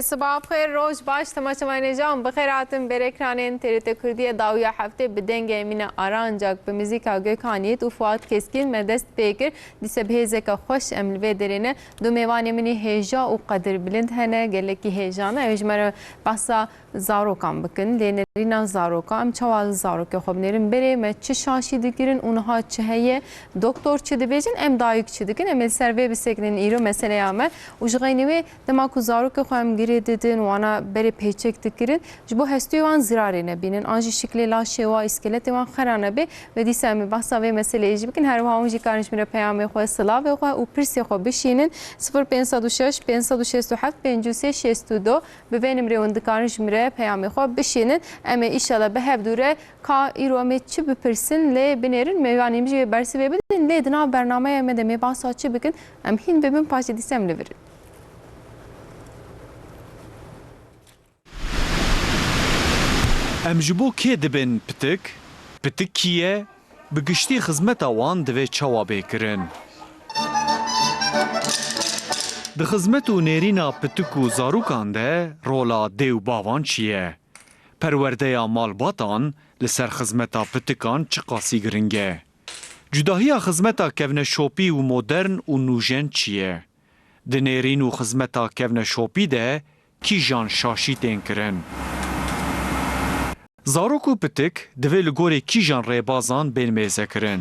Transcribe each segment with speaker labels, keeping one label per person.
Speaker 1: صباح بخير روج باش تماشاوان جام بخير هاتم برکرانین تریت کردی داویا هفته بدنگ امین آرانجاک به موزیکا گوکانیت و فواد کسکین مدست پیکر دیسه بهزک خوش امل و درینه دو میوانی منی هجا و قدر بلند هنه گلکی هجانه اجمر بسا زاروکان بکن لینرینا زاروکا ام چوال زاروک خوب نریم بره ما چه شاشی دکرین اونها چه هیه دکتر چه دبیجن ام دایک چه دکن ام سروی بسکنین ایرو مثلا یامه وجغینی دماغ زاروک خوام گریددن وانا بری پیچک دکرین جبو هستوی وان زراری نبینن آنجی شکلی لاشه و اسکلت وان خرانه به و دیسه ام بحثا و مسئله ایجی بکن هر وامجی کارنش میره پیام خو سلاو خو و پرسی خو بشینن 0506 567 5362 ببینم روند کارنش میره پیام خو بشینن اما ایشالا به هف دوره کا ایرو می چی بپرسن لی بنرین میوانیم جی برسی ببینن لی دنا برنامه مده می بحثا چی بکن ام هین ببین پاچی دیسه ام لورین
Speaker 2: ام جبو کی دبن پتک کیه بگشتی خدمت وان دوی چوابه کرن د خدمت و نیرینا پتک و زاروکان ده رولا دیو باوان چیه پرورده یا مالباتان لسر خدمتا پتکان چه قاسی گرنگه جداهی خدمتا کون شوپی و مدرن و نوژن چیه د نیرین و خدمتا کون شوپی ده کی جان شاشی تین کرن زاروک و پتک دوی لگوری کی جان ریبازان بین میزه کرن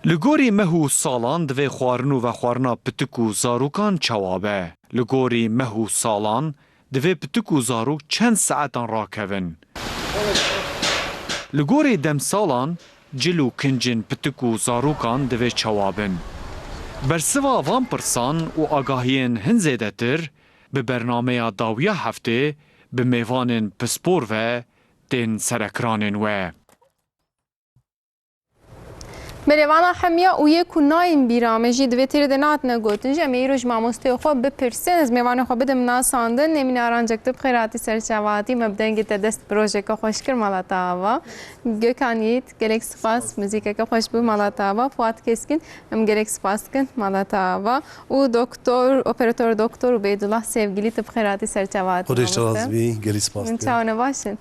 Speaker 2: لگوری مهو سالان دوی خوارنو و خوارنا پتک و زاروکان چوابه لگوری مهو سالان دوی پتک و زاروک چند ساعتان راکوین لگوری دم سالان جلو کنجن پتک و زاروکان دوی چوابن برسوا وان پرسان و آگاهین هنزیده تر به برنامه داویه هفته به میوان پسپور و دین سرکرانین و
Speaker 1: مریوانا حمیا و یک نایم بیرامجی دوی تیر دنات نگوتن جمعی ایروش ماموسته خواب بپرسن از میوان خواب بدم ناساندن نمین آرانجک تب خیراتی سرچواتی مبدنگی تدست پروژه که خوش کر مالاتا آوا گوکانیت گلک سپاس موزیک که خوش بو مالاتا آوا فواد کسکن هم گلک سپاس کن مالاتا آوا و دکتر اپراتور دکتر عبیدالله sevgili tib خیراتی سرچواتی
Speaker 3: خودش راز بی گلی سپاس
Speaker 1: من چاونه باشن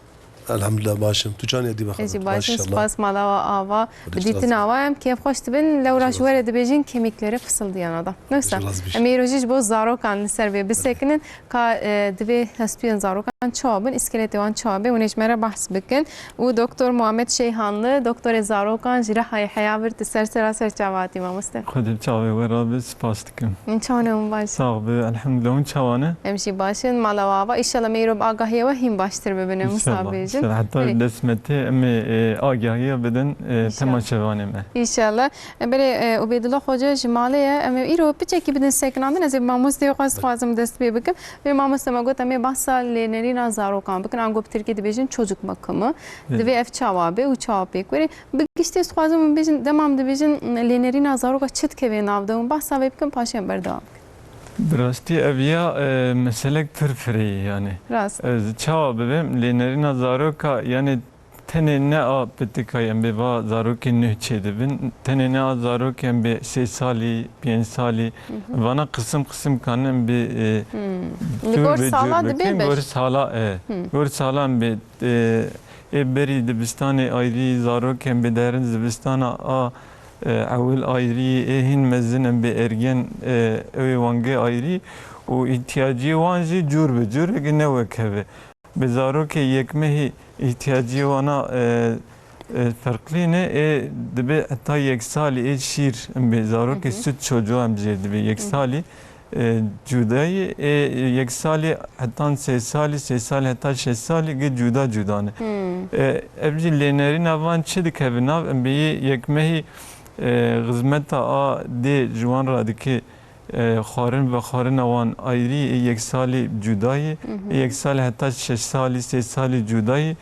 Speaker 3: الحمدلله باشم تو چانی ادی بخیر
Speaker 1: اجی باشن سپاس مالا و آوا بدیتن آوایم کیف خوش تبین لورا شوار دبیجین کمیکleri fısıldayan adam. Neyse. Emirojiş bu zarokan serve bisekinin ka dve hastuyan zarokan çoğabın iskeleti van çoğabı ve necmere bahs bikin. U doktor Muhammed Şeyhanlı doktor zarokan jirahay hayavert sersera serçavati mamuste.
Speaker 4: خودم چاوی ورابی سپاس دکم.
Speaker 1: من çavanım baş.
Speaker 4: ساق به الحمدلله چوانه.
Speaker 1: امشی başın mala و آوا inşallah meyrob agahiye ve him baştır bebine musabir.
Speaker 4: حتی دسمتی امی آگاهی بدن تماشاوانه ما.
Speaker 1: İnşallah. Böyle Ubeydullah Hoca Cimaliye ama İro piçeki بدن سکنان از ماموس دیو خواست خوازم دست بی بکم و ماموس ما گفت امی بحثا لینری نزاروکان بکن آنگو بترکی دیویژن çocuk bakımı دیوی اف çavabe u çavabe کوری بگیشتی خوازم بیژن دمام دیویژن لینری نزاروکا چت که نافدم بحثا وی بکم پاشم بردام
Speaker 4: براستی اویا مسئله فرفری یعنی.
Speaker 1: راست.
Speaker 4: چوابم لینری نزاروکا یعنی تنه نه پتیکایم به با زاروکی نه چیده بین تنه نه زاروکیم به 3 سالی 5 سالی وانا قسم کنم به
Speaker 1: گور سالا دبی
Speaker 4: گور سالا به بری دبستان آیری زاروکیم به درن دبستان اول آیری این مزنم به ارگن اوی وانگه آیری و احتیاجی وانجی جور به جور گنه وکه به زاروک یک مهی احتیاجی وانا فرقلینه دبی حتی یک سالی شیر به زاروک سوت çocuğu هم جدی به یک سالی جدایی یک سالی حتی 3 سالی حتی 6 سالی جدا نه ابجی لینری نوان چه دکه بناو به یک مهی خدمت دی جوان را دکی خارن و خارن وان آیری یک سالی جدایی یک سال حتی 6 سالی 3 سالی جدایی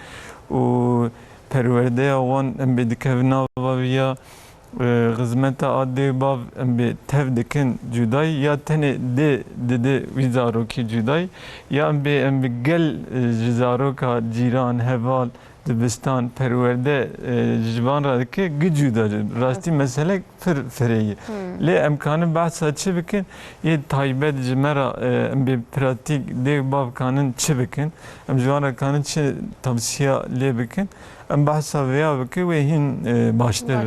Speaker 4: و پرورده وان به دکونا و یا خدمت عادی باv به تف دکن جدایی یا تنه ده ویزارو کی جدایی یا به گل جزارو کا جیران هوال dibistan perverde civan radike gücü da rasti mesele fereyi. Le emkanı bahsa çıbıkın ye taybet cimera bir pratik dev babkanın çıbıkın em civan rakanın çi tavsiye le bıkın em bahsa veya bıkı ve hin başta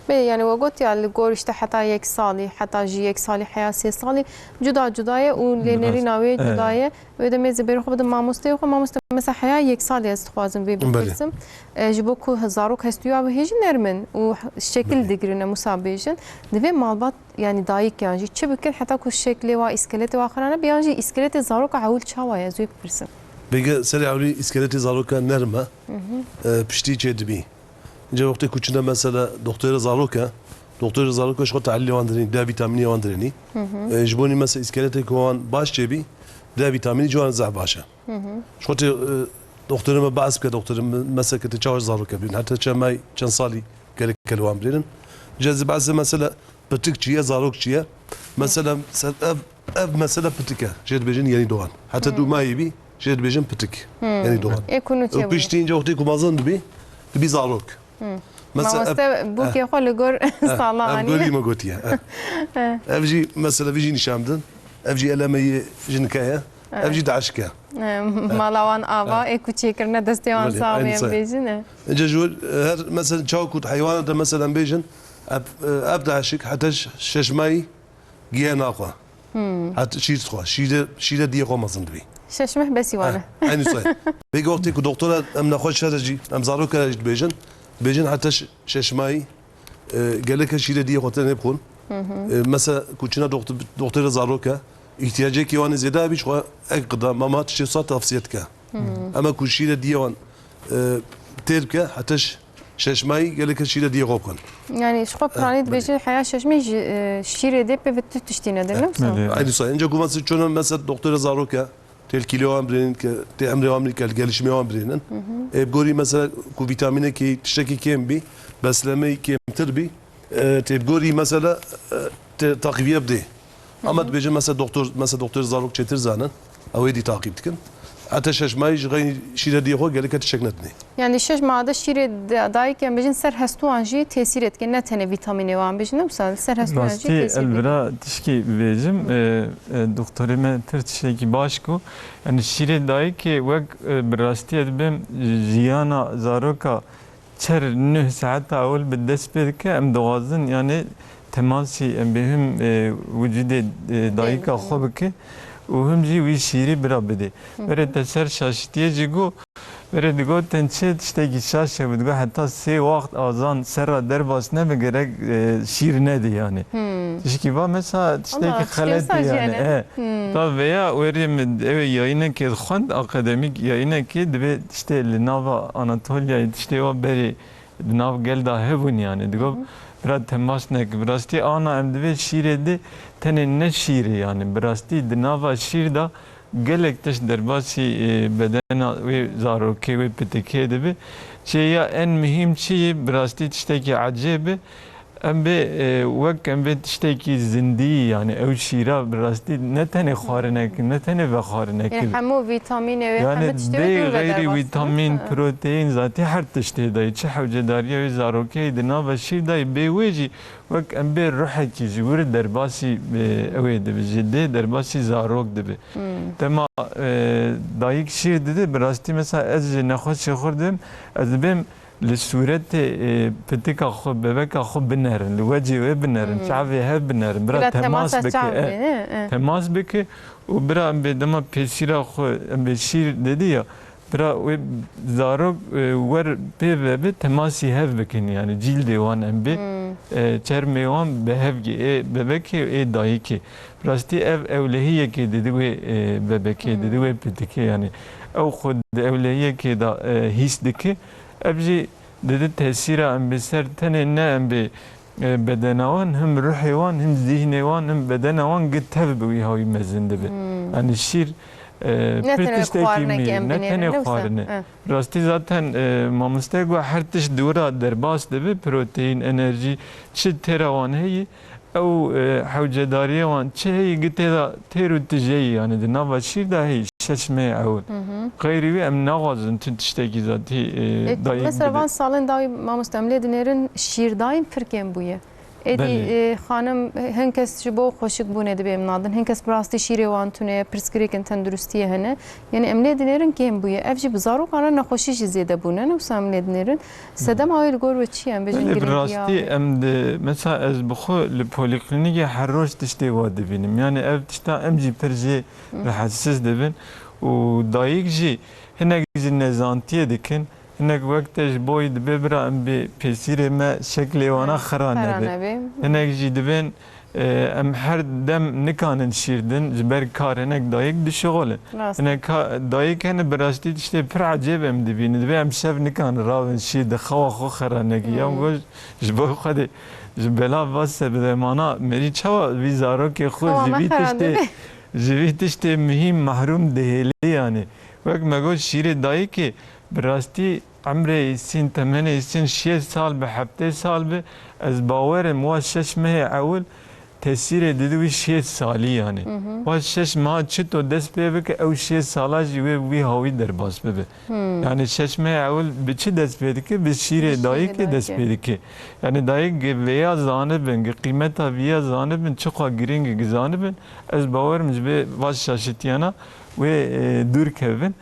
Speaker 1: به يعني وقلت يعني الجور اشتا حتى يك صالي حتى جي يك صالي حياة سي صالي جدا جداية ولينري ناوي جداية وإذا ميز بيروح بدل ما مستوي وما مستوي مثلا حياة يك صالي استخوازم بيبرسم جبوكو هزاروك هستويا وهيج نرمن والشكل دقرنا مسابيجن دفي مالبات يعني دايك يعني جي تشبكن حتى كو الشكل وإسكالتي وآخرنا بيانجي إسكالتي زاروك عول شاوية زوي ببرسم
Speaker 3: بگه سری عولی اسکلتی زاروکا نرمه پشتی چه دبی اینجا وقتی کوچنده مثلا دکتر زاروکا شو تعلی واندرینی ده ویتامینی واندرینی جبونی مثلا اسکلتی کوان باش چه بی ده ویتامینی جوان زع باشه شو دکترم بعض که دکترم مثلا که تجاوز زاروکا بین حتی چند سالی گله کلوان برین جز بعض مثلا پتک چیه زاروک چیه مثلا اف مثلا پتکه جد بجن یعنی دوان حتی دو ماهی بی جد بجن پتک یعنی دوان
Speaker 1: يكونوا تشوي
Speaker 3: پشتی اینجا وقتی کومازن دبی زاروک
Speaker 1: ما مست بوكي خل جور صالاني
Speaker 3: قولي ما قلتيها افجي مثلا فيجي نشامدن افجي الامي جنكايه افجي دعشكا
Speaker 1: مالوان آبا اكو تشيكرنا دستيوان صاوي بيجنه
Speaker 3: جاجول هر مثلا تشاوكوت حيوانات مثلا بيجن ابدا عشك حتى ششماي جيانا اخوا حتى شيد خوا شيد دي خوا مازن دبي
Speaker 1: ششمه بس وانا
Speaker 3: عيني صحيح بيجي وقتي كو دكتوره ام ناخذ شرجي ام زاروك بيجن بيجن حتى ششماي قال لك شيء دي خاطر نبخون مثلا كوتشنا دكتور زاروكا احتياجك يوان زياده بيش اقدام ما تشي صار تفسيرتك اما كل شيء دي يوان تركه حتى ششماي قال لك شيء دي غوكن
Speaker 1: يعني شقو برانيت بيجي الحياه ششمي شيره دي بتشتينا دلم
Speaker 3: عادي صحيح انجا كو مثلا دكتور زاروكا تل كيلو امبرين تي امري امريكا الجلشمي امبرين بقولي مثلا كو فيتامين كي تشتكي كيم بي بس لما كيم تربي تبقولي مثلا تقويه بدي اما تبيجي مثلا دكتور زاروك تشتر زانن او يدي تعقيبتكن حتى شش ما يجي غير شيء دي هو قال لك تشكنتني
Speaker 1: يعني الشش ما هذا الشيء دايك يعني بيجن سر هستو انجي تاثيرت كنا تنه فيتامين وان بيجن مثلا سر هستو انجي
Speaker 4: تاثير البرا تشكي بيجم دكتوريم ترتشي باشكو يعني الشيء دايك وق براستي بهم جيانا زاروكا چر 9 ساعت اول بالدست بك ام دوازن يعني تماسي ام بهم وجود دايكا خوبك وهم جي وي شيري برا بدي برد تسر شاشتيه جيگو برد گو تنچه تشتگی شاشه بدگو حتی 3 وقت آزان سر درباس نمیگرگ شیر ندی yani. Tişki va mesela tişteki xalet yani. Ta veya öğrenim ev yayına ki xand akademik yayına ki de işte Nava Anatolia işte o beri nav gel da hevun yani. Digo biraz temas nek birasti ana emde şiredi tene ne şiri yani birasti de nava şir da gelek teş derbasi bedena ve zaroke ve peteke de şeyya en mühim şey birasti tişteki acebe ام به وقت ام به تشتكي زندي يعني او شيرا براستي نتنه خارنك نتنه وخارنك
Speaker 1: يعني همو فيتامين و
Speaker 4: يعني
Speaker 1: هم تشتوي
Speaker 4: دي غير فيتامين بروتين ذاتي هر تشتي داي چه حوجه داريا و زاروكي دنا و شير داي بيويجي وقت ام به روحك جور درباسي اوي ده جدي درباسي زاروك ده تما دايك شير ده براستي مثلا از نخوش خوردم از بهم لصورة بتك أخو ببك أخو بنهرن لوجه وبنهرن شعبي هب بنهرن برا تماس بك تماس بك وبرا بدما بيسيرا أخو بشير دديا برا وزارك ور بيب تماسي هب بكن يعني جيل ديوان أم بي چرميوان بهفجي ببك دايكي براستي أولهية كي ددوي ببك ددوي بتك يعني أو خد أولهية كي دا هيس دكي ابجي dedi tesira em beser tene ne em be bedenawan hem ruhiwan hem zihnewan hem bedenawan gitev bi hawi mezinde be yani şir
Speaker 1: netene
Speaker 4: netene kharne rasti zaten mamustego her tiş dura derbas de be protein enerji çi terawan heyi او حوجداريه وان شيء قلت هذا تيرو تجي يعني دنا شير ده هي ششمه اول غيري ام نغاز انت تشتكي ذاتي
Speaker 1: مثلا وان سالن داوی ما مستعمله دنیرن شیر دایم فرکن بویه ادی خانم هنکس جبو خوشک بونه دبی امنادن هنکس براستی شیری وان تونه پرسکریکن تندرستیه هنه یعنی امله دنیرن کم بویه افجی بزارو قرار نخوشی زیاده بونه نه وسام امله دنیرن سدم آیل گور و چی ام بجن گریدیا
Speaker 4: براستی ام مثلا از بخو لپولیکلینیک هر روز تشتی واد ببینم یعنی اف تشتا ام جی پرجی حساس دبن و دایک جی هنگ جی نزانتیه دکن هناك وقتش بوي دبرا ام بيسير ما شكل وانا خرانه هناك جي دبن ام هر دم نكان شيردن جبر كار هناك دايك دي شغله هناك دايك هنا براستي تشتي بر عجيب ام دبين دبي ام شاف نكان راون شي دخوا خو خرانه يوم قول جبو خدي جبلا بس بدمانا مري چوا ويزارو كي خو جبي تشتي مهم محروم دهلي يعني وقت ما قول شير دايك براستی عمره سین تمنه سین 6 سال به 7 سال به از باورم و 6 ماه اول تاثیر دیدوی 6 سالی یعنی و 6 ماه چطور دست به که او 6 ساله جوی وی هاوی در باز به یعنی 6 ماه اول به چی دست به که به شیر دایی که دست به که یعنی دایی ویا زانبن قیمتا ویا زانبن چقدر گرینگ زانبن از باورم به واش شاشتیانا و دور کردن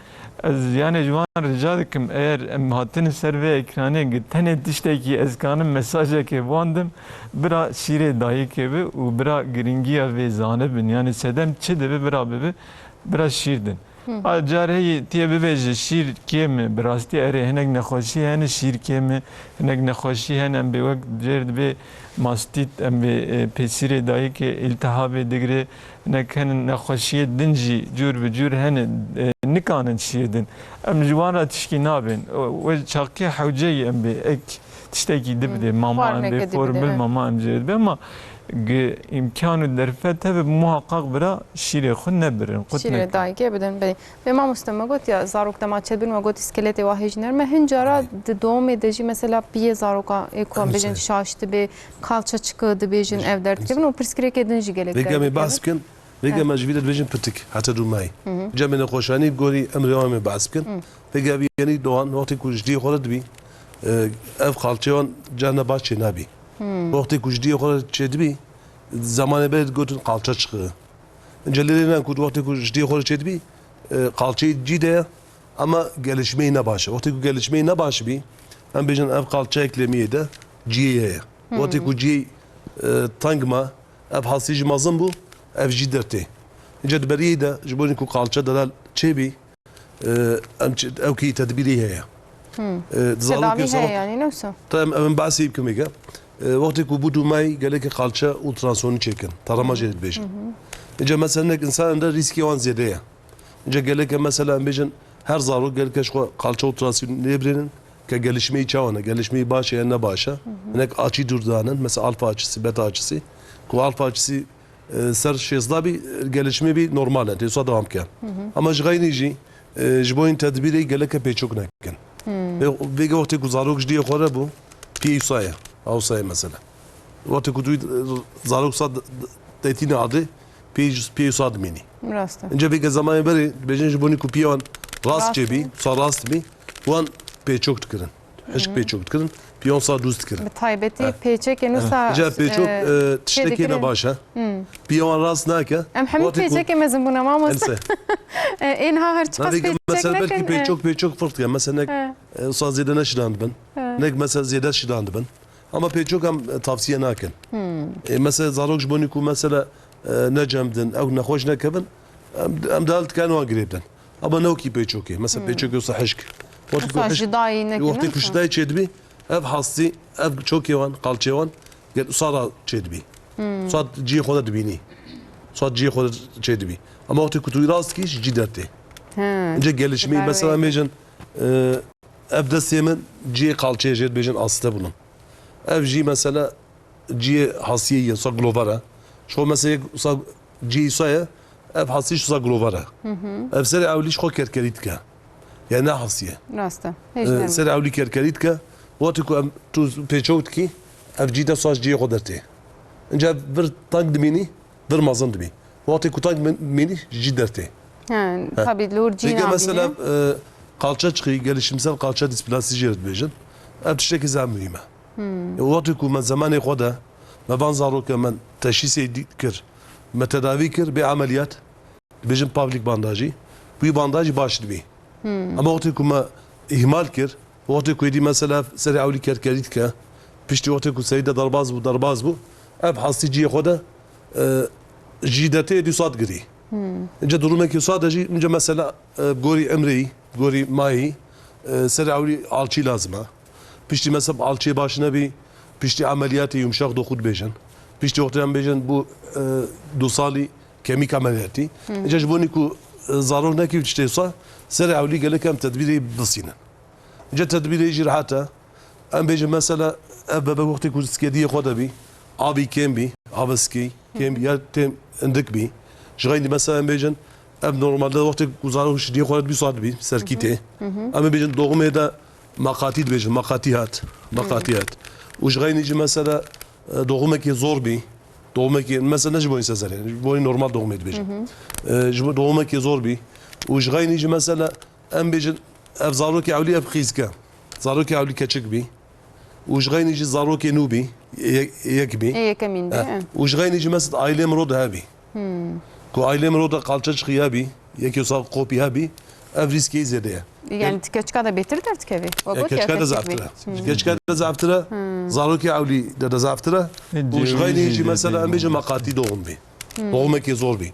Speaker 4: از yani جوان رجا دکم eğer هاتن سر ve ekranı tane tişteki ez kanım mesajı ki vandım bira şire dahi gibi u bira gringiya ve zanebin yani sedem çi de bira bebe bira şirdin. Acar hey tiye bebeje şir kemi birasti ere henek nekhoşi hani şir kemi henek nekhoşi henem be vakt cerd be mastit em be pesire dahi ki iltihabe digre henek henek nekhoşi dinci cür be cür hani نكانن شيدن ام جوانا تشكي نابن وشاكي حوجي ام بي اك تشتكي دبدي ماما ام بي فورمل ماما ام جيد بما امكانو درفت هب محقق برا شيري خن نبرن
Speaker 1: شيري دايكي بدن بي بما مستمع قلت يا زاروك تما تشبن وقلت اسكليتي واهجنر ما هنجارا دوم edeci mesela bir zaroka ekon bejin şaştı be kalça çıkıdı bejin evdert gibi o preskrek edinci gelek.
Speaker 3: Vegami baskin Vega مجبورة بيجن بتك حتى دوماي جا من خوشاني بقولي أمر يوم بعسكن vega يعني دوان وقت كوجدي خالد بي اف خالتيون جانا باشي نبي وقت كوجدي خالد چدبي زمان بعد قلتن قالچا çıkı جللنا كود وقت كوجدي خالد چدبي قالچي جيده ama gelişmeyi ne başı وقت gelişmeyi ne başı bi ben bejin ev قالچا eklemeye de ciye وقت كوجي tangma ev hasici mazın bu ev jidderti. İnce beriye de jiboni ku kalça dalal çebi ev ki tedbiri heye.
Speaker 1: Tedavi heye yani nasıl?
Speaker 3: Tamam ben bahsedeyim kimiga. Vakti ku budu may gelek kalça ultrasonu çekin. Tarama jedid bejin. İnce mesela insan da riski van ziyade ya. İnce gelek mesela bejin her zarur gelek şu kalça ultrasonu nebrenin ke gelişmeyi çavana gelişmeyi başa ne başa. Nek açı durdanın mesela alfa açısı beta açısı. Ku alfa açısı سر شیزده بی gelişme bir normal yani tesadüf devam ki. Ama jgaynici jboin tedbiri geleke peçok nekken. Ve vakti ku zarok jdiye khore bu piyusaya. Avsaya mesela. Vakti ku duy zarok sad tetine adı piyusad mini.
Speaker 1: Rasta.
Speaker 3: İnce ve zamanı beri bejin jboni ku piyan rast cebi sa rast mi. Wan peçok tıkırın. Eşk peçok tıkırın. Piyon sa düz tıkırın.
Speaker 1: Taybeti peçek enusa.
Speaker 3: İnce peçok tiştekine başa. Piyon rast nake.
Speaker 1: Em hem peçek emezin buna ama. İnha her çıkas peçek
Speaker 3: mesela belki peçok farklı yani mesela usta ziyade ne şidandı ben. Ne mesela ziyade şidandı ben. Ama peçok hem tavsiye naken. Mesela zarok jboni ku mesela ne cemdin ev ne hoş ne kevin em dalt kanu agribden. Ama ne ki peçok mesela peçok yoksa hışk. Vakti kuştayı çedbi ev hasti ev çok yavan kalçevan gel usara çedbi. Usat ciye khoda dibini. Usat ciye khoda çedbi. Ama vakti kutuyu rast ki ciddeti. İnce gelişmeyi mesela mecen ev desteğimin ciye kalçaya jet bejin aslı bunun. Ev ciye mesela ciye hasiye yasa glovara. Şu mesela ciye saya ev hasiye şu glovara. Ev seri evliş ko kerkeritka. Yani ne hasiye?
Speaker 1: Rasta.
Speaker 3: Seri evli kerkeritka. Vakti ku tu peçot ki ev cide saz ciye koderte. اینجا ور تانک دمینی ور مازن دمی وقتی کو تانک منی جی درته
Speaker 1: tabii lor
Speaker 3: دیگه
Speaker 1: cina
Speaker 3: mesela kalça çıkıyor gelişimsel kalça displasi jirt bejin ev tişteki zam mühime وقتی کو من زمان خدا ما بان زاروک من تشخیص کر ما تداوی کر به عملیات بجن پابلیک بانداجی bu bandajı başlı bir. Ama ortaya kuma ihmal kir, ortaya koydu mesela seri avli kerkerit ka, pişti ortaya ku seyde darbaz bu. Ev hasticiye koda jidete edusat giri. İnce durumu ki sadece ince mesela gori emreyi, gori mayi, seri avli alçı lazım ha. Pişti mesela alçıya başına bir, pişti ameliyatı yumuşak dokud bejen. Pişti ortaya bejen bu dosali kemik ameliyatı. İnce bu niku ضرور نكيف تشتيصا سرع ولي قال لك ام تدبيري بصينا جا تدبيري يجي حتى ام بيجي مثلا ابا وقت يكون سكيديه خدا بي ابي كيم بي ابسكي كيم يا تم عندك بي شغيني مثلا بيجن اب نورمال وقت وزارو شدي خدا بي صاد بي سركيتي اما بيجن دوغمه دا مقاتيد بيجن مقاتيات وشغيني يجي مثلا دوغمه كي زور بي doğuma ki mesela ne jiboni sezaryen, jiboni normal doğum edbejin. Doğuma ki zor bi. Ujgayni mesela em bejin ev zaroki avli ev xizka. Zaroki avli keçik bi. Ujgayni zaroki nubi yek bi.
Speaker 1: Yekemin de.
Speaker 3: Ujgayni mesela ailem roda habi. Ku ailem roda kalça çıkıyor bi. Yekiyorsa kopi habi. Ev riski zede.
Speaker 1: Yani keçka da beter dert kevi.
Speaker 3: Keçka da zaftira. Keçka da zaftira. Zaroki avli da zaftira. وشغيني يجي مثلا ام بيجي مقاتي دوغم بي دوغم كي زور بي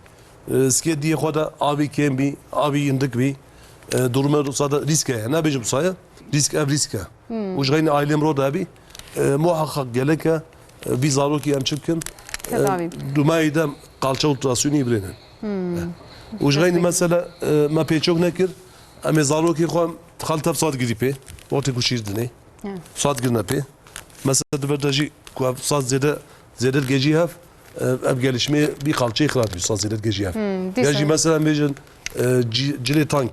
Speaker 3: سكيت دي خدا ابي كيم بي ابي يندك بي duruma ruhsada riske yani ne bejim saya risk ev riske وشغيني ailem roda abi muhakkak geleke bir zaroki em çıkın dumayda kalça ultrasyonu ibrenen وشغيني mesela ma peçok nekir em zaroki khom khalta saat gripe orta kuşirdine saat girnepe mesela devdaji ku saat zede geci haf ev gelişme bir kalça ikrat bir saat zede geci haf geci mesela bejin cile tank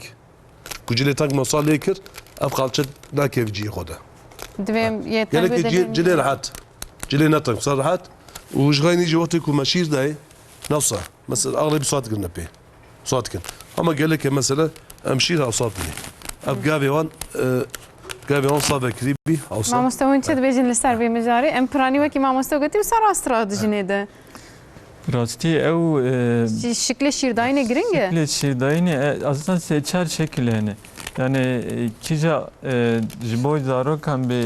Speaker 3: ku cile tank masal lekir ev kalça nakevci khoda
Speaker 1: دویم yeter
Speaker 3: يعني جلي راحت جلي نطق صار راحت وشغيني يجي وقتك ومشير داي نفسه مثلا اغلب صوت قلنا به صوت كن اما قال لك مثلا امشير او صوت لي اب قابي صاب كريبي او صوت
Speaker 1: مامۆستاون چه dibêjin li ser vê mijarê em piranî wekî mamosta gotiye ser astradijinê de
Speaker 4: راستی او
Speaker 1: şiklê şîrdayînê giring e
Speaker 4: شکل شیردایینی aslında seçer şekillerini. Yani kija jiboy zarok hem bir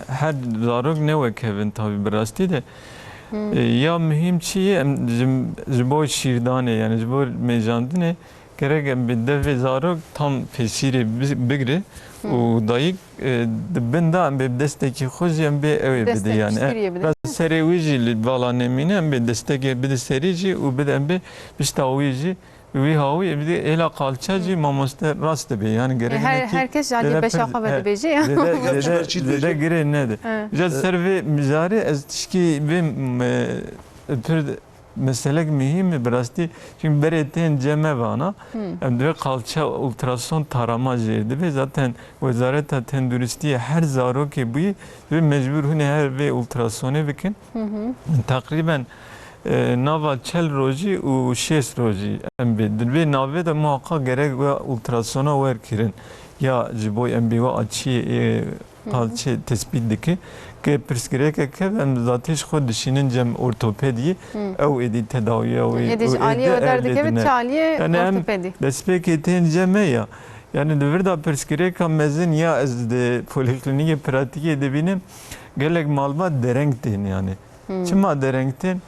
Speaker 4: her zarok ne vekevin tabi birasti de ya mühim çiğ em jiboy şirdane yani jiboy mejandine gerek em bir dev zarok tam pesiri bigri o dayık dibinde em bir desteki hoş em bir ev bide yani seri vici vala nemine em bir desteki bir de serici o bir de em bir biştavici وی هاوی بیده ایلا قالچه ماموسته راست به yani gerek
Speaker 1: herkes jadi beşaqa ve dibêje ya
Speaker 4: de gire ne de jad serve mizari ez tişki ve pür meselek mühim birasti çünkü beretin ceme vana hem de kalça ultrason tarama jedi ve zaten Wezareta Tenduristiye her zaro ki bu ve mecbur hune her ve ultrasonu bikin takriben nava çel roji u şes roji embedir ve nave de muhakkak gerek ve ultrasona ver kirin ya jiboy embi ve açı kalçe tespit diki ke persgerek ke hem zaten xod dişinin cem ortopedi ev edi tedaviye ve
Speaker 1: edici aliye öderdik evet çaliye ortopedi
Speaker 4: despeketin ceme ya yani devir da persgerek mezin ya ez de poliklinike pratik edebinim gelek malbat derenktin yani çima derenktin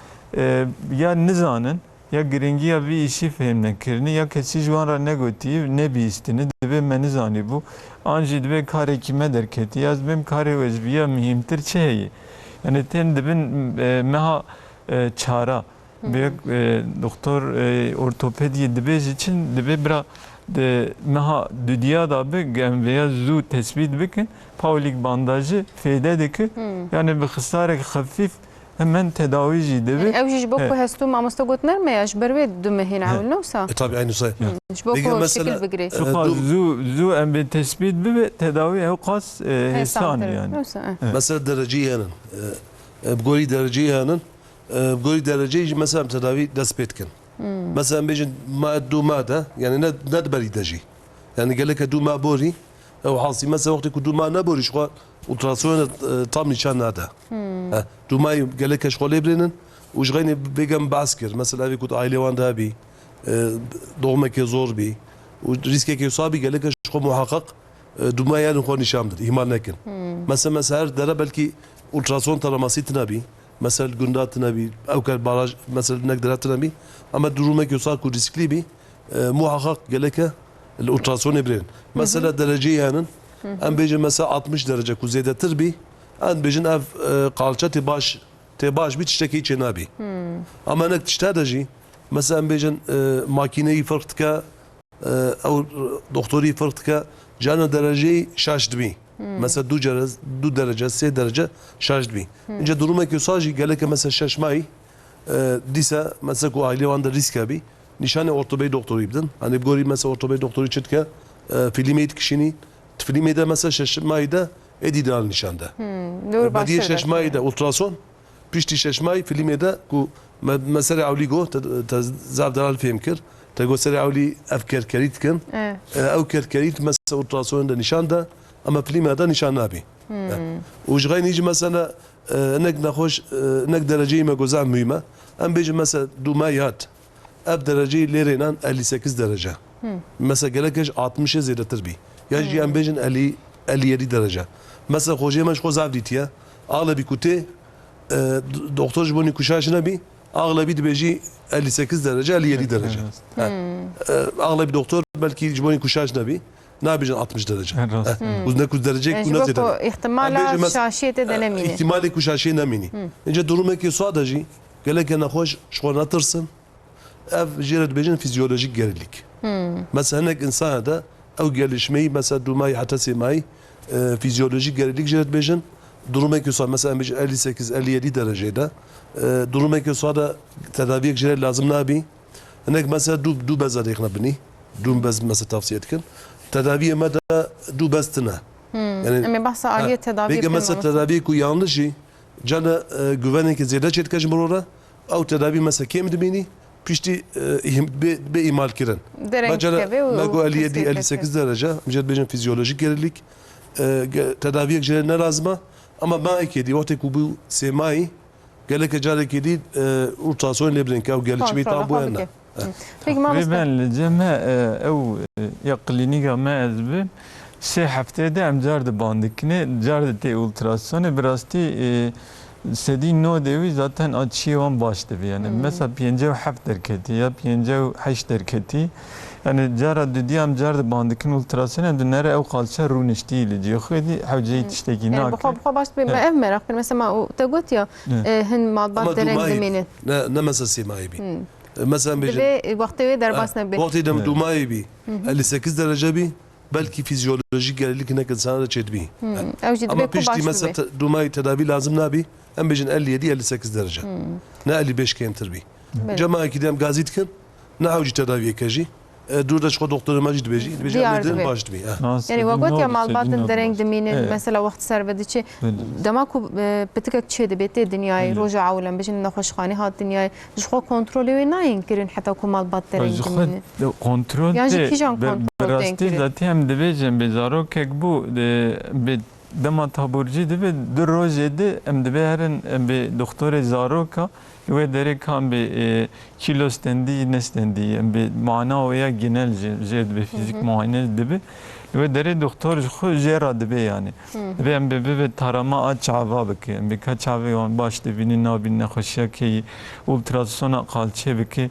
Speaker 4: ya nizanın ya giringi ya bir işi fehmden kirini ya keçi juanra ne gotiyi ne bir istini ve menizani bu anji ve kare kime derketi yaz benim kare vezbiye mühimtir çeyi yani ten dibin meha çara büyük doktor ortopedi dibej için dibe bira de meha dünya da bir veya zu tespit bikin paulik bandajı feydedeki yani bir kısarek hafif hemen tedavi jide ve
Speaker 1: ev jibo ku hestu mamosta gotner me yaş berve dumehin avul nosa
Speaker 3: tabii aynı say
Speaker 1: jibo ku şekil bigre
Speaker 4: zu em bir tespit ve tedavi ev qas hesan yani
Speaker 3: mesela dereceyi yanın bgori dereceyi yanın بقولي درجة يجي مثلا تداوي دست بيتكن مثلا بيجي ما دو ماده يعني ند بري دجي يعني قال لك دو ما بوري او حاصي مثلا وقت دو ما نبوري شو ultrason tam nişan nada. Dumay gelek şkole birinin وشغيني بيجم بعسكر مثلا أبي كنت عائلة واندا بي doğmak zor bi وريسكي كي صابي قال لك شو محقق دوما يعني خو نشام ده ihmal nekin. Mesela her dere belki ultrason taraması tinabi mesela gündat tinabi او كان baraj mesela نقدر tinabi ama durumak yoksa ku riskli bi muhakkak قال لك الالتراسون برين مثلا درجه يعني ام بيجي مثلا 60 derece kuzeydetir bi an bejin ev qalça تباش بتشتكي جنابي اما انك تشتاجي مثلا بيجن ماكينه فرقتك او دكتوري فرقتك جانا درجه شاشد بي مثلا دو درجه 3 درجه شاشد بي انجا duruma kösaji geleke mesela şaşmayı disa mesela ku aile vanda risk abi nişane ortopedi doktoru ibdin hani gori mesela ortopedi doktoru çetke filmeyt kişini filmeyde mesela şaşmayı da edidal nişanda badiye şaşmayı da ultrason pişti şaşmayı filmede ku mesela avligo zav dalal film kir tego seri avli efker kerit kin ev kerit mesela ultrasonda nişanda ama filmede nişan abi وجغين يجي مثلا انك نخش انك درجه ما جزء مهمه ام بيجي مثلا دومايات اب درجه ليرينان 58 درجه مثلا قالكش 60 زياده تربي يجي ام بيجن 57 درجه مثلا خوجي مش خو زاف ديتيا اغلبي كوتي doktor jiboni kuşaşına bir ağlabi beji 58 derece 57 derece. Ağlabi doktor belki jiboni kuşaşına bir ne yapacaksın 60 derece. Uzun kuz derece kuna zede.
Speaker 1: İhtimala şaşiyete denemini.
Speaker 3: İhtimali kuşaşıya nemini. İnce durumu ki sadece geleke nahoş şuna tırsın. Ev jiret bejin fizyolojik gerilik. Mesela nek insana da ev gelişmeyi mesela dumayı hatta semayı fizyolojik gerilik jiret bejin durumu ki mesela 58-57 derecede durumu ki da tedaviye girer lazım nabi. Nek mesela du bez adayıkna bini. Du bez mesela tavsiye etkin. Tedaviye mada du bez tina.
Speaker 1: Yani ama bahsa aliye tedavi.
Speaker 3: Peki mesela tedaviye ku yanlışı cana güvenin ki ziyade çetkacım orada. Av tedavi mesela kim dibini pişti be imal kiren. Bacana mago 57-58 derece. Mücadele bejin fizyolojik gerilik. Tedaviye girer ne lazım? Ama ben ekedi vakti ku bu semai gelek cari kedi ultrason lebren ki o gelişmeyi tam bu yana.
Speaker 1: Peki ma
Speaker 4: ben lejeme ev ya klinika ma ezbim se haftede em cardı bandikine cardı te ultrasonu biraz te sedi no devi zaten açıyan başladı yani mesela piyencev haft derketi ya piyencev haş derketi yani cara dediyem cardı bandikin ultrasonu dönere ev kalça runiştiyle diyor khedi havcayı tişteki nak
Speaker 1: بخو باش ev merak mesela o tegot ya hin malbat dereng deminin
Speaker 3: ne mesela semai bi mesela bejin
Speaker 1: ve vakti derbasına bir
Speaker 3: vakti dem dumai bi 58 derece bi belki fizyolojik gerilik ne kadar çedbi ama pişti mesela dumai tedavi lazım nabi em bejin 57-58 derece ne 55 kentir bi cemaat kidem gazitkin ne havcı tedaviye kaji Durda çıkan doktoru macit beji, beji amedin başt bi.
Speaker 1: Yani vagot ya malbatın dereng deminin mesela vakti servediçi demaku betikek çedi beti dünyayı roja avlan bejin nahoşxane hat dünyayı jxo kontrolü ve nayin kirin hatta ku malbat dereng deminin.
Speaker 4: Kontrol
Speaker 1: yani kijan kontrol
Speaker 4: denkirin. Zaten de bejin bezaro kek bu dema taburci de ve rojede em de berin be doktor zaroka ve derek ham be kilo stendi ne stendi be mana veya genel jed be fizik muayene de be ve dere doktor xo jera de be yani ve em be tarama aç ava be be kaç ava baş de binin nabin ne xoşya ki ultrasona qalçe be ki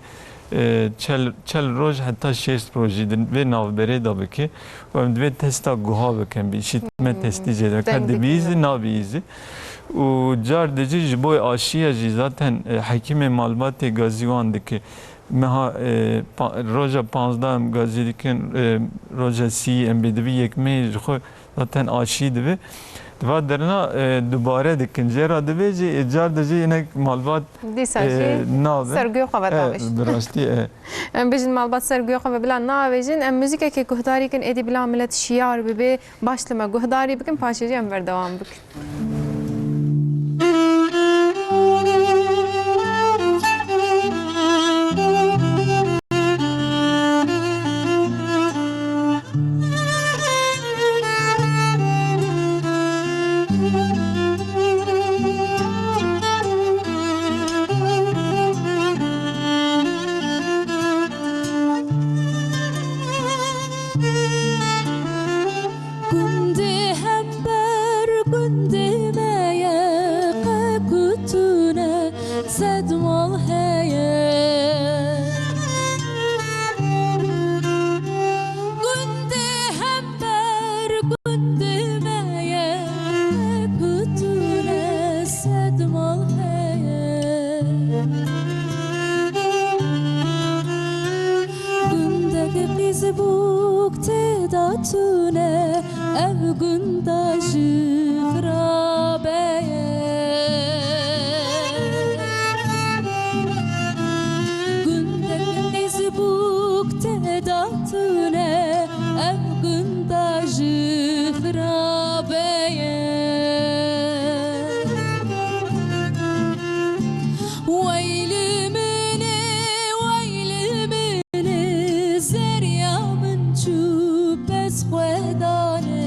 Speaker 4: çel roj hatta 6 projeden ve navbere da be ki ve testa guha be kan bir işitme testi jeda kad bizi nabizi و جار دجی جبوی آشیه جی zaten حکیم معلومات گازیوان دکی مها روزا 15 گازی دکن روزا 30 ام بدوی یک می خو zaten آشی دوی و درنا دوباره دکن جرا دوی جی جار دجی اینک معلومات
Speaker 1: ناو سرگیو خبر داوش
Speaker 4: درستی
Speaker 1: ام بجن معلومات سرگیو خبر بلا ناوجن ام موزیک که گهداری کن ادی بلا ملت شیار به başlama گهداری بکن پاشجی ام ور دوام بک
Speaker 5: سد مال هيا كنت همبر كنت مايا كنت سد مال هيا كنت فيسبوك تداتونه ev günde jifrabeye günde Facebook tedatüne ev günde jifrabeye Veylimini veylimini zeryamın çüpes xwedane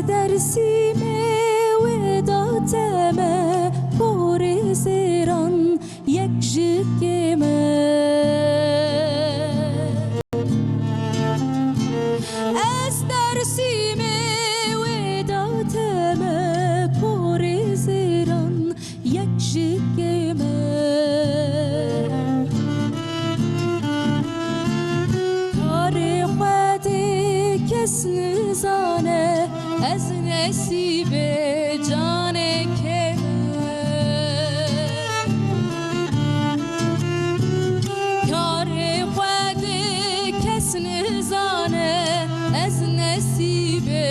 Speaker 5: dersime vedateme pori seran yekjikeme Ez dersime vedateme pori seran yekjikeme Tarihati kesni zane Ez nesibe cane Kâre xwedê kes nizane Ez nesibe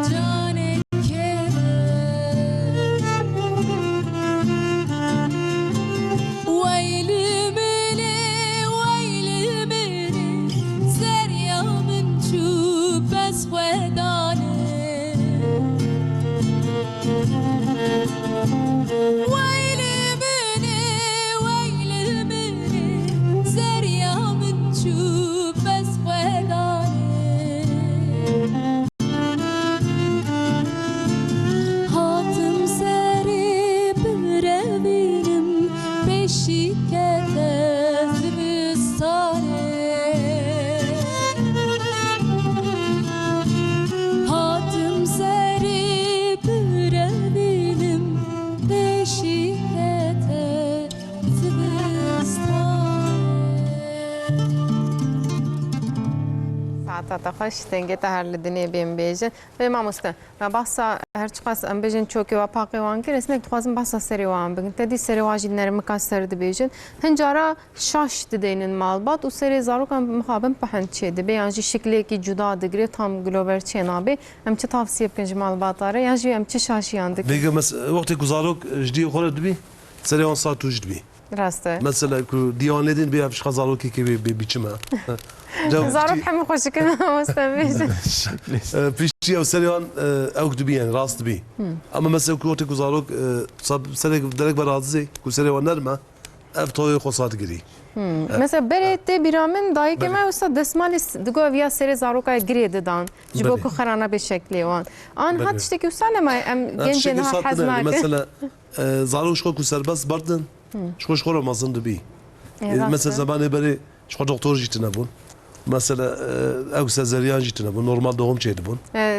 Speaker 5: cane Weylimini weylimini zeryamın çüpes xwedane Weylimini weylimini zeryamın çüpes xwedane Hatım seri birevinim beşikete zivistane Hatım seri birevinim beşikete zivistane
Speaker 1: ساعتها خوش تنگه تا هر لدنی بیم بیجن به ما مستن و بحثا هر چقدر ام بیجن چوکی و پاقی وان که رسمک توازم بحثا سری وان بگن تدی سری واجی نرم کاسر دی بیجن هنجارا شاش دینن مالبات و سری زاروکان مخابن پهند چه دی بیانجی شکلی کی جدا دگری tam global çenabi em çi tavsiye bkin ji malbatare yan jî em çi şaşiyan dik
Speaker 3: Bêge wextê ku zarok ji dî xwe re dibî serê wan sat û ji dibî
Speaker 1: rast e
Speaker 3: mesela ku dîwanêdin bê ev ji zarokekê bê biçime
Speaker 1: zarok hemî xweşikin westem
Speaker 3: piştî ew serê wan ew dibî yani rast dibî ama mesela ku wextê ku zarok serek derek berazizê ku serê wan nerme ev toyê xwe sat girî
Speaker 1: mesela berê bir min dayîkê me wisa destmalê digo ya serê zarokaya girê didan ji bo ku xerana bê şeklê wan an hat tiştekî wisa nema em gencên ha hez nakin
Speaker 3: mesela zarok ji xwe ku serbest berdin ji xwe ji xwe re mezin dibî mesela zemanê berê ji xwe doktor jî tune bûn mesela ew sezeryan jî tune bûn normal doğum çê dibûn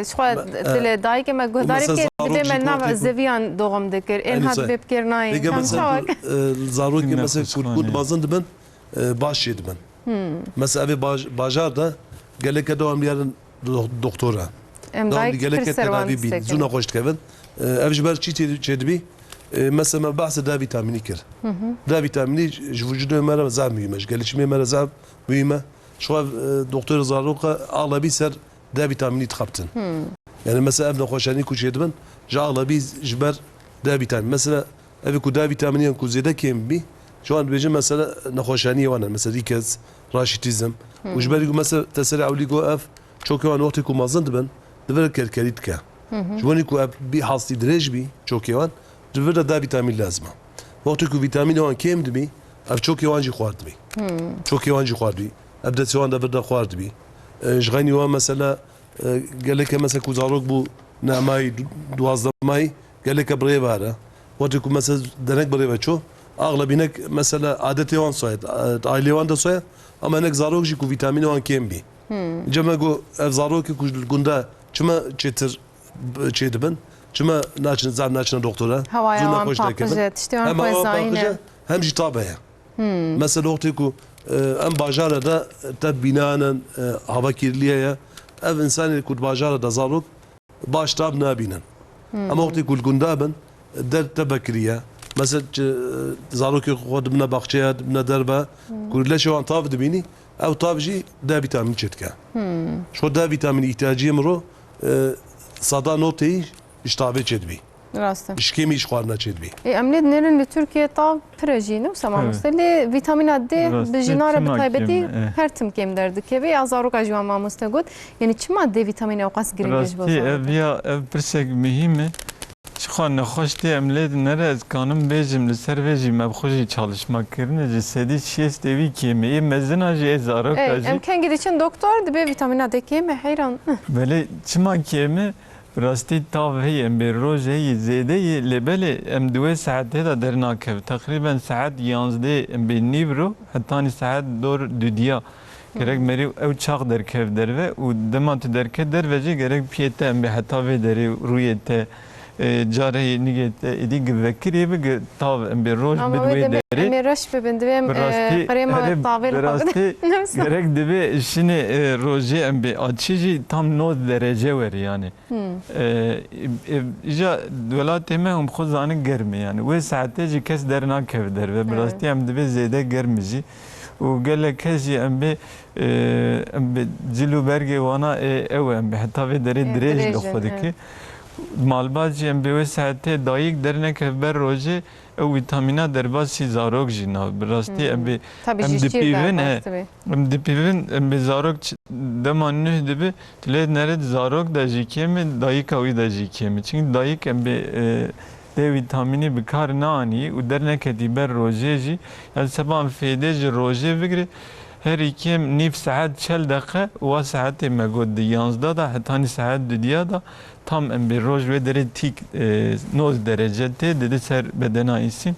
Speaker 1: şxwe dilê dayîkê me guhdarî bike dibê me nav zeviyan doğum dikir ên hat bê bikir nayên
Speaker 3: Bêge mesela zarokê mesela ku mezin dibin baş jê dibin mesela evê bajar de gelek devam yarın doktora.
Speaker 1: Em
Speaker 3: Devam
Speaker 1: dayık
Speaker 3: gelek
Speaker 1: pir servan
Speaker 3: tedavi bin.
Speaker 1: distekin.
Speaker 3: Zuna hoş kevin. Ev jiber çi çedbi. Mesela bahse da vitamini kir. Da vitamini vücudu mera zam mühim. Gelişme mera zam mühim. Şu an doktor Zaruka ağlabi ser da vitamini tkaptın. Yani mesela evde hoşani kuşedibin. Ja ağlabi jiber da vitamin. Mesela evi ku da vitamini ku zede kim bi. Şu an bejim mesela nexhoşani wana mesela rikez, raşitizm. U jiberi ku mesela teseri avli ku ev çok yavan vakti ku mazın dibin. Diver kerkerit ke. Jibani ku ev bir hasti direj bi çok yavan. Diver da vitamin lazım. Vakti ku vitamini wan kim dibi. Ev çok yavan jî xward bi. Çok yavan jî xward bi. Ev de soğan da bir de xward bi. Jgani wan mesela geleke mesela ku zarok bu namay duazdamay geleke birey vara. Vakti ku mesela denek birey veço. Ağlabinek mesela adeti wan soyad. Aile wan da soyad. Ama enek zarok jî ku vitamini wan kim bi. Cema ku ev zarok ku gunda çima çetir çedibin. Çima naçın zam naçın doktora.
Speaker 1: Havaya
Speaker 3: Zuna
Speaker 1: wan
Speaker 3: hoş dekebin.
Speaker 1: papıjı, tiştê wan
Speaker 3: Hem
Speaker 1: xwe
Speaker 3: hava
Speaker 1: zayîne.
Speaker 3: bakıcı hem jî tabeye. Mesela vakti ku em bajara da te binanen hava kirliye ya ev insanı ku bajara da zarok baş tab nabinin. Ama vakti ku gundabin der tebekriye. Mesela zarok xod bina bakçaya bina derbe ku leşe wan tav dibini ev tav jî da vitamin çetke. Şu da vitamini ihtiyacı mro sada notayı iştabe çedbi.
Speaker 1: Rastım.
Speaker 3: İşkemi iş xwarna çedbi.
Speaker 1: Em lê nerin li Türkiye tav pirejî ne usama
Speaker 4: Evet.
Speaker 1: mamoste lê vitamina D
Speaker 4: Rastî,
Speaker 1: bi jinara bi
Speaker 4: çima
Speaker 1: taybetî
Speaker 4: kêm,
Speaker 1: her tim kêm derdikeve ya zaroka ji wan mamoste got yani çima D vitamini ew qas giring ji bo
Speaker 4: Rastî ev
Speaker 1: zaroka.
Speaker 4: ya ev pirsek mühim e. Şixan nexweş tê em lê nere ez kanim bêjim li ser vê jî me bi xwe jî çalışmak kirine ji sedî şêst evî kême ê mezina jî ê zaroka
Speaker 1: Ey,
Speaker 4: jî
Speaker 1: em kengî diçin doktor dibe vitamina D kêm heyran.
Speaker 4: belê çima kême rastî tav heye em bê roj heye zêde ye lê belê em duwê saetê da dernakev teqrîben saet 11 em bê nîvro hetanî saet dor dudiya gerek merî ew çax derkev derve û dema tu derke derve jî gerek piyê te em bê heta vê derê rûyê te carê nîgê te êdî givekirê bi tav em bê roj
Speaker 1: Ama
Speaker 4: bi
Speaker 1: wê
Speaker 4: duwê
Speaker 1: dibe
Speaker 4: derê
Speaker 1: em ê reş bibin dibe em
Speaker 4: Birastî
Speaker 1: krema tavê li
Speaker 4: birastî
Speaker 1: xwe
Speaker 4: gerek dibe işini rojê em bê açî jî tam 9 derece wer yani. İja welatê me hûn xwe zanin germ e yani. Wê saetê jî kes dernakev derve. Birastî em dibe zêde germ jî. û gelek kes jî em bê cil û bergê wana ew em bê heta vê derê dirêj li
Speaker 1: dirêjin,
Speaker 4: xwe dike. Malbat jî em bê wê saetê dayîk dernekev ber rojê ew vîtamîna derbas jî zarok jî nav. Birastî em bê
Speaker 1: Tabii
Speaker 4: Em
Speaker 1: ji şîr
Speaker 4: dipîvin,
Speaker 1: derbas
Speaker 4: he.
Speaker 1: dibe.
Speaker 4: em dipîvin em bê zarok dema nûh dibe lê nere zarok da jî kêm dayîka wî da jî kêm. Çünkü dayîk em bê D vitamînî bi kar naanî û derneketî ber rojê jî yani seban fêdê ji rojê bigire her ikêm nîv saet çel deqe wa saetê me got di 11 da hetanî saet dudiya da tam em bê roj vê derê tîk 9 derece tê didi ser bedena îsîn.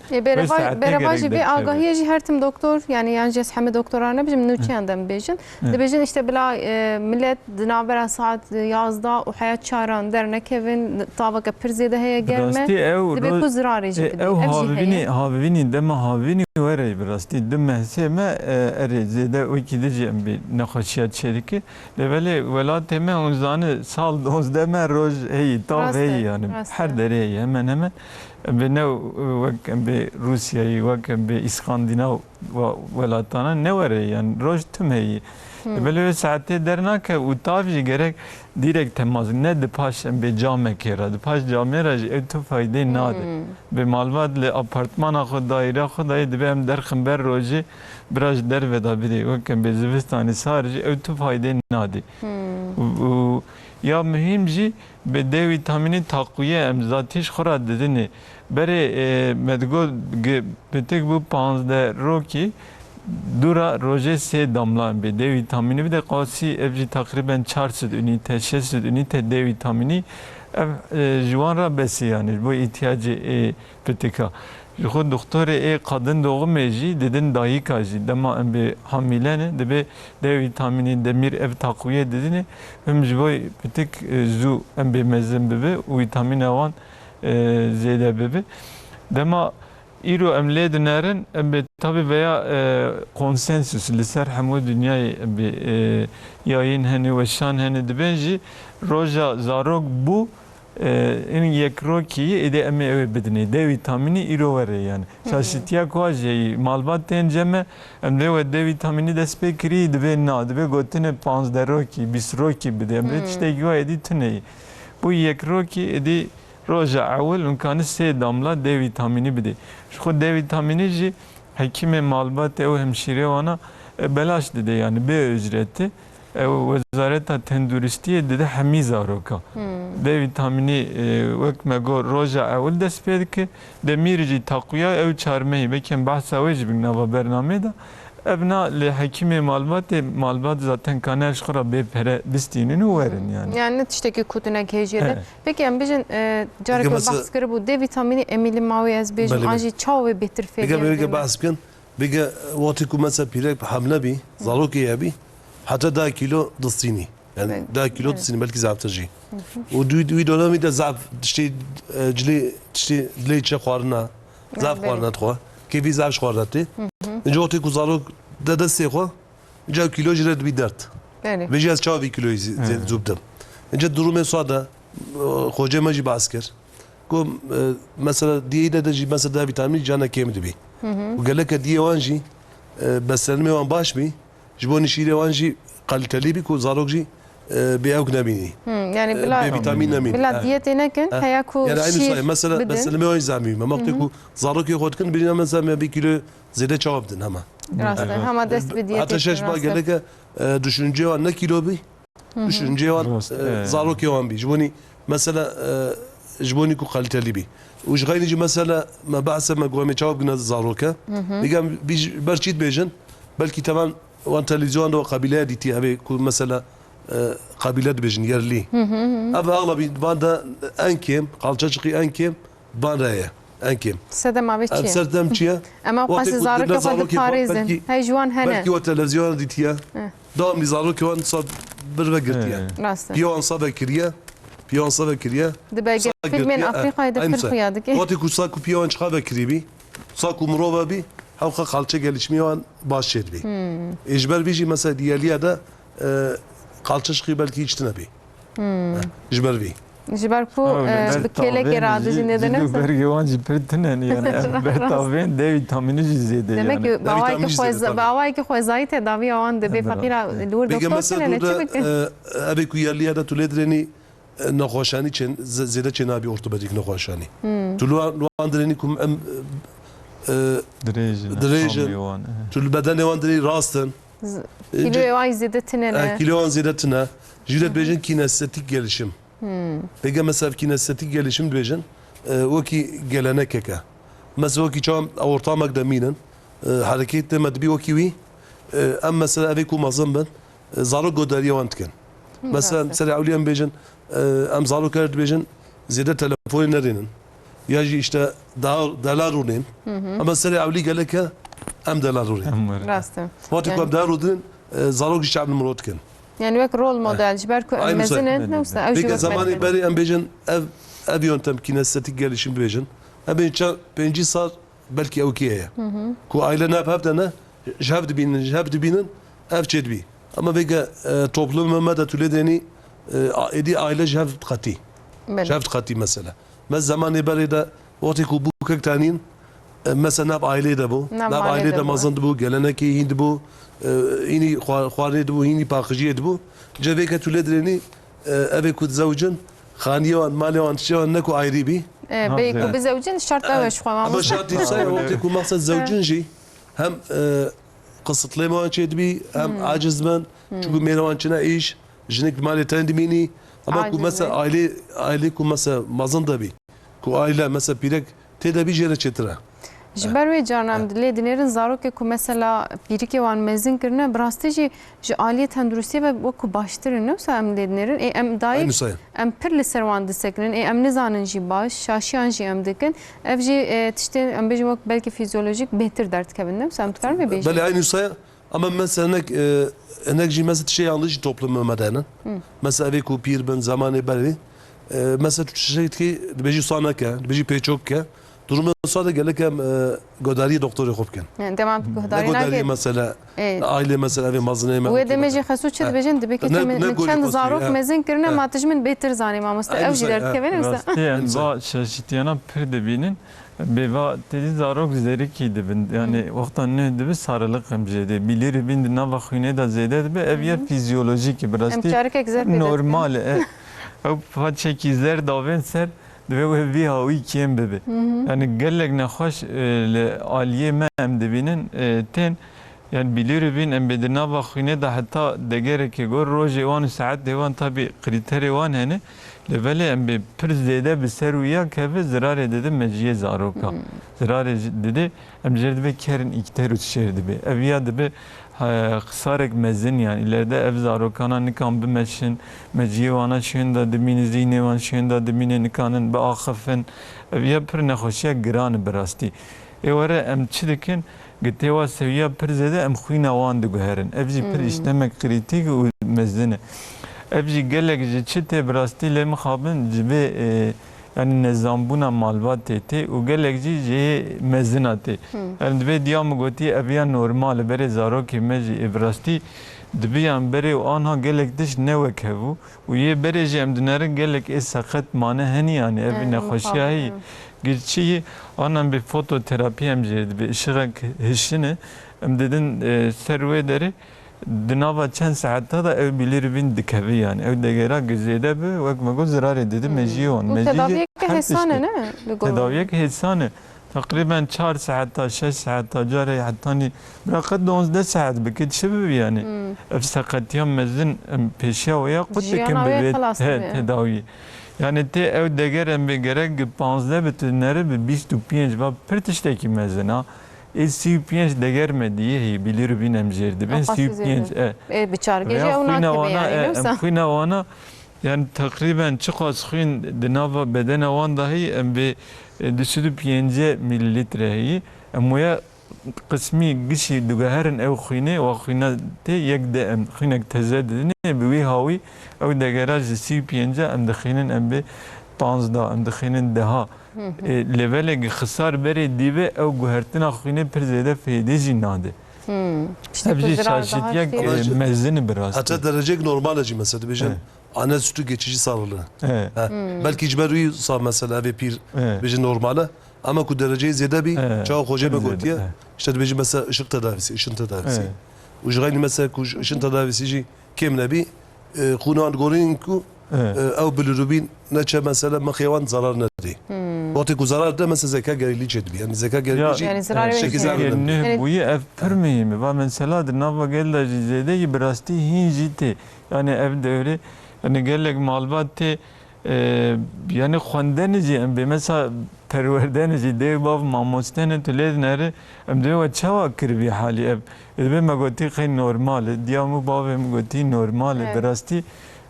Speaker 4: saate
Speaker 1: Bereva jî
Speaker 4: gerek
Speaker 1: vê
Speaker 4: derkeve.
Speaker 1: agahiye jî her tim doktor yani yan jes hemê doktoran ne bijim nûçeyan dem bêjin.
Speaker 4: Evet.
Speaker 1: Dibêjin işte bila millet di navbera saat 11 û heyet çaran dernekevin tavaka pir zêde heye germe.
Speaker 4: Birastî ew
Speaker 1: Dibe ku zirarê jî dibe.
Speaker 4: ew
Speaker 1: Ev jî
Speaker 4: havînî
Speaker 1: heye.
Speaker 4: havînî dema havînî were birastî dim mehsê me erê zêde wekî dijî em bê nexweşiya çêdikê lêvelê welatê me hûn zanî sal 12 me roj heyî tav
Speaker 1: Rast e,
Speaker 4: heyî yani
Speaker 1: rast
Speaker 4: her
Speaker 1: e.
Speaker 4: derê heye hemen hemen em bê ne wek em bê Rûsyayê wek em bê İskandinav welatana ne were yani roj tim heyî lêvelê wê saetê dernake û tav jî gerek direkt temas ne di paş em bê camekê ra di paş camê ra jî ew tu faydê nade. Bi malbat li apartmana xwe daîra xwe dayê dibe em derxin ber rojê biraz derve da birê wek em bê zivistanê sar jî ew tu faydê nadê. û ya mühim jî bi D vitamînî taqwiye em zatî ji xwe ra didinê berê me digot pitik bû 15 rokî dura rojê 3 damla em bê D vitamînî bir de qasî ev jî teqrîben 400 ünîte 600 ünîte D vitamînî ev ji wan ra besî yani bu ihtiyacê pitika. Ji xwe doktorê kadın doğumê jî didin dayîka jî dema em bê hamîle ne dibe D vitamînî demîr ev taqwiye didinê him ji bo pitik zû em bê mezin bibe û vitamîna wan zêde bibe. Dema İro em lê dinerin em be tabi veya konsensüs li ser hemû dünyayê be yayên henê weşan henê dibên jî roja zarok bû in yekrokî êdî em ê ew ê bidinê D vîtamînî îro were yani şaşîtiya ku jî malbat tên ceme em lê we D vîtamînî dest pê kirî divê na divê gotinê 15 rokî 20 rokî bide em lê tiştekî wa êdî tuneyî bu yekrokî êdî roja awil imkanı sê damla D vîtamînî bide ji xwe D vîtamînî jî hekîmê malbatê ew hemşîrê wana belaş dide yani bê ücreti Wezareta Tenduristiyê dide hemî zaroka D vîtamînî wek me got roja awil dest pê dike demîr jî taqwiya ew çarmehî vekin behsa wê jî bin nava bernamê de ev na li hekîmê malbatê malbat zaten kane ji xwe re bê pere bistînin û werin yani.
Speaker 1: Yani tiştekî ku tu nekêjiye de.
Speaker 4: Evet.
Speaker 1: Peki em bijin carek
Speaker 3: Peki
Speaker 1: bahs kiribû D vîtamînî emî li mawê ez bêjim
Speaker 3: Belê,
Speaker 1: an
Speaker 3: belê.
Speaker 1: jî çawa wê bêhtir fêr
Speaker 3: بگه
Speaker 1: yên
Speaker 3: بگه بحث کن بگه وقتی که مثلا پیرک حمله بی زاروکی یابی حتی 10 کیلو دستینی yani 10 kilo destini belki zaptırcı. O duy dönemi de zap işte işte leçe xwarna zap xwarna txwa ki vi zap xwarnati. Joti ku zarok da da se xwa ja kilo jiret bi dert.
Speaker 1: Belê.
Speaker 3: Ve jaz çavi kilo zubdum. Ince durumu sada xocema ji basker. Ku mesela diye de mesela da vitamin cana kemdi bi. Bu gelek diye wanji beslenme wan baş bi. Jiboni şire wanji kaliteli bi ku zarok ji بيعوك نبيني
Speaker 1: Yani bila
Speaker 3: بفيتامين نمين
Speaker 1: bila diyetê nekin heya ku
Speaker 3: يعني عين صحيح
Speaker 1: şîr
Speaker 3: مثلا
Speaker 1: bidin.
Speaker 3: مثلا ما يزعمي ما مقتكو زاروك ياخذ كن بينا مثلا بكيلو زيادة شعب دن هما
Speaker 1: Rastı. Hema dest bir diyetê.
Speaker 3: حتى شش بقى قال لك düşünce var ne kilo bi düşünce var zarok yavan bi جبوني مثلا جبوني كو kaliteli bi وش غير مثلا ما بعث ما قومي شعب قلنا زاروكا بيجام بيج برشيد بيجن بلكي تمام وان تلفزيون دو قبيلة دي تي هبي كو مثلا قبيلة بيجن يرلي أبا أغلبي باندا أنكيم قالتش شقي أنكيم باندا أنكيم
Speaker 1: Sedem avê çi ye?
Speaker 3: سردم چیه؟
Speaker 1: Ama
Speaker 3: وقتی
Speaker 1: qasî
Speaker 3: که
Speaker 1: zarokê xwe
Speaker 3: zarokê
Speaker 1: diparêzin.
Speaker 3: belki-
Speaker 1: Hey ji wan hene.
Speaker 3: belki o televizyon ditiye devam nizarok ki wan sad bir ve girtiye
Speaker 1: Rastı.
Speaker 3: piyon sabe kiriye piyon sabe kiriye
Speaker 1: Dibe filmên Afrikayê de pir xuya dike.
Speaker 3: وقتی که ساکو پیون چخابه کریبی ساکو مروبه بی حوقا خالچه gelişmi wan baş şed bi ejber biji mesela diyaliye de kalça şıkı belki hiç tine bi ejber bi
Speaker 1: Ji ber ku bi kêlekê radicî nedene.
Speaker 4: Berge wan jî pir tinen yani betavên D vîtamînî jî zêde
Speaker 1: Demek
Speaker 4: yani.
Speaker 1: ki bawayekî
Speaker 3: vitamin zêde, tabii.
Speaker 1: bawayekî xwezayî tedaviya wan dibe feqîra li wir
Speaker 3: Peki
Speaker 1: doktor
Speaker 3: mesela
Speaker 1: tune ne çi
Speaker 3: burada
Speaker 1: bikin?
Speaker 3: abi ku yerliye de tuledreni نخوشانی چن زیاده چنابی ارتوپدیک نخوشانی تو لوان درنی کم ام درێژن. تو بدن وان دری راستن
Speaker 1: Kiloya wan zêde tune ne.
Speaker 3: kiloan ziyade tına jület bejin kinestetik gelişim peki mesela kinestetik gelişim bejin o ki gelenek eke mesela o ki çam ortamak deminin hareket medbi o ki vi am mesela evi ku mazın ben zarok godariye wan tken mesela mesela avliyan bejin am zarok kerd bejin ziyade telefon nerinin ya işte dalar unim ama mesela avli geleke am dalar unim
Speaker 1: Rastı.
Speaker 3: وقتی که در رودن زاروک شعب مرود کن.
Speaker 1: Yani wek rol model ji ber ku em
Speaker 3: Aynı
Speaker 1: mezinin
Speaker 4: şey.
Speaker 1: ne usta ew jî
Speaker 3: Peki
Speaker 1: wek
Speaker 3: zamanı
Speaker 1: mezin.
Speaker 3: beri em bejin ev yöntem kinestetik gelişim bejin. Em bejin 5 saat belki evkiye. Ku aile ne yapıp da ne? Jhab dibinin ev çedbi. Ama vega toplum da tüledeni edi aile jhab qati. Jhab qati mesela. Mez zamanı beri de وقتی که بو کتانین مثلا ناب عائله ده بو ناب عائله ده مازند بو گلنکی هند بو اینی خوارد بو اینی پاخجی ده بو جوی که تولد رنی ابی کود زوجن خانیوان مالیوان شوان نکو عایری بی
Speaker 1: Bey ku bi zewcin şart ew şxwe
Speaker 3: ama şartı sayı وقتی که مقصد زوجن جی hem kısıtlayma çedbi hem acizmen çünkü meravan çına iş jinek mali tendimini ama ku mesela aile ku mesela mazın da bi ku aile mesela pirek tedavi jere çetira
Speaker 1: Ji ber wê canan dilê dinêrin zarokê ku mesela pîrikê wan mezin kirine bi rastî jî ji aliyê tenduristiyê ve wekû baştir in wisa em lê dinêrin em dayîk
Speaker 3: aynı sayı
Speaker 1: em pir li ser wan disekinin em nizanin jî baş şaşiyan jî em dikin ev jî tiştê em bêjin wek belkî fizyolojik bêhtir derdikevin ne wisa em dikarin vê bêjin
Speaker 3: Beli aynı sayı ama mesela enek jî mesela şey yanlış toplum medanen mesela evê ku pîr bin zamanê beri mesela tu şey ki dibêjî saneke dibêjî pêçok ke Durumu sadece gelek hem godari doktoru kopken.
Speaker 1: Yani devam
Speaker 3: Ne
Speaker 1: guhdari
Speaker 3: godari
Speaker 1: nake.
Speaker 3: mesela
Speaker 1: Evet.
Speaker 3: aile mesela ve mazlene
Speaker 1: و دمجی خسو چه بجن دبی که
Speaker 3: نه-
Speaker 1: من
Speaker 3: نه گوری
Speaker 1: چند
Speaker 3: خسوی،
Speaker 1: زاروک
Speaker 3: اه.
Speaker 1: مزین کرنه ماتج من بهتر زانی ما مست
Speaker 3: اه،
Speaker 1: او جدار
Speaker 3: اه.
Speaker 1: که بنوسته
Speaker 4: Rastî yani
Speaker 3: Güzel.
Speaker 4: va şaşitiyana pir dibînin bêva tedî zarok zêrikî dibin yani wexta nû dibi sarılık hem jêdê bilîr bin di nava xwînê de zêde dibe ev ya fizyolojik bi
Speaker 1: ام
Speaker 4: rastî
Speaker 1: çarek egzer pedet
Speaker 4: normal ew paçekî zer davên ser dibe wê vî hawî kêm bibe yani gelek nexweş li aliyê me em dibînin tên yani bilîr bin em bi di nava xwînê de heta degerekê gor rojê wan û saetê wan tabî krîterê wan hene Levele em bi pir zêde bi ser û ya keve zirarê dedim meciye zaroka. Zirarê dedi em jê dibe kerin îkter û şêr dibe. Ev ya dibe qisarek mezin yani ileride ev zarokana nikan bimeşin meciye wana şên da dimîne zînê wan şên da dimîne nikanin bi axifin. Ev ya pir nexweşiya giran bi rastî. Ê were em çi dikin gitê wa seviya pir zêde em xwîna wan diguherin. Ev jî pir îştemek krîtîk û mezin e. Ev jî gelek ji çi tê bi rastî lê mixabin ji vê yani nezambûna malbatê tê û gelek jî ji mezina tê. Yani divê diya min gotî ev ya normal e berê zarokê me jî bi rastî dibiyan berê û anha gelek diş ne wek hebû û yê berê jî em dinerin gelek ê seqet mane henî yani ev nexweşiya hî. Girçiyê anan bi fototerapî em jê dibe ışık hişine em dedin ser wê derê di nava çend saeta da ev bilîr bin dikevî yani ev degera gizêde bi wek me got zirarê dedim meciyê wan.
Speaker 1: Bu tedaviyek hesane ne?
Speaker 4: Tedaviyek hesane. Takriben 4 saeta 6 saeta carê hettanî bırakıt 12 saat bike çi bibi yani. Ev seqetiya mezin pêşiya wê ya qut dikim bibê tedavî. Yani te ev deger em bi gerek 15 bitinleri bi 25 va pir tiştekî mezin ha. 35 deger me diye bilir bin em jêr dibin 35
Speaker 1: biçar gece ona kebe yani
Speaker 4: em xwîna wana yani takriben çıqas xwîn di nava bedena wan dahi em bi 25 mililitre hî em waya qismî gişî digeherin ew xwînê wa xwîna tê yek de em xwînek teze didin bi wî hawî ew degera ji 35 em dixînin em bi 15 em dixînin deha levelek xisar berê dîve ew guhertina xwînê pir zêde fêdî jî nade. Ev jî şaşîtiyek mezin bi rastî.
Speaker 3: Hatta derecek normal acı mesela dibêjin ana sütü geçici sarılığı. Belki cmeruî sa mesela ve pir bêjin normale ama ku dereceyi zêde bî çawa xwecê me gotiye işte dibêjin mesela ışık tedavisi, ışın tedavisi. û ji xeynî mesela ku ışın tedavisi jî kêm nebî xûnan gorîn ku ew bilirûbîn neçe mesela mexê wan zarar nedê. Wextê ku zarar de mesela zeka gerîlî çêdibî. Yani zeka gerîlî jî
Speaker 1: yani zarar
Speaker 3: şekizar
Speaker 4: ne bu ev pir mühim e. Va mesela di nava gelda jî zêde bi rastî hîn jî tê. Yani ev de öyle yani gelek malbat tê yani xwendin jî em bê mesela perwerdin jî dêv bav mamostene tu lê dinere em dê we çawa kiribî halî ev. Divê me gotî xeyr normal e. Diya min bavê min gotî normal e. Bi rastî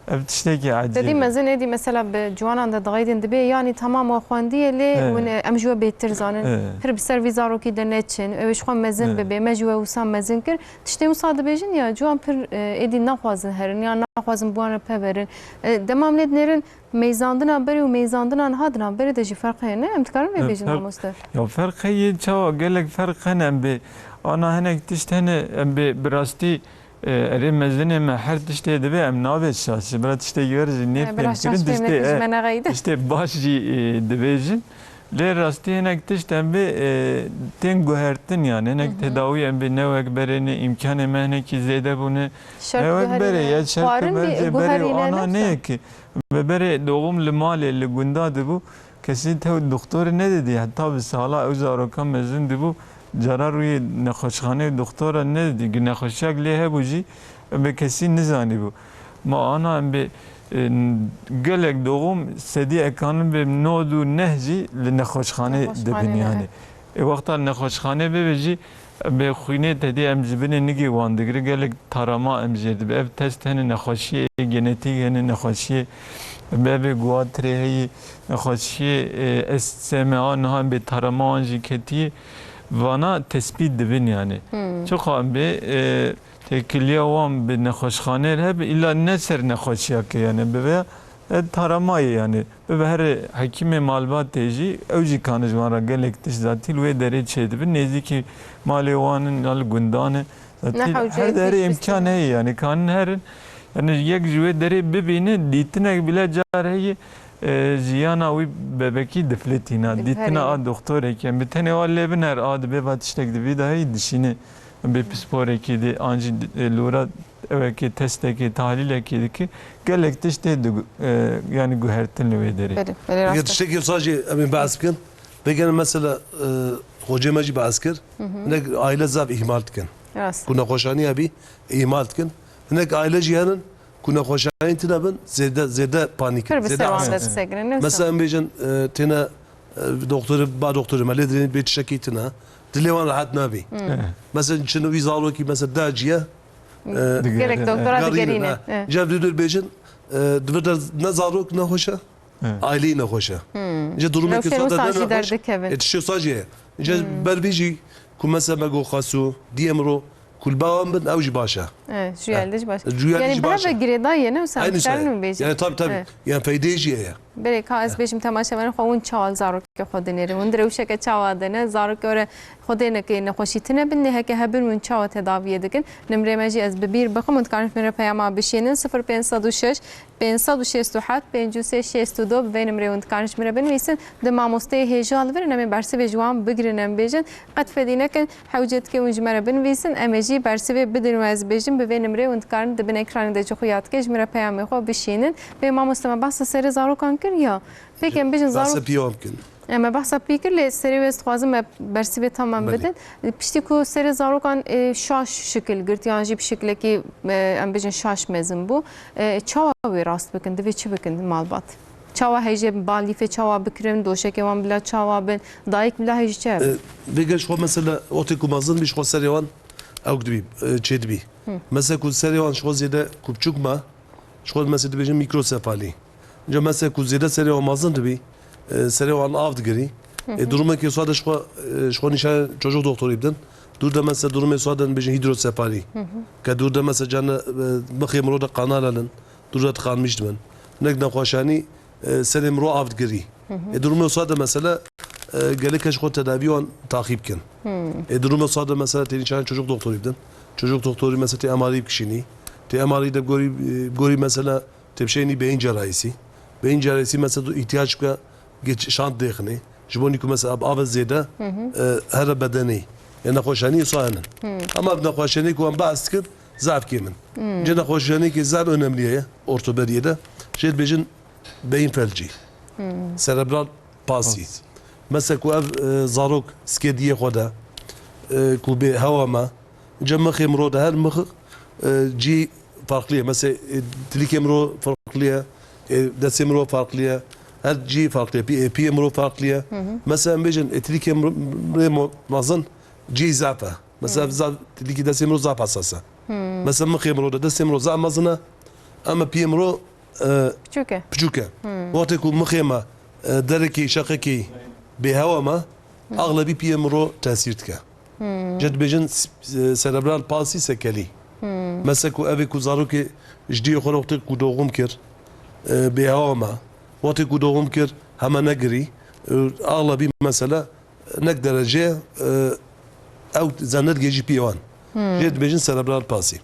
Speaker 4: ev tiştekî acîl.
Speaker 1: Dedî mezin êdî mesela bi ciwanan de daxîdin dibe yani tamam o xwendiye lê em ji we bêtir zanin. Pir bi ser vî zarokî de neçin. Ew ji xwe mezin bibe me ji we wisa mezin kir. Tiştê wisa dibêjin ya ciwan pir êdî naxwazin herin ya naxwazin buwan re peverin. Demam lê dinerin meyzandina berê û meyzandina hadina berê de jî ferq heye ne? Em dikarin vê bêjin mamoste.
Speaker 4: Ya ferq heye çawa gelek ferq hene em bê ana hinek tişt hene em bê bi rastî erê mezinê me her tiştê dibe em nabê şaşî. Bira tiştê ger jî nêfêm kirin tiştê baş jî dibêjin. Lê rastî hinek tişt em bê tên guhertin yani hinek tedawî em bê newek berê imkanê me hinekî zêde bûne. Newek berê ya şertê berê berê ana neyekî. Ve berê doğum li malê li gunda dibû kesî tew doktorê nedidî heta bi sala ew zarokan mezin dibû cara rûyê nexweşxaneyê doktora nedidî nexweşiyek lê hebû jî em bê kesî nizanîbû. Ma ana em bê gelek doğum sedî ekanin bê nod û neh jî li nexweşxanê dibin yani. Wexta nexweşxanê bibe jî bê xwînê tedî em ji binê nigê wan digire gelek tarama em jê dibe ev test hene nexweşiyê genetîk hene nexweşiyê bebê guatirê heyî nexweşiyê SMA niha em bê tarama wan jî ketiye vana tespît dibin yani. Çiqa em bê têkiliya wan bi nexweşxanê hebe îla ne ser nexweşiyeke yani bibe taramayı yani. Ve her hakime malbat teji evci kanıcılara gelektiş zaten ve dere çedibin neziki malevanın al gundanı zaten her dere imkan hey yani kanın herin yani yek jüve dere bibini ditine bile careyi jiyana ve bebeki difletina ditine ad doktor eken bir tane valle biner ad bebat işlek bir daha iyi dişini bir psikolojik de anji lura evki testteki tahlil ki gelekte işte yani gühertin ve deri.
Speaker 3: Ya tişteki sadece emin bazıken peki mesela hocamacı bazıker ne aile zaf ihmal tken. Kuna koşani abi ihmal tken. Ne aile cihanın kuna koşani tinabın zede panik. Zede asas. Mesela bejin tena doktoru maledrin bir tişteki tina dilevan rahat nabi. Mesela şunu vizalı ki mesela daciye
Speaker 1: gerek doktora da gerine.
Speaker 3: Cevap düdür bejin dveder ne zarok ne hoşa aileyi ne hoşa. Ce durumu ki sadece ne hoş. Etişiyor sadece. Ce berbiji ku mesela go khasu diyemro kul bağım ben avcı başa.
Speaker 1: Jüyeldiş başa. Yani bana gireda yene sen şernu bejin.
Speaker 3: Yani tabii. Yani faydeciye ya.
Speaker 1: برای کاس بشیم تماشا من خو اون چال زارک که خود نری اون دروشه که چاوا دنه زارک اره خود نکی نخوشیتنه بنده که هبر من چاوا تداویه دکن نمره مجی از ببیر بخم متکارف من پیام بشینن 0506 567 5362 و نمره متکارف من بنویسن دم ماسته هجال ور نمی برسه به جوان بگیرن بیجن قد فدینه کن حوجت که اون جمره بنویسن امجی برسه بدون از بیجن به نمره متکارف دبن اکران دچ خویات که جمره پیام خو بشینن به ما مستم بس سر زارکان یا فکر بیشتر
Speaker 3: بحث پیام کن.
Speaker 1: اما بحث پیکر لی سری وست خوازم برسیب تمام بدن. پشتی کو سری زاروکان شاش شکل گرت یا جیب شکلی که ام بیشتر شاش مزن بو. چاوا وی راست بکن دوی چی بکن مالبات. چاوا هیچ بالی ف چاوا بکرم دوشه که وام بلا چاوا بن دایک بلا هیچ چه.
Speaker 3: بگش خو مثلا وقتی کو مازن بیش خو سری وان او دبی چه دبی. مثلا کو سری وان شو زیاده کوچک ما شو مثلا بیشتر میکروسفالی. Önce mesela kuzeyde seri olmazdı tabi. Seri olan avdı geri. Durumu ki sadece şu nişan çocuk doktoruydu. Durda mesela durumu sadece bir hidrosefali. Ki durda mesela canı bakayım orada kanalanın. Durda tıkanmıştı ben. Ne koşani seri mro avdı geri. Durumu sadece mesela gelirken şu tedavi olan takipken. Durumu sadece mesela nişan çocuk doktoruydu. Çocuk doktoru mesela te amari kişini. Te amari de gori mesela tepşeni beyin cerrahisi. Beyin cerrahisi mesela ihtiyaç ka geç şant dekne. Jiboni ku mesela ab zede her bedeni. Yani خوشانی سانن. Ama خوشانی ku bazı kid zaf kimin. Cena خوشانی ki zaf önemliye ortopediyede. Şey bejin beyin felci. Cerebral palsy. Mesela ku zarok skediye khoda ku be havama cemma khimro da her mıh ci farklı. Mesela dilikemro farklı. Desemro farklı, her G farklı, PMro farklı. Mesela bejin etlik emro mazın G zafa. Mesela zaf etlik desemro zaf hassasa. Mesela mıkemro da desemro zaf mazına ama PMro küçüke. Vakti ku mıkema dereki şakaki behava ağlabi PMro tesir tke. Ced bejin cerebral palsy sekeli. Mesela ku evi ku zaruki jdi xorokti ku doğum kir. بهاما وقتی که دوم کرد همه نگری اغلبی مثلا نک درجه او زند گیجی پیوان جد بیشتر سربرال پاسی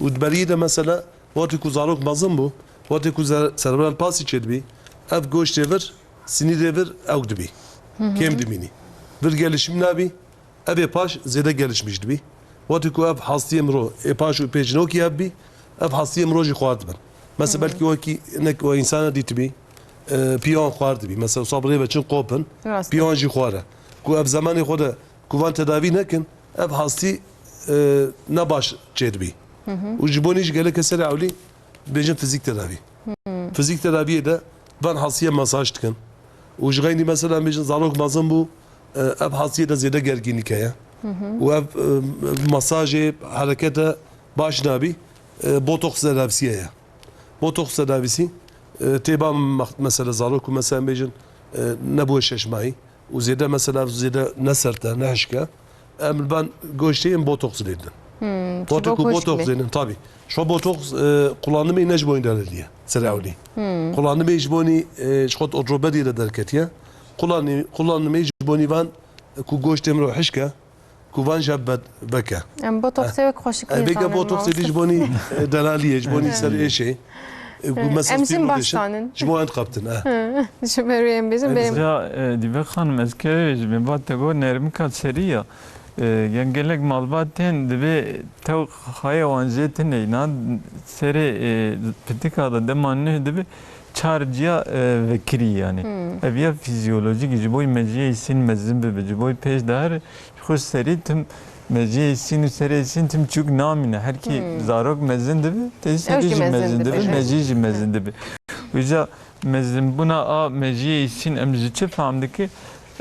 Speaker 3: و دبریده مثلا وقتی که زاروک مازن بو وقتی که سربرال پاسی چید بی اف گوش دیور سینی دیور او دبی کم دمینی bir gelişim nabi ev paş zede gelişmişti bi وقتی که ev hastiyem ro paş و پیجنو کی اب بی ev hastiyem roji خواهد بن مثلا belki o ki ne o insana ditibi piyon xwardi bi mesela sabrı ve çin qopen piyon ji xwara ku ev zamanı xoda ku van tedavi nekin ev hasti ne baş çedbi u jiboni ji gele keser avli bejin fizik tedavi fizik tedaviye de van hastiye masaj tıkın u jgayni mesela bejin zarok mazın bu ev hastiye de ziyade gerginlik ya u ev masajı harekete baş nabi botoks tedavisiye ya botoks tedavisi teba mesela zarok mesela bejin nebu şeşmai و زیاده مثلا زیاده نسرته نهشکه ام ben göçteyim botoks dedin. Botox
Speaker 1: Çok hoş
Speaker 3: botox
Speaker 1: bir.
Speaker 3: zenin tabi. Şu botox kullanımı inaj boyunda diye. Seravli. Kullanımı icboni şot odrobe diye derket ya. Kullanımı icboni van ku goşt emro hişka. Ku van jabbet beka.
Speaker 1: Em botoks ve hoşik
Speaker 3: Beka botox icboni delali icboni ser eşi.
Speaker 1: Emzin baştanın.
Speaker 3: Jbo ent kaptın.
Speaker 1: Şu benim bizim benim.
Speaker 4: Ya dibe xanım ezke jme bat tego nermi kat seriya. Yani gelek malbaten dibe tev hayvan jetin eyna seri pitikada demanne dibe çarcıya vekiri yani. Eviya fizyolojik jiboy meciye isin mezim bebe jiboy peş dar hoş seri tüm meciye isin seri isin tüm çuk namine her ki zarok mezin dibe te seri mezin dibe meciye mezin dibe. Uca mezin buna a meciye isin emziçe famdaki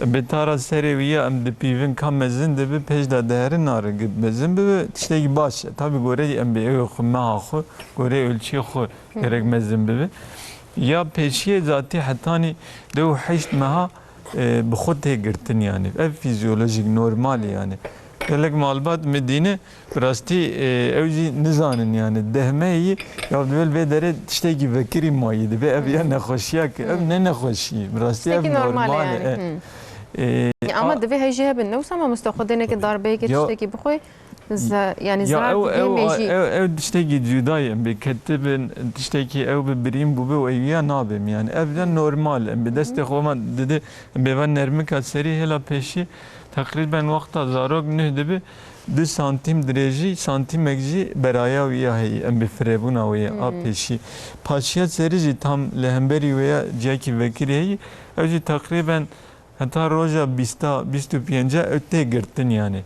Speaker 4: betara seriye em de pivin kam mezin de bir pejda değerin arı gibi mezin bir işte baş tabi göre em bir yok mahu göre ölçü xo gerek mezin bir ya peşiye zati hatani de hiç maha بخود girtin yani ev fizyolojik normal yani gelek malbat medine rasti evci nizanin yani dehmeyi ya böyle dere işte gibi vekiri maydı ve ev ya ne hoşya ki ev ne hoşi rasti ev normal
Speaker 1: yani. Ama divê hêjî hebin newsa ama mustaxdineke darbeyeke tiştekî bixwe yani zarar
Speaker 4: ev tiştekî cudayım bir ketibin tiştekî ev bir birim bu ve eviya nabim yani evden normal bir deste xoma dedi bevan nermika seri hela peşi takriben vakta zarok ne dibi 2 santim derece santim ekji beraya veya hey bir frebuna veya a peşi paşiya serici tam lehemberi veya ceki vekiri evci takriben hatta roja 25 öte girtin yani.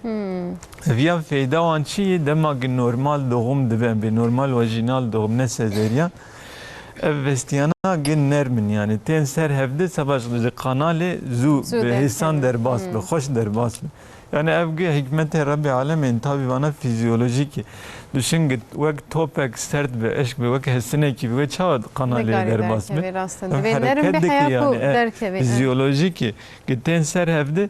Speaker 4: Via feyda wan çi demak normal doğum dibe bir normal vajinal doğum ne sezeryan. Ev vestiyana gen nermin yani ten ser hevde savaşlıcı kanali zu hisan derbas be hoş derbas be. Yani evge hikmeti Rabbi alemin tabi bana fizyolojik düşün git vek topek sert ve eşk ve vek hesine ki ve çağ kanali derbas be.
Speaker 1: Hareket
Speaker 4: yani fizyolojik gitten ser hevde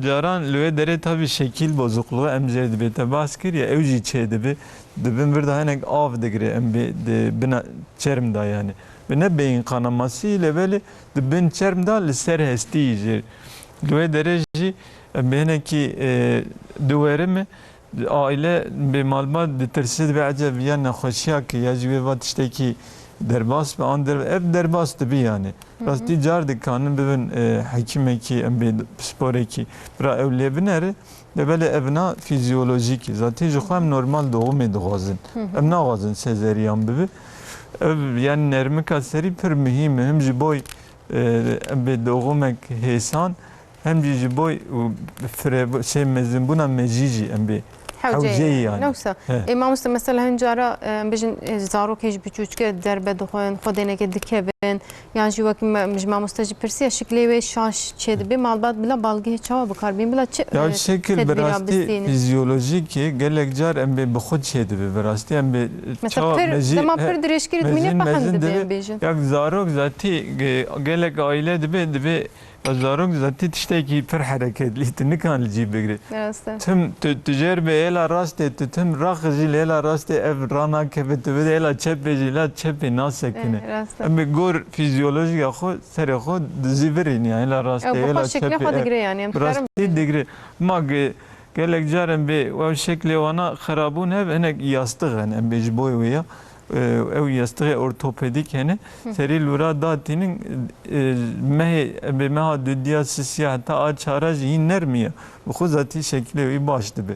Speaker 4: caran löve dere tabi şekil bozukluğu emzerdi be tabaskir ya evci çeydi be dibin bir daha ne av degre embe de bina çermda yani. Ve ne beyin kanaması ile böyle dibin çermda ser hestiyi löve dereci بينكي دوارم عائلة بمالبات بترسد بعجب يعني خوشياك يجوا واتشتكي درباس بان اف درباس تبي يعني راستي جار دكانن ببن حكيمكي ام بسبوركي برا اولي بنره böyle evna fizyolojik zaten joxam normal doğum edğazın emna gazın sezeriyan bibi yani nermika seri pür mühim hem jiboy be doğumek hesan hem cici boy fre şey mezin buna mejici em bir حوجي يعني
Speaker 1: نوسا امام است مثلا هنجارا بجن زاروك هيج بچوچke derbe doxen xodene ke dikevin yani ji wek mijma mustaji persiya şekli ve şaş çed bir malbat bila balgi çava bakar bin bila
Speaker 4: ya şekil berasti fizyolojik gelek car em be xod çed be berasti em be
Speaker 1: çava meji dema per direşkirit mini pahandı be bejin
Speaker 4: ya zarok zati gelek aile de zarok zati tişteki per hareketli tinikan alci begre tüm tüccar be ela raste tüm rakıcı ela raste ev rana kebet ve ela çepeci la çepe nasekine em be gor fizyolojik ya xo ser xo ziverin yani ela raste ela çepe raste digre mag gelek jarem be o şekli ona xarabun hev enek yastığı em be jboy veya ev yastığı ortopedik yani seri lura datinin meha dünya siyah ta açara jinler mi bu zati şekli baştı be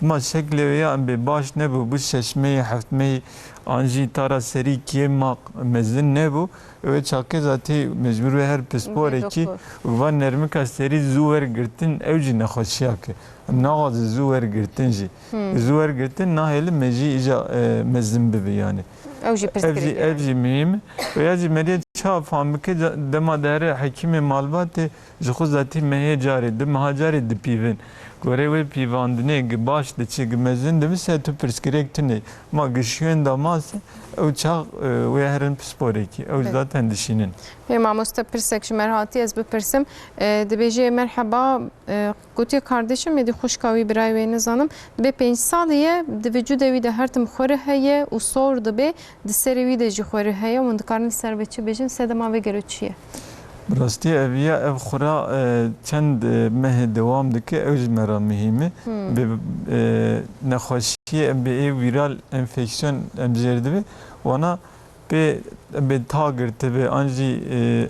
Speaker 4: ama şekli ya be baş ne bu şeşmeyi haftmeyi anji tara seri kiyemak mezin ne bu ve çakı zati mecbur her spor eki van nermika seri zuver girtin evci ne hoşyak nağaz zuver girtin ji zuver girtin naheli meji ija mezin be yani evci mühim ve yazi medya çağ famike dema değeri hakimi malbatı jixu zati meye cari de mahacari de pivin göre ve pivandine baş de çi mezin de mi se tu perskirektine ma gişyen damas او çağ ve herin psporeki. O zaten dişinin.
Speaker 1: Pê mamoste pirsek ji me hatî ez bipirsim. Dibêje merheba gotiye kardeşim êdî xuşka wî birayê wê nizanim. Dibê 5 salî ye di vücudê wî de her tim xwe heye û sor dibe di serê wî de jî xwe heye û dikarin ser vê çi bêjin sedema vê gero çi ye.
Speaker 4: Rastî eviye ev xura çend meh devam dike ew ji me re mühim e. Bi nexweşiyê bi viral enfeksiyon em jêr dibe wana be ta girti be anjî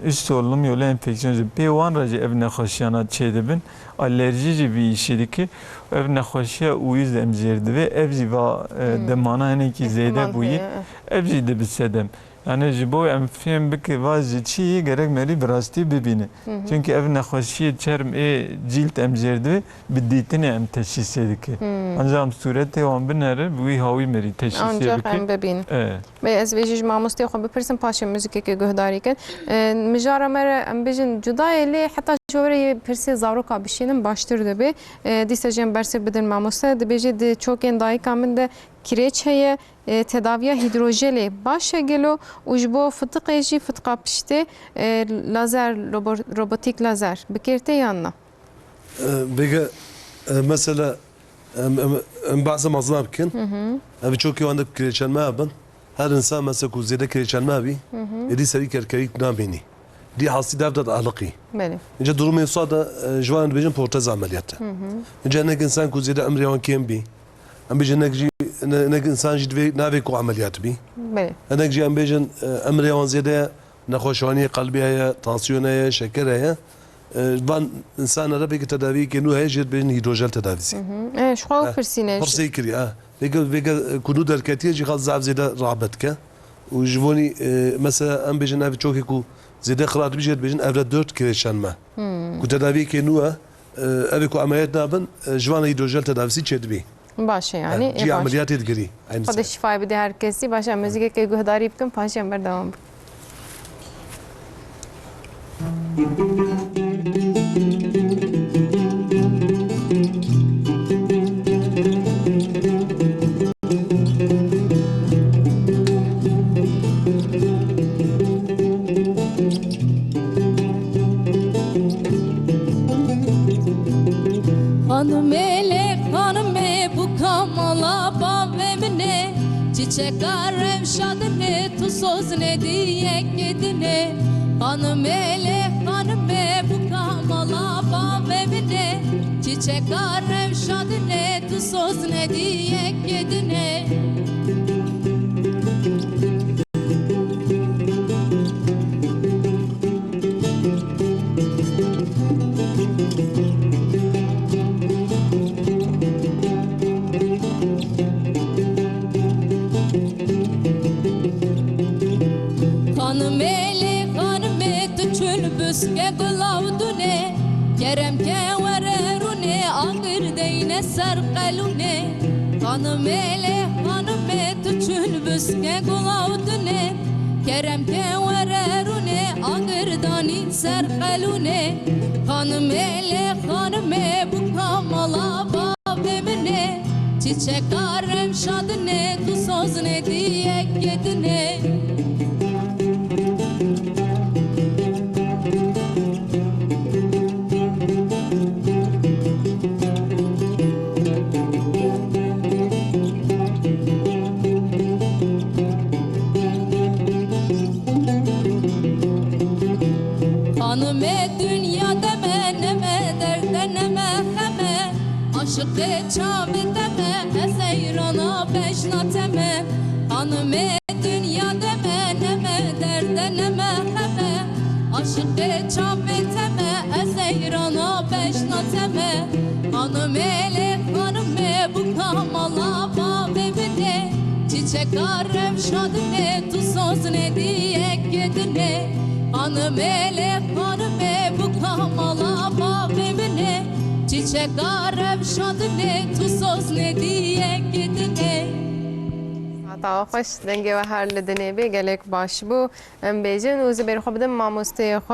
Speaker 4: üst solunum yolu enfeksiyon jî pê wan re jî ev nexweşiyana çê dibin alerjî jî vî îşê dike ev nexweşiya uyîz em jêr dibe ev jî va demana hinekî zêde bûyî ev jî dibe sedem. Yani ji bo em fêm bike va ji çi gerek merî bi rastî bibîne. Çünkü ev nexweşiyê çerm ê cîlt em jêr dibe bi dîtinê em teşhîsê dike. Ancak em sûretê wan binêre bi wî hawî merî teşhîsê
Speaker 1: Ancak
Speaker 4: bike.
Speaker 1: em bibînin.
Speaker 4: Evet.
Speaker 1: Ve ez vêjî ji mamostê xwe bipirsim paşê müzikekê guhdarî kin. Mijara me re em bêjin cudayê lê heta ji werê pirsê zaroka bişînin baştir dibe. Dîsa jî em bersê bidin mamoste dibêje di çokên dayîka min de kireç heye tedaviya hidrojelê baş e gelo û ji bo fitiqê jî fitika piştê lazer robotik lazer bikirtê yan na.
Speaker 3: Vege mesela em bazı mazlum bikin. Ev çok iyi anda kireçlenme yapın. Her insan mesela ku zede kireçlenme abi. Edi seri kerkerik nabini. Di hasi devlet ahlaki.
Speaker 1: Belê.
Speaker 3: İnce durumu yoksa da jwan bejin protez ameliyatı. İnce ne insan ku zede emri wan kim bi. Em bejin ne insan jidve navi ku ameliyat bi.
Speaker 1: Belê.
Speaker 3: Enek jî em bêjin emrê wan zêde nexweşaniyê qelbî heye, tansiyona heye, şeker heye. Van insana re pêkî tedaviyekê nû heye jê bêjin hîdrojel tedavîsî.
Speaker 1: Ji xwe pirsîne.
Speaker 3: Pirsê kiriye ha. Vêge ku nû derketiye jî xas zav zêde rahat dike. û ji vonî mesela em bêjin ev çokê ku zêde xirat bî jê dibêjin ev re 4 kireçlenme. Ku tedaviyekê nû e evê ku ameliyat nabin ji wan hîdrojel tedavîsî çêdibî.
Speaker 1: Baş e yani.
Speaker 3: Cî ameliyatê digirî.
Speaker 1: Xwe şifayê bide herkesî baş em müzikekê guhdarî bikin paşê em berdewam bikin.
Speaker 5: Hanım elek hanım bu kamala bavemine çiçekler evşadine tu söz ne diye gidine hanım elek hanım bu kamala bavemine çiçekler evşadine tu söz ne diye gidine Hanım eli hanım tu çülbüske gulavdune Kerem ke vererune ağır deyne serqelune Hanım eli hanım tu çülbüske gulavdune Kerem ke vererune ağır dani serqelune Hanım eli hanım bu kamala babemine Çiçek arem şadine tu söz ne diye gidine Hanım dünya deme neme derde neme heme Aşık çavi deme ezeyrana beşna teme Hanım dünya deme neme derde neme heme Aşık çavi teme ezeyrana beşna teme Hanım elek hanım bu kamala babemine Çiçek arem şadine tu söz ne diye gidine Hanım elek hanım bu kamala babemine Çiçek arem şadine tu söz ne diye gidine
Speaker 1: تا خوش دنگه و هر لدنه به گلک باش بو ام بیجن و زبر خو بدم ماموسته خو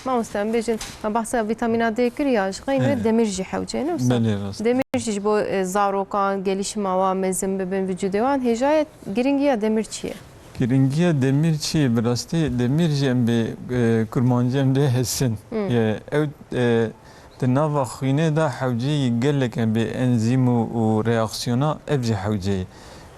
Speaker 1: ماموسته ام بیجن ما بحث ویتامین د کریاش غیر دمیر جی حوجه نه
Speaker 4: بله راست
Speaker 1: دمیر جی بو زاروکان gelişme و مزم ببن وجودوان هجایت گرینگی دمیر چیه
Speaker 4: گرینگی demir çi birasti demir jembe kurmancem de hesin ya ev de nava xine da havci gelek be enzim u reaksiyona evci havci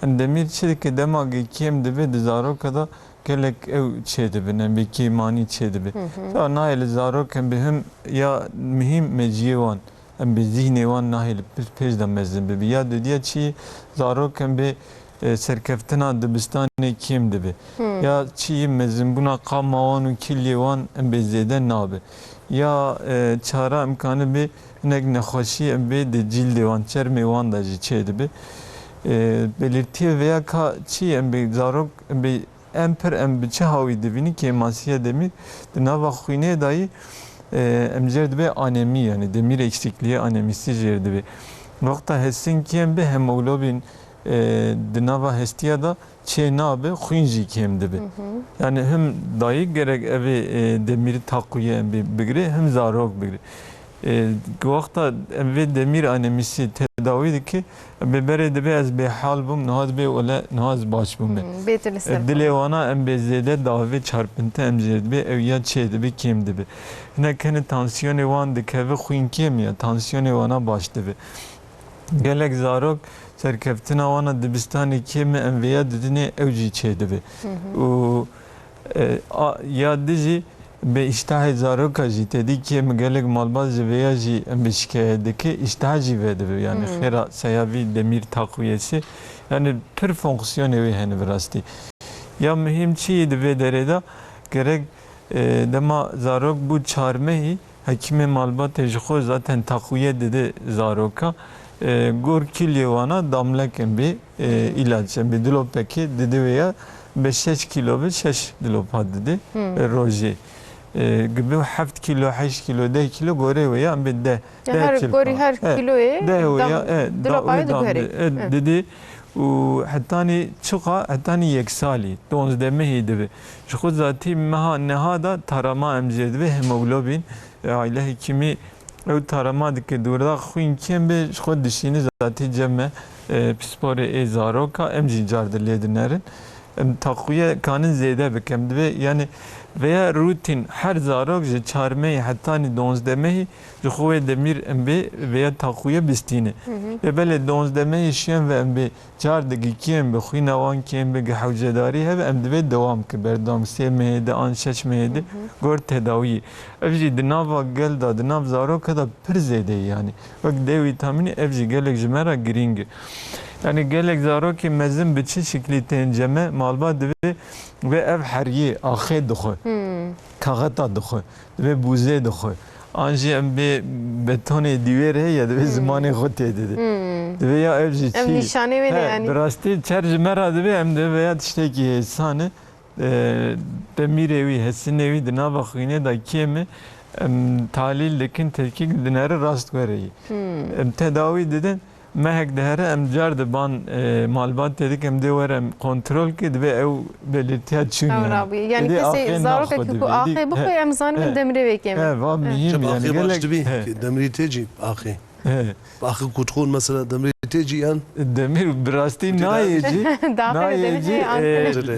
Speaker 4: demir çi ki demagi kem de be zaro kada gelek ev çede be be ki mani çede be ta nail zaro kem be hem ya mühim mecivan em be zihni wan nail pej da mezim be ya de diye çi zaro kem be serkeftina dibistanê kêm dibe ya çiyê mezin bûna qama wan û kiliyê wan em bê zêde nabe ya çara imkanı bê hinek nexweşî em bê di cîldê wan çermê wan da jî çê dibe belirtiye veya ka çi em bê zarok em bê em pir em bi çi hawî dibînî kêmasiya demîr di nava xwînê dayî em jêr dibe anemi yani demir eksikliği anemisi jêr dibe wexta hesên kêm bi hemoglobin di nava hestiya da çê nabe xwîn jî kêm dibe yani hem dayî gerek evê demirî takviye em bigire hem zarok bigire wexta em vê demir anemisi tedawî dike berê dibe ez bêhal bûm niha dibe wele niha ez baş bûm dilê wana em bê zêde davê çarpinte em jê dibe ew ya çê dibe kêm dibe hinek hene tansiyonê wan dikeve xwîn kêm ya tansiyonê wana baş dibe gelek zarok serkeftina wana dibistanê kêm em vêya didinê ew jî çê dibe û ya dijî be îştahê zaroka jî tedî kêm gelek malbat ji vêya jî em bê şikayet dike îştah jî vê dibe yani xêra seyavî demîr takviyesi yani pir fonksiyonê wê hene bi rastî ya mühim çi di vê derê da gerek dema zarok bû çarmehî hekîmê malbatê ji xwe zaten takviye dide zaroka gor kiliyê wana damlek em bê ilaç em bê dilopekê didi veya 5 kilo ve 6 dilopa didi rojê gibi 7 kilo 8 kilo 10 kilo gorê veya em bê de
Speaker 1: her gorî her kiloyê dilopayê
Speaker 4: diguherê didi û hetanî çiqa hetanî yek salî 12 mehî dibe ji xwe zatî meha neha da tarama em jê dibe hemoglobin aile hekîmî ew tarama dike dûra xwîn kêm bê ji xwe dişînî zatî cem pîsporê ê zaroka em jî car dilê dinerin em takviye kanin zêde bikem dibe yani veya rutin her zarok ji çarmeyê hetanî 12 mehî ji xwe demîr em bê veya takviye bistîne belê 12 mehî şiyen ve em bê car digîkiyên bi xwîna wan kêm bi hewcedarî hebe em divê dewam ki berdam 3 mehê de an 6 mehê de gor tedawiyê ev jî di nava gel da di nav zaroka da pir zêde yani wek D vîtamînê ev jî gelek ji me re girîng e yani gelek zarokê mezin bi çi şeklî tên ceme malbat dibe ve ev heriyê axê dixwe kaxeta dixwe dibe bûzê dixwe an jî em bê betonê dîwêr heye dibe zimanê xwe tê dide dibe ya ev jî çi
Speaker 1: em nîşanê wê ne yani
Speaker 4: bi rastî çer ji me re dibe em dibe veya tiştekî hêsan e demirê wî hesinê wî di nava xwînê da kêm e em talîl dikin tetkîk dinere rast wereyî em tedawî didin mehek dihere em car diban malbat dedik em de were em kontrol ki dibe ew belirtiya çûn
Speaker 1: yani kesê zarokekî ku axê bixwe em zanin demirê wê kêm
Speaker 4: va mühim yani
Speaker 3: gelek demirî tê jî axê axê kutxûn mesela demirî tê jî yan
Speaker 4: demir bi rastî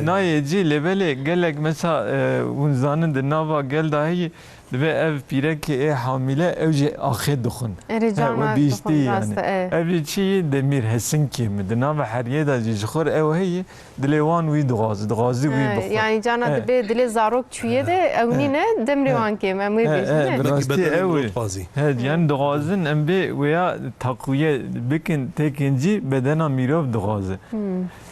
Speaker 4: nayê cî lêbelê gelek mesela hûn zanin di nava gel da heyî dibe ev pîrekê ê hamîle ew jî axê dixwin bîstî yani ev jî çi demîr hesin kêm di nava heriyê da jî ji xwe ew heyî dilê wan wî dixwazî wî bixwe
Speaker 1: yani cana dibe dilê zarok çûye de ew nîne demirê wan kêm em wê bêjin
Speaker 4: bi rastî ew yani dixwazin em bê veya takviye bikin têkên cî bedena mirov dixwaze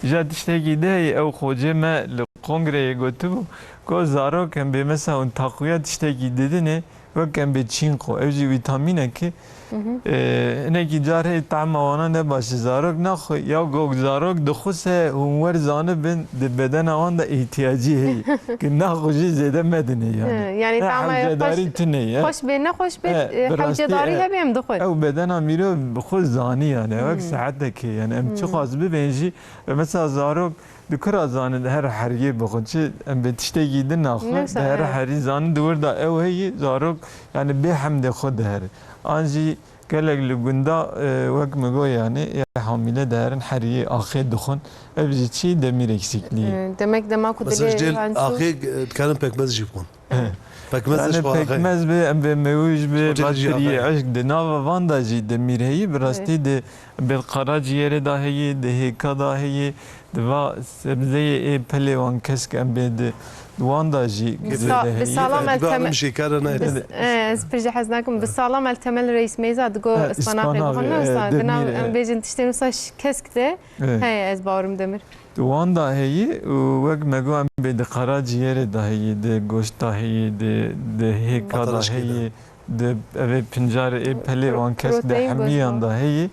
Speaker 4: ja tiştekî de heyî ew xwecê me li kongreyê gotibû ko zarok em bê mesela takviye tiştekî didinê wek em bê çînqo ew jî vîtamînekê هنکی جار هی طعم آوانا نباشه زاروک نخو یا گوگ زاروک دخوسه هنور زانه بین بدن آوان دا احتیاجی هی که نخوشی زیده مدنی yani.
Speaker 1: Yani tamam
Speaker 4: حوجداری تنه
Speaker 1: خوش به نه خوش به
Speaker 4: براستی،
Speaker 1: حوجداری هم دخول
Speaker 4: او بدن میره بخود زانی yani وقت ساعته که yani ام چه خواست ببینجی مثلا زاروک دکر زانه هر حریه بخود چه ام بتشته گیده نخود هر حری زانه دور دا او هی زاروک yani به حمد خود هر آنجی گلگ لگندا وقت مگو yani حامله دارن حریه آخه دخون ابزی چی دمیر eksikliği.
Speaker 1: Demek ku
Speaker 3: مثلا
Speaker 1: dili
Speaker 3: جديل اخي تكلم pekmez جيبكم pekmez
Speaker 4: Yani
Speaker 3: ايش
Speaker 4: pekmez be mevuj be
Speaker 3: Strateji
Speaker 4: bateriye
Speaker 3: aferin.
Speaker 4: aşk de nava vandajı de mirheyi birasti de bel karaciğeri dahi de heka dahi de va sebzeye pelevan kesk embe de vandajı
Speaker 1: بالسلام
Speaker 3: بعمل شي كان انا
Speaker 1: برجع حزناكم بالسلام التمل رئيس ميزا دقو اسباناقي بخنا دنا بيجن تشتري مساش كسكته هي از بارم دمر
Speaker 4: Duan dahi vek megu embe de karaciğeri dahi de goşt dahi de heka
Speaker 3: Mataraş
Speaker 4: dahi de eve pincar pelevan kesk de hemiyan dahi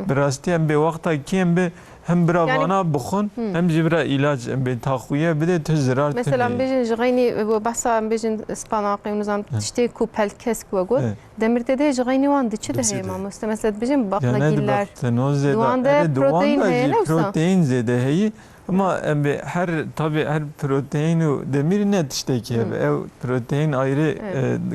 Speaker 4: براستی هم به وقتا کی هم به هم برا وانا بخون هم جبرا علاج هم به تاخویه بده تو زرار
Speaker 1: مثلا بيجن جغيني بحثا بيجن اسباناقي ونظام تشتي كوبل كسك وقول دمرت ده جغيني وان دي چه هي ما مثلا بيجن باقلاگiller
Speaker 4: دوان
Speaker 1: ده بروتين هي
Speaker 4: protein zede heyi ama her tabi her protein demir ne işte ki ev protein ayrı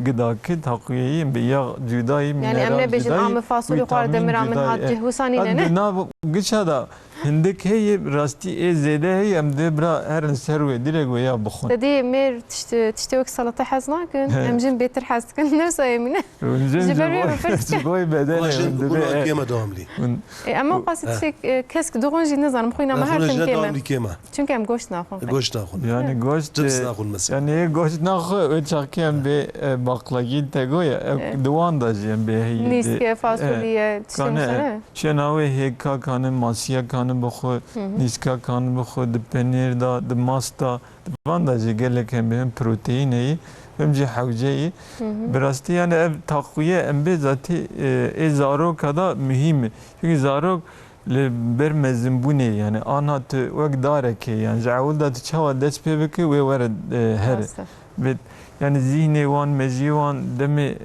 Speaker 4: gıda ki takviyeyi bir yağ cüdayı mineral
Speaker 1: yani emre bejin am fasulye xwar demir am hat cehusani ne
Speaker 4: ne gıçada hindik heyi rasti zede heyi em de bra her serve direkt veya bukhun
Speaker 1: dedi mer tişte wek salata haznakin emjin beter hazkin nefsa yemine
Speaker 4: جبوی بدن
Speaker 3: كيما دوام لي
Speaker 1: اما قاصد شيء كسك دوغون جي نظام خوينا ما هرتم
Speaker 3: دوام لي
Speaker 1: كيما
Speaker 3: كيما
Speaker 1: çünkü em goşt naxon
Speaker 3: goşt ناخذ
Speaker 4: yani goşt
Speaker 3: جبس ناخذ مثلا
Speaker 4: yani goşt naxı öçakem be baklagil tegoya duvan da jem be heyi
Speaker 1: niske fasulye tişte
Speaker 4: şenave heka kanı masiya kanı bxu niska kanı bxu de penir da de masta duvan da gelekem be protein heyi hem havceyi birasti yani ev takviye embe zati zarok da mühim çünkü zarok ber mezin bu ne yani anhat vek dareke yani javul da çava dest pebeke ve var her ve yani zihni wan mejiwan demi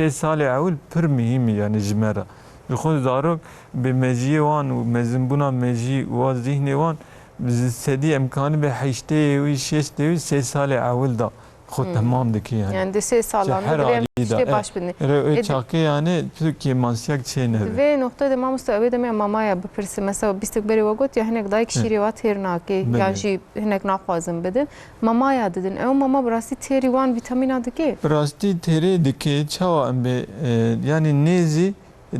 Speaker 4: 3 sale avul pür mühim yani jmera خود zarok be mejiwan mezin buna meji ve zihni wan sedi imkanı be haşte ve şeste 3 sale avul da خود تمام دکی yani.
Speaker 1: Yani de ses sağlandı işte baş bini.
Speaker 4: Çakı yani Türkiye mansiyak çeyne.
Speaker 1: Ve noktada mamusta öyle demeye mamaya bipirsi mesela bistekberi vagot ya hinek dayk şiri vat hernaki yani şey hinek naxwazım bedin. Mamaya dedin. Ev mama burası teri wan vitamina diki.
Speaker 4: Burası teri diki çava embe yani nezi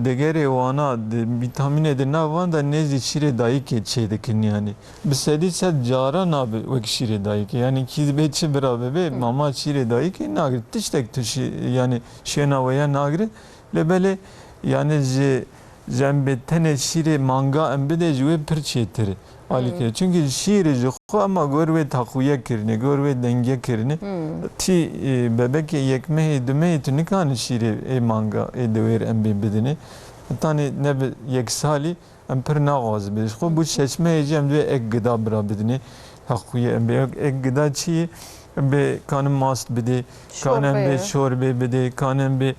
Speaker 4: degere wana vitamin de navan da nezi şire dayı ke çeydekin yani. Bisedi set jara na ve şire dayı ke yani ki beçe beraber be mama şire dayı ke nagir tiştek tişi yani şena veya nagir lebele yani zembe tene şire manga embe de juve pirçetiri. Alike çünkü şiiri jo ama görve takviye kirine görve denge kirine ti bebek yekmeyi dümeyi tunikan şiiri manga dever embe bedeni tane ne yeksali emper nağaz bir xo bu seçme ecem de ek gıda bra bedeni takviye embe ek gıda çi embe kanım mast bede kanım be şorbe bede kanım be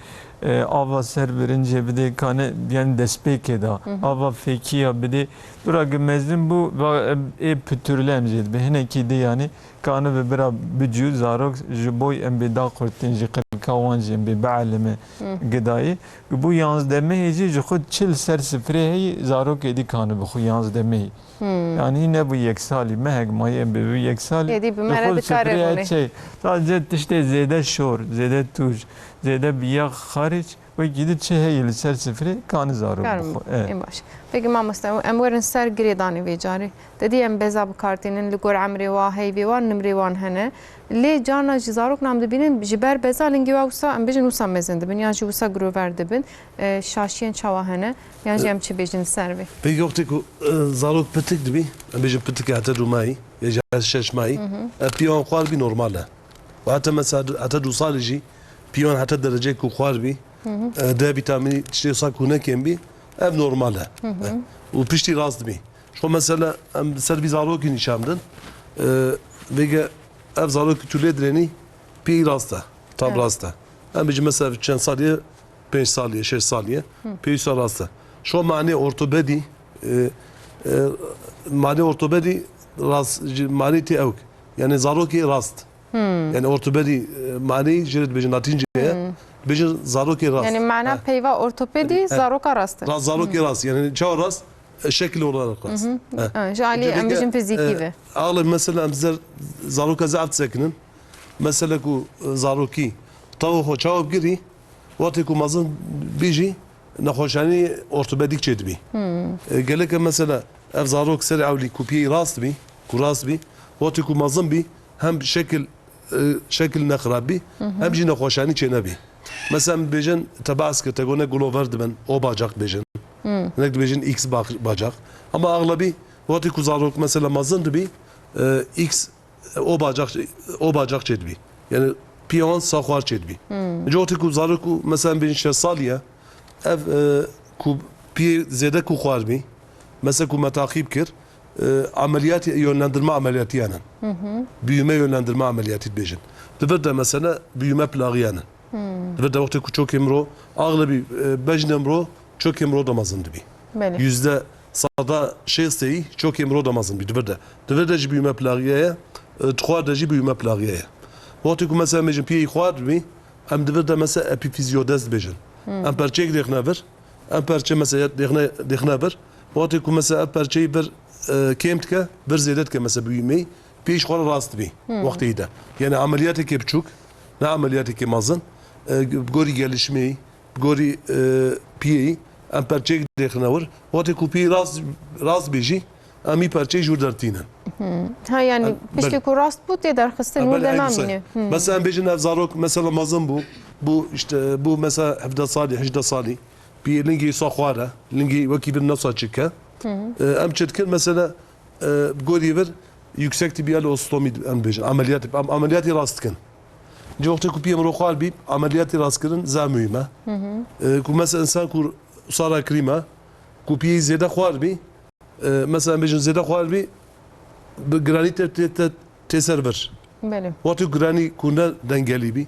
Speaker 4: ava ser verince bir de kanı yani despeke da ava fekiya bir de dura gemezdim bu pütürlemced be heneki de yani kanı ve bira bücü zarok jiboy embe da kurtinci kavanci embe ba'leme gıdayı bu yalnız deme heci jxud çil ser sifre zarok edi kanı bu yalnız deme yani ne bu yeksali mehek may embe bu yeksali
Speaker 1: yedi bir merede kare
Speaker 4: şey sadece işte zede şor zede tuj zede biya hariç ve gidip çeheyli ser sifre kanı zarok
Speaker 1: en baş peki mamusta em verin ser giredani ve cari dedi em beza bu kartinin li gor amri wa heyvi wa nimri wan hene le cana zarok nam dibinin jiber beza lingi wa usa em bejin usa mezinde bin yani usa grover dibin şaşiyen çava hene yani em çi bejin servi
Speaker 3: peki yoktu ku zarok petik dibi em bejin petik atadu mai ya jaz şeş mai piyon qalbi normal ve hatta mesela atadu saliji piyon hatta derece ku qalbi D vitamini tiştê sa ku nekem bî ev normal e û piştî rast bî şu mesela em ser vî zarokî nîşan din vêge ev zarokî tu lê dirênî pî rast e tam rast e em bêjin mesela çend saliye 5 saliye 6 saliye pêwîsta rast e şu manê ortopedî manê ortopedî rast manê tê ew yani zarokê rast yani ortopedî manê jê dibêjin latînceye bêjin zarokê rast
Speaker 1: Yani mana peyva ortopedi zaroka rastı.
Speaker 3: rast zarokê rast yani çawa rast şekil olarak rast
Speaker 1: Jali em bijin fiziki ve.
Speaker 3: Ağlı mesela em zer zaroka zart sekinin mesela ku zarokî taw xwe çawa bigirî watê ku mezin bîjî nexweşanî ortopedik çê dibî gelek mesela ev zarok serê ewlî ku piyê rast bî ku rast bî watê ku mezin bî hem şekil nexirab bî hem jî nexweşanî çê nebî mesela em bêjin te behs kir te got ne gulover dibin o bacak bêjin nek dibêjin x bacak ama aghlebî watê ku zarok mesela mezin dibî x o bacak çê dibî yani piyon saxwar çê dibî watê ku zarok ku mesela em bêjin 6 saliye ev ku piyê zêde ku xwar bî mesela ku me taqîb kir ameliyat yönlendirme ameliyatı yani. Büyüme yönlendirme ameliyatı dibêjin. Divir de mesela büyüme plağı yani. Divir de vakti ku çok emro ağlabi bejn emro çok emro da mazın dibi. Yüzde sada şesteyi çok emro da mazın bi divir de. Divir de büyüme plağıya txwar de büyüme plağıya. Vakti ku mesela mecin piye xwar bi em divir de mesela epifizyodez dibêjin. Em perçek dexne vir em perçe mesela dexne vir vakti ku mesela perçeyi bir kêm dike bir zêde dike mesela büyümeyi pêş xwe rast bî wextê de yani ameliyateke biçûk ne ameliyateke mezin gorî gelişmeyi gorî piyeyî em perçek dixine wir watê ku piyê rast bêjî em î perçeyê jûr dertînin
Speaker 1: Ha yani piştî ku rast bû tê derxistin wê de namîne.
Speaker 3: Mesela em bêjin ev zarok mesela mezin bû bu işte bu mesela 17 salî 18 salî piyê lingê wî xwar e lingê wekî bir nefsa çike em çetkin mesela gorî vir yüksek tibiyal ostomi em bêjin ameliyatê rast dikin. Ji wextê ku piyê mirov xwar bî ameliyatê rastkirin za mühim e. Ku mesela insan ku sara kirîme ku piyê zêde xwar bî mesela em bêjin zêde xwar bî bi giranî tê ser vir. Watê giranî ku ne dengelî bî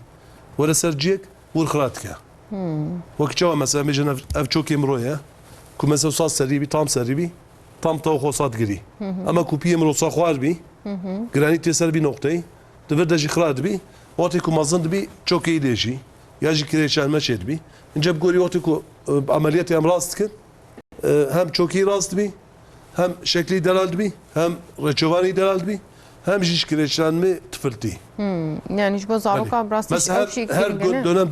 Speaker 3: were ser ciyek wir xira dike. Wekî çawa mesela em bêjin ev çokê mirov ye ku mesela saz serî bî tam serî bî tam taw xwe sat girî ama ku piyê mirov sa xwar bî giranî tê ser bî noqteyê divir de jî xira dibî watê ku mezin dibî çokê dêjî ya jî kirêçanme çê dibî ince bi gorî watê ku ameliyatê em rast dikin hem çokî rast dibî hem şeklî delal dibî hem reçovanî delal dibî hem jî kirêçanme tifiltî
Speaker 1: Yani ji bo zaroka rastî
Speaker 3: mesela her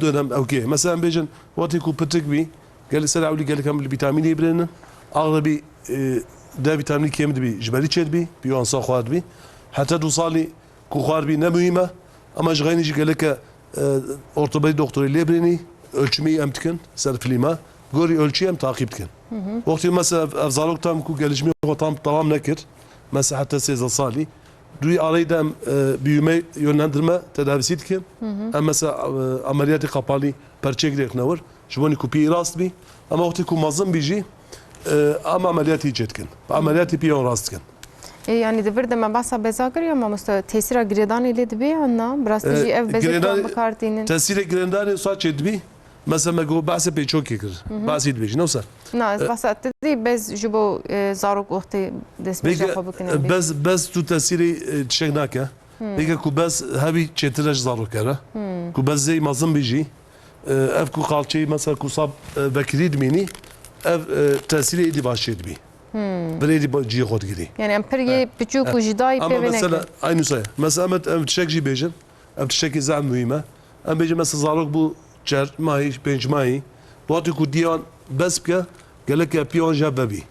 Speaker 3: dönem okey mesela em bêjin watê ku pitik bî gelê ser ewlî gelek em li vîtamînê birênin aghlebî D vitamini kêm dibî ji berî çê dibî piyon sa xwar dibî heta 2 salî ku xwar bî ne mühim e ama ji xeynî jî geleke ortopedî doktorê lê birênî ölçümeyî em dikin ser filîma gorî ölçüyê em taqîb dikin wextê mesela ev zarok tam ku gelişmeyê xwe tam tamam nekir mesela heta 13 salî duyê arayî de em büyüme yönlendirme tedavisî dikin em mesela ameliyatê qapalî perçek dixine wir ji bonî ku piyê rast bî ama wextê ku mezin bî jî ama ameliyatı çetkin. Ameliyatı piyon rast dikin.
Speaker 1: Yani divir de me bahsa beza kiriye ama musta tesira giredanê lê dibe anna birastî jî ev bezê bikartînin.
Speaker 3: Tesîrê girendanê saç dibî mesela me got bahsê pêçokê kir. Bahsî dibêjin wisa.
Speaker 1: Na ez bahsa te bez ji bo zarok wextê destpêja xwe bikine.
Speaker 3: Bez tu tesîrê tişek nake. Bêge ku bez hevî çêtir ji zarok kere. Ku bez zê mezin bî jî ev ku xalçeyê mesela ku sab vekirî dimînî ev tesîrê êdî baş çê dibî. Bir êdî ciyê xwe digirî.
Speaker 1: Yani em piriyê biçûk û ji dayî
Speaker 3: Ama
Speaker 1: pêvê
Speaker 3: mesela
Speaker 1: nekin.
Speaker 3: aynı say. Mesela em tişek jî bêjin. Em tişekê zam mühim e. Em bêjin mesela zarok bu 4 mahî 5 mahî. Watê ku diyan bes bike geleke piyon jeb bebî.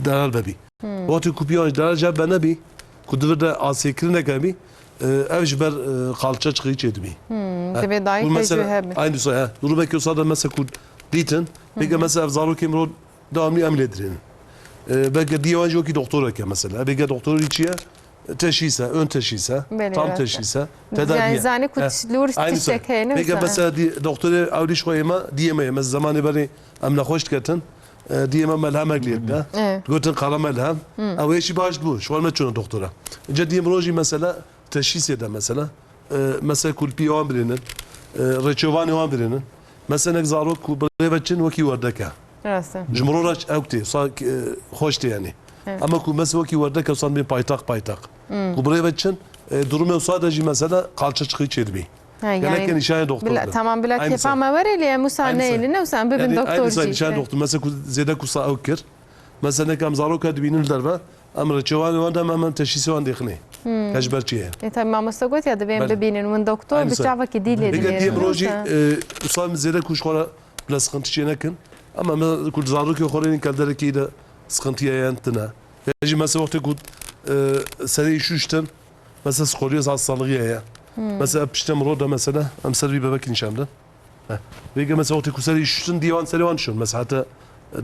Speaker 3: Delal bebî. Watê ku piyon delal jeb be nebî ku divir de asêkirineke bî ev ji ber xalça çıkî çê dibî.
Speaker 1: Divê dayî tecrübe hebe.
Speaker 3: Aynı say. Durumeke sada mesela ku dîtin. Peki mesela ev zarokê mirov devamlı em lê dirênin. Belki diyan jî wekî doktoreke mesela. Bêge doktorî çi ye teşhise, ön teşhise,
Speaker 1: Beli,
Speaker 3: tam
Speaker 1: evet.
Speaker 3: teşhise,
Speaker 1: Yani
Speaker 3: tedaviye.
Speaker 1: zani kuş lur
Speaker 3: Aynı
Speaker 1: tiştek heye ne
Speaker 3: Peki
Speaker 1: mesela?
Speaker 3: mesela doktora avliş koyma diyemeye. Mesela zamanı bari em nahoş ketin diyemem melhem egliyette.
Speaker 1: Evet.
Speaker 3: Gotin kara melhem. Ama eşi baş bu. Şu an ne çoğun doktora. İnce diyem roji mesela teşhis eder mesela. Mesela kulpi olan birinin. Reçovani olan birinin. Mesela nek zarok ku brevetçin vaki vardaka.
Speaker 1: Rastı.
Speaker 3: Jmroraç evkti. Hoştu yani. Ama ku mesela vaki vardaka san bir paytak. Ku brevetçin durumu sadece mesela kalça çıkıyor çedbi. Gelirken nişane doktordu.
Speaker 1: Tamam bila
Speaker 3: Aynısı.
Speaker 1: kefama var ile Musa ne eline Musa bebin
Speaker 3: Aynı
Speaker 1: doktorcu.
Speaker 3: nişane doktor. Mesela ku zede kusa avkir. Mesela nekam zarok edbinin derve. Ama reçovani vanda hemen teşhisi van dikni. Kajberçiye.
Speaker 1: Tamam Musa got ya da ben
Speaker 3: Bel-
Speaker 1: bebinin من doktor
Speaker 3: Aynısı.
Speaker 1: bıçava ki dil
Speaker 3: Peki
Speaker 1: edilir.
Speaker 3: diyem roji usam zede kuş kora bla sıkıntı çenekin. Ama ben kul zarok yokorenin kaldereki de sıkıntıya yantına. Yaji mesela vakti ku seri şuşten mesela skolyoz hastalığı ya. Mesela piştem roda mesela am servi bebek nişandı. Ve mesela vakti ku seri şuşten divan serivan şun. Mesela hatta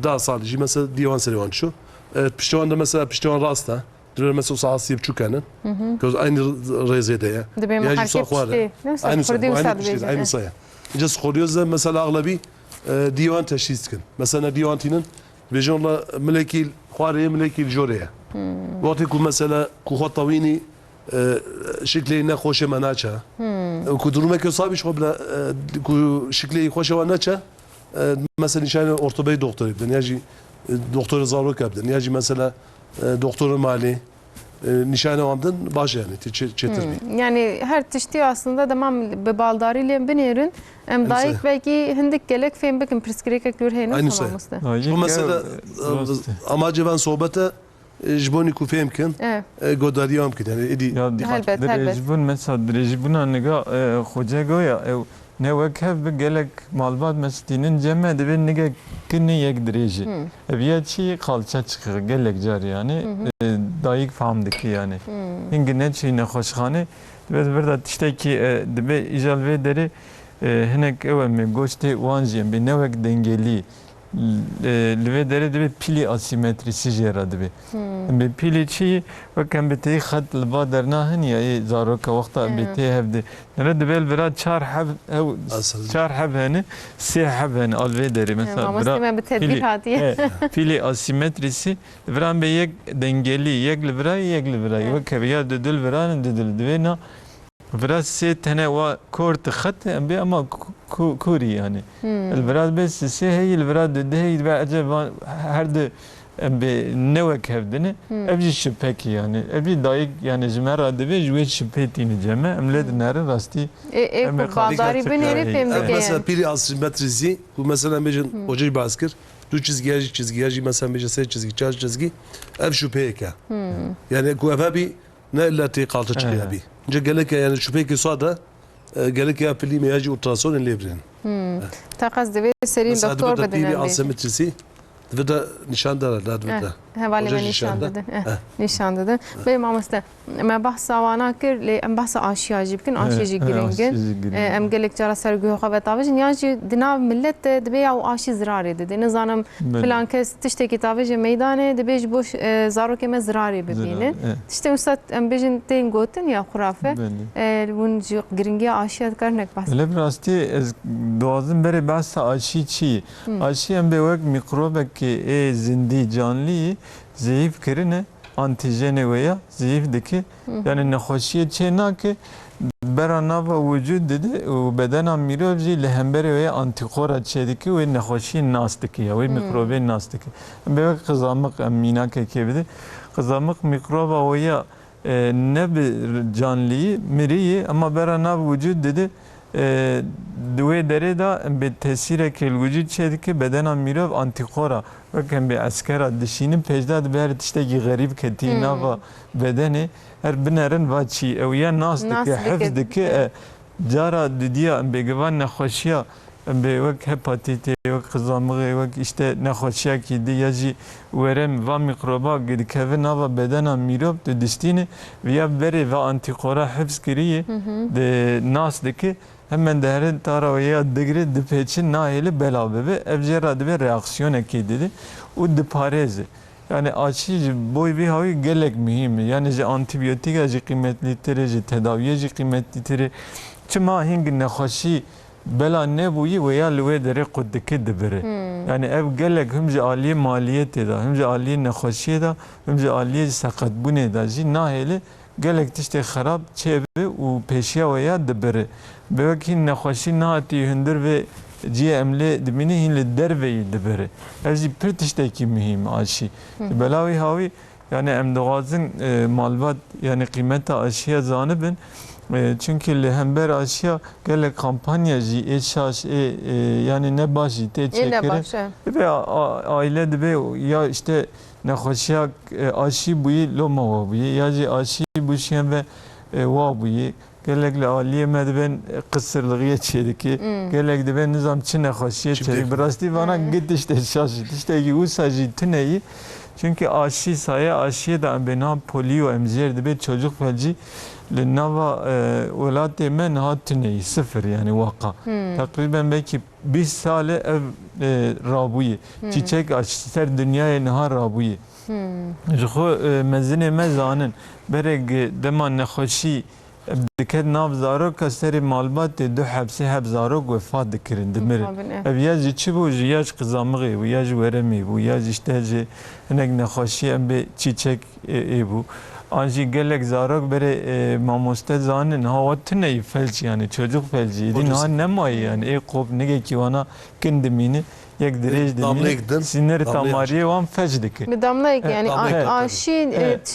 Speaker 3: daha sadece mesela divan serivan şu. Piştevan da mesela piştevan rasta. Diyor mesela sahası yapıcı kanın. Göz aynı rezede ya.
Speaker 1: Da benim
Speaker 3: Yaji
Speaker 1: hareket
Speaker 3: sokwa da.
Speaker 1: işte. Ne
Speaker 3: Aynı
Speaker 1: Kurdi
Speaker 3: aynı
Speaker 1: usad
Speaker 3: kişiler,
Speaker 1: bejin.
Speaker 3: aynı saya. İnce skolyozda mesela ağlabi divan teşhis kin. Mesela divantinin bejonla melekil xwareye melekil joreye. Vakti ku mesela ku xatawini şekli ne xoşe manaça. Ku durume ki sabiş xobla ku şekli xoşe manaça. Mesela nişane ortopedi doktor ibden. Yaji doktor zarok ibden. Yaji mesela doktor mali nişane andın baş yani çetirdi.
Speaker 1: Yani her tişti aslında tamam bebaldarıyla binerin. Em dayık belki hindik gelek fem bekin preskrike klur heyne
Speaker 3: Aynı
Speaker 1: tamam
Speaker 3: şey.
Speaker 1: usta.
Speaker 3: Bu mesela amacı ben sohbete jboni ku femkin godariyam ki yani edi
Speaker 1: Elbet, elbet.
Speaker 4: درجبون مثلا درجبون نگاه خوجه گویا نه وکه به گلک مالبات مستینن جمع دبی نگاه کنی یک درجه ابیا چی خالچه چخه گلک جاری yani دایک فهم دکی yani اینگه نه چی نخوشخانه دبی برده تشتکی دبی ایجال و داری هنک اوه گوشت وانجیم به نوک دنگلی لوی داره دبی پیلی asimetrisi جرا دبی به پیلی چی و کم بتی خط لبا در نه هنیا زارو که وقتا بتی هفته نه دبیل برا چهار حب او چهار حب هنه سه حب هنه alوی داری مثلا
Speaker 1: Ama istemem bir tedbir hadiye.
Speaker 4: پیلی asimetrisi برام به یک دنگلی یک لبرای یک لبرای و که بیا دل بران دل دوی نه برا سه تنه و کورت خط ام بی اما کوری yani البراد بس سه هي البراد ده هي بعد her de به نوک هفدنه ابجی شپکی yani ابجی دایک yani جمعه ده به جوی شپتینی جمعه املد نره راستی
Speaker 1: Baldari bineri fem
Speaker 3: mesela
Speaker 1: bekin.
Speaker 3: pili asimetrisi bu mesela bejin hocayı baskır du çizgi mesela beje se çizgi çar çizgi ev şüpheyke yani ku evabi ne illa ti qalta çıkıyor abi ince gelek yani şüpheyke sada gelek ya pili meyaji ultrason elebrin
Speaker 1: Takas deve seri
Speaker 3: mesela
Speaker 1: doktor
Speaker 3: da pili
Speaker 1: bedenen.
Speaker 3: asimetrisi ve de nişan da
Speaker 1: Havale
Speaker 3: Hoca
Speaker 1: ve nişan
Speaker 3: nişanda.
Speaker 1: dedin. Nişan dedin. Benim amasta me bahsa wana kir le em bahsa aşiya jibkin aşiya giringin. Em gelek cara ser gühe qavet avajin yaji dinav millet de be ya aşi zirar dedi. Ne zanım falan kes tişte kitabı meydane de bej boş zaro keme zirari bebinin. Tişte ustad em bejin tein gotin ya khurafe. Bun giringi aşiya karnek bahs.
Speaker 4: Öyle bir rasti doğazın beri bahsa aşı çi. Aşı em be vek mikrobek ki zindi canlı zayıf kirine antijeni veya zayıf deki yani nexoşiye çena ki beranava vücut dedi o bedena mirovji lehembere veya antikora çediki ve nexoşi nastiki ya ve mikrobe nastiki be kızamık amina kekebidi kızamık mikroba veya ne bir canlıyı miriyi ama beranava vücut dedi دوی داره دا به تاثیر که الوجود شده که بدن میره آنتیکورا و که به اسکر دشینه پیشداد به هر تشتگی غریب کتی نوا بدنه هر بنرن و چی او یا ناس دکه حفظ دکه جارا دیا به گوان نخوشیا به وک هپاتیت وک قزامغه وک işte نخوشیا کی دی جی ورم و میکروبا گدی که نوا بدن میره تو دستینه و یا بره و آنتیکورا حفظ کریه de ناس دکه hemen değerin taravaya digri dipeçin naili belabe ve evcera de reaksiyon ekidi o dipareze Yani aşı boy bir havi gelek mühim. Yani antibiyotik kıymetlidir, tedaviye kıymetlidir. Çıma hingi nekhaşi bela ne buyi veya lüve dere kuddeki dibiri. Yani ev gelek hümce aliye maliyeti da, hümce aliye nekhaşiye da, hümce aliye sakat bu ne da. Ji naheli gelek tişte xarab çebi u peşiya veya dibiri. Belki nekhaşi nahati hündür ve ciye emle dibini hinli derveyi dibiri. Evzi pir tişteki mühim aşı. Belavi havi yani emdağazın malbat yani kıymeti aşıya zanibin. Çünkü lehember aşıya gele kampanyacı eşaş yani ne başı te çekere ve aile de ya işte ne hoşya aşı buyi loma buyi ya aşı bu şey ve va buyi gelekle aliye medben kısırlığı çedik ki gelek de ben nizam çine hoşya çedik birasti bana git işte şaşı işte ki usacı tüneyi çünkü aşı saya aşıya da bena polio emzirdi be çocuk felci Nava velatı men hatneyi sıfır yani vaka. Takriben belki 5 sale ev rabuyi. Çiçek açtır dünyaya neha rabuyi. Jho mezine mezanın berek deman nekhaşi diket nav zarok seri malbat du hapsi hep zarok vefat dikirin demir. Ev yaz çi bu yaz kızamığı bu yaz veremi bu yaz işte nek nekhaşi em be çiçek bu. Anji gelek zarok bere mamoste zanın havat ne felç yani çocuk felci idin ha ne may yani kop ne ki ona kendimini yek derece demini sinir tamariye van felçdik.
Speaker 1: Bir damla yani aşı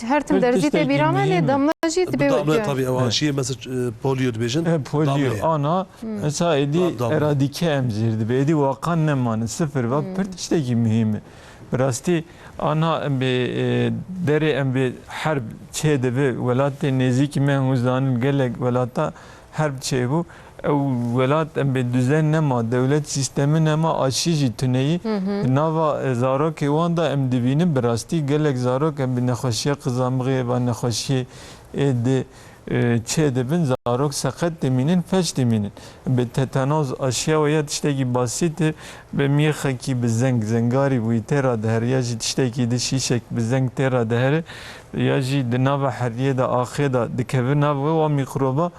Speaker 1: her tim derece te bir ama ne damlacı tipe
Speaker 3: damla tabii aşı mesela polio dibejin.
Speaker 4: Polio ana mesela edi eradike emzirdi be edi vakan ne manı sıfır ve pırtıştaki mühimi. Birasti ana be deri em be harp çede ve velatı nezik men huzanın gelek velata harp çe bu velat em be düzen nema devlet sistemi nema aşıcı tüneyi nava zarok wanda em dibinin birasti gelek zarok em be nekhaşiye kızamığı ve nekhaşiye de çede bin zarok sakat deminin feç deminin be tetanoz aşıya veya tişteki basit be miyekaki be zengari bu itera der ya jit tişteki de şişek be zeng tera der ya jit de nava hariye da ahida de kevina ve mikroba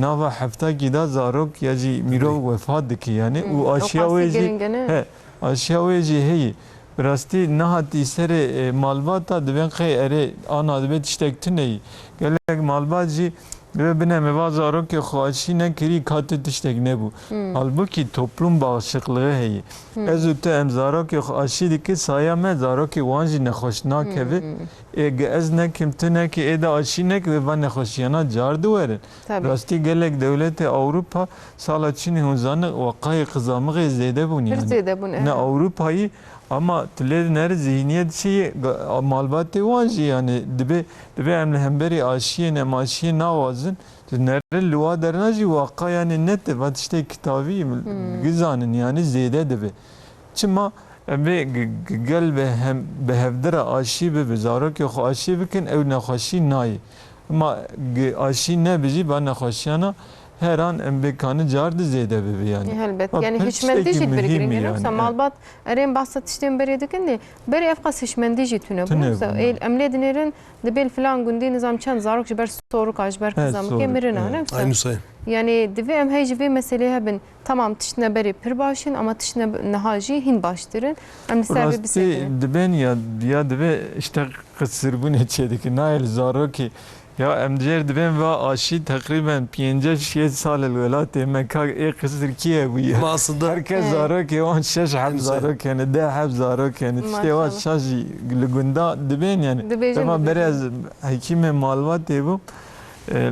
Speaker 4: nava hafta gida zarok ya jit mirov vefat diki yani o aşıya ve aşıya ve hey Birasti nahati sere malbata deben khay ere ana debet tiştek neyi gelek malbacı ve bine mevazarok ki xaşi ne kiri katı tiştek ne bu halbuki toplum bağışıklığı heyi ezüte emzarok ki xaşi diki saya mezarok ki vanji ne xoşna kevi ez ne kimtine ki eda aşi ne ve van ne xoşyana cardı verin birasti gelek devleti Avrupa sala Çin hunzanı vakayı kızamı zede bunu yani ne Avrupa'yı ama tüle ner zihniyet şey malbatı vanji yani dibe emle hemberi aşiye ne maşiye navazın nerel luva dernaji vaka yani net vat işte kitabı gizanın yani zede dibe çıma be gel be hem behevdira aşi be zarok yo aşi bikin ev ne xaşi nay ama aşi ne bizi bana xaşyana her an embekanı cardı zede bebe yani.
Speaker 1: Elbet yani hişmendici bir girin yoksa malbat erem bahsat işten beri dikin beri efkas hişmendici tüne bu el emledinerin de bel falan gündi nizam çan zarok jiber soruk ajber kızam kemirina ne
Speaker 3: Aynı say.
Speaker 1: Yani divi em heyci ve mesele hebben tamam tişne beri pir başın ama tişne nahaji hin baştırın em sebebi
Speaker 4: bir ben ya dibe işte kısır bu ne çedik nail zaroki ya emdiğer ben ve aşı takriben 5-6 sal الولايات Mekka kız Türkiye bu ya.
Speaker 3: Ama aslında
Speaker 4: herkes zarok ya 10 hab zarok yani de hab zarok yani işte var şaji lugunda ben yani tamam biraz hakime malvat bu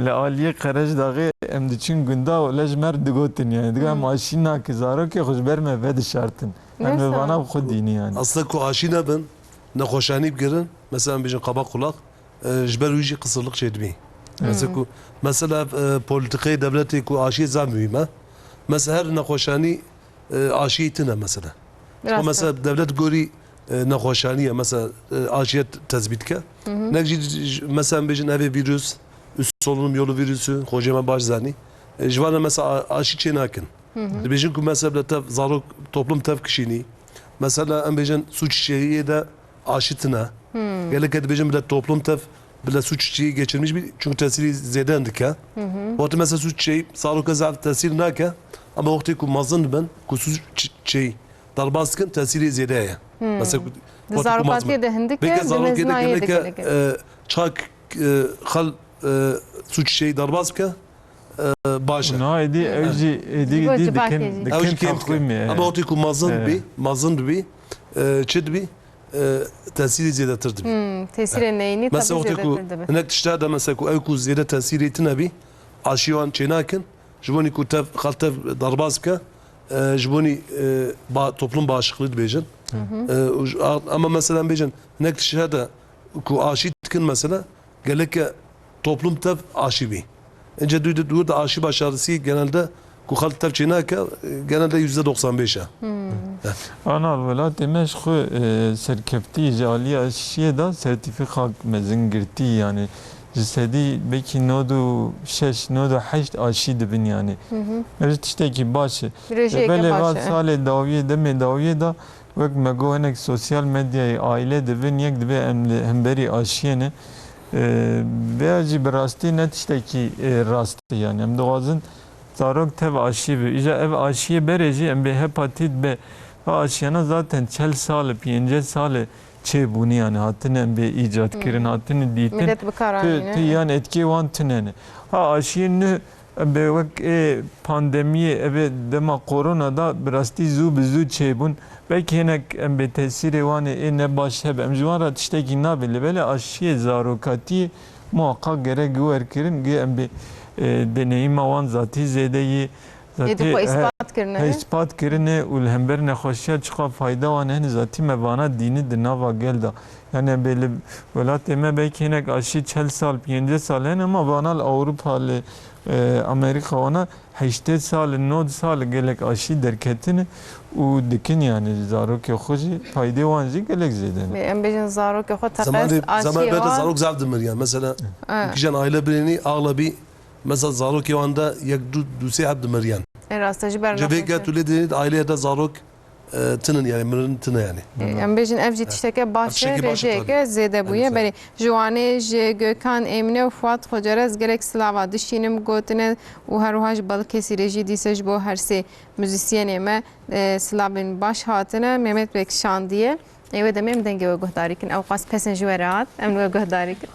Speaker 4: لآلیه قرج داغی ام دچین گندا و لجمر دگوتن yani دیگه ماشینا که زارو که خوش برمه ود şartın. Hem bana خود dini yani.
Speaker 3: Aslında ku aşina ben ne hoşani girin mesela bizim kaba kulak jber uji kısırlık çedmi. Mesela politikayı devleti ku aşı zamıyım ha. Mesela her ne hoşani aşı tine mesela. O mesela devlet gori ne hoşaniye mesela aşıya tezbit ke. Ne mesela bizim evi virüs solunum yolu virüsü hocama baş zani. Jvana mesela aşı çenakin. Bizim ku mesela zarok toplum tevkişini. Mesela em bejin su çiçeği de aşitine. Gelek edibecim bile toplum tev bile suç çiğ geçirmiş bir çünkü tesiri zedendik ha. Vakti mesela suç çiğ sağlık özel tesir nake ama vakti ku mazın ben ku suç çiğ darbasken tesiri zede ya. Mesela
Speaker 1: Zarokatiye de hindik
Speaker 3: belki
Speaker 1: de
Speaker 3: zarok yedek
Speaker 1: meznaye de
Speaker 3: gelek
Speaker 1: gelek.
Speaker 3: çak xal suç çiğ darbasken başa.
Speaker 4: Na edi evci edi
Speaker 1: Zibo
Speaker 4: di
Speaker 1: cibak
Speaker 4: diken
Speaker 1: yedi.
Speaker 3: Ev
Speaker 4: diken
Speaker 3: kim
Speaker 4: takvim ya.
Speaker 3: ama vakti ku mazın bi çid bi tesiri zedetirdi bi.
Speaker 1: Tesir neyini
Speaker 3: Mesela
Speaker 1: tabii
Speaker 3: وقتی کو
Speaker 1: zedetirdi.
Speaker 3: هناك تشتاق مثلا کو او کو زیاده تاثیری تنبی عشیان چناکن جبونی کو تف خالتف درباز که جبونی با toplum bağışıklığı bejin. Ama mesela bejin هناك تشهد ku aşit kin mesela gelek toplum tef aşibi. Önce duydu aşi başarısı genelde ku xaltef çenaka genelde %95'e.
Speaker 4: Ana velat demiş ki serkefti jali aşiye da sertifika mezin girti yani. Cesedi belki nodu 6 nodu 8 aşi dibin yani. Evet işte ki başı.
Speaker 1: Birejiyeke
Speaker 4: Böyle var
Speaker 1: başı.
Speaker 4: sale daviye deme daviye da vek mego enek sosyal medyayı aile dibin yek dibe hemberi aşiyene. Beyacı bir rastı net işte ki rastı yani. Hem doğazın zarok tev aşı bir. İşte ev aşıya bereci hem bir hepatit B. Aşıyana zaten 4 salı 5 salı çe bunu yani hatını hem bir icat kirin hatını ditin.
Speaker 1: Millet bikaran
Speaker 4: Tu yani etki van tüneni. Ha aşıyını be vek pandemiye eve dema korona da birasti zu çebun. Belki henek hem bir tesiri vani ne baş hep emjuvara tişteki nabili böyle aşıya zarokati muhakkak gerek güver kirin hem bir deneyim avan zati zedeyi
Speaker 1: Yedi ko ispat kirne.
Speaker 4: ispat kirine ul hember nehoşya çıka fayda van hani zati mevana dini de nava gelda. Yani böyle velat eme belki henek aşı 4 sal 5 sal ama banal Avrupalı Amerika ona 8 sal 9 sal gelek aşı derketini u dikin yani zarok hoji fayda vanji gelek zeden.
Speaker 1: Em bejin zarok xo
Speaker 3: Zaman
Speaker 1: taqas
Speaker 3: zaman
Speaker 1: aşiye
Speaker 3: böyle
Speaker 1: var.
Speaker 3: zarok zaldımır yani mesela kişinin aile birini ağlabi mesela zarok yanda yak du sehat dımır
Speaker 1: Rastacı berna.
Speaker 3: Cebeke tüledi aileye de zarok tının yani mırın tını yani.
Speaker 1: Em bejin ev tişteke başı
Speaker 3: tiştekî başı
Speaker 1: rejiyeke zede buye.
Speaker 3: Evet.
Speaker 1: Beri Joane ji Gökhan Emine û Fuat Xocerez gerek silava dişinim gotine û heruhaj Balıkesir reji dîse ji bo her sê müzisyenê me silavên baş hatine Mehmet Bek Şandiye. Ew demê em dengê we guhdarî kin. Ew qas pesên ji we re hat. Em we guhdarî kin.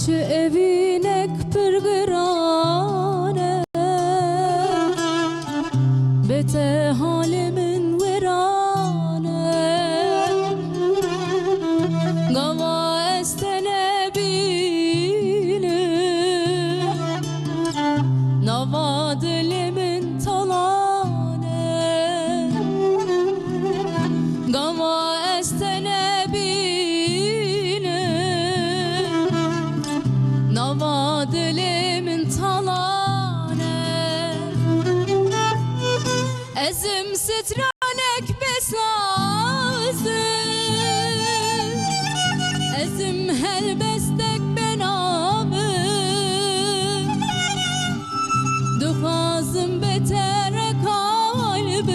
Speaker 5: Çi evinek pırgırane Bete halimin verane Gava estene bile Nava dilimin talane Gava estene bile Nava dilimin talane Ezim sitranek besazım Ezim helbestek benamım Duhazım betere kalbim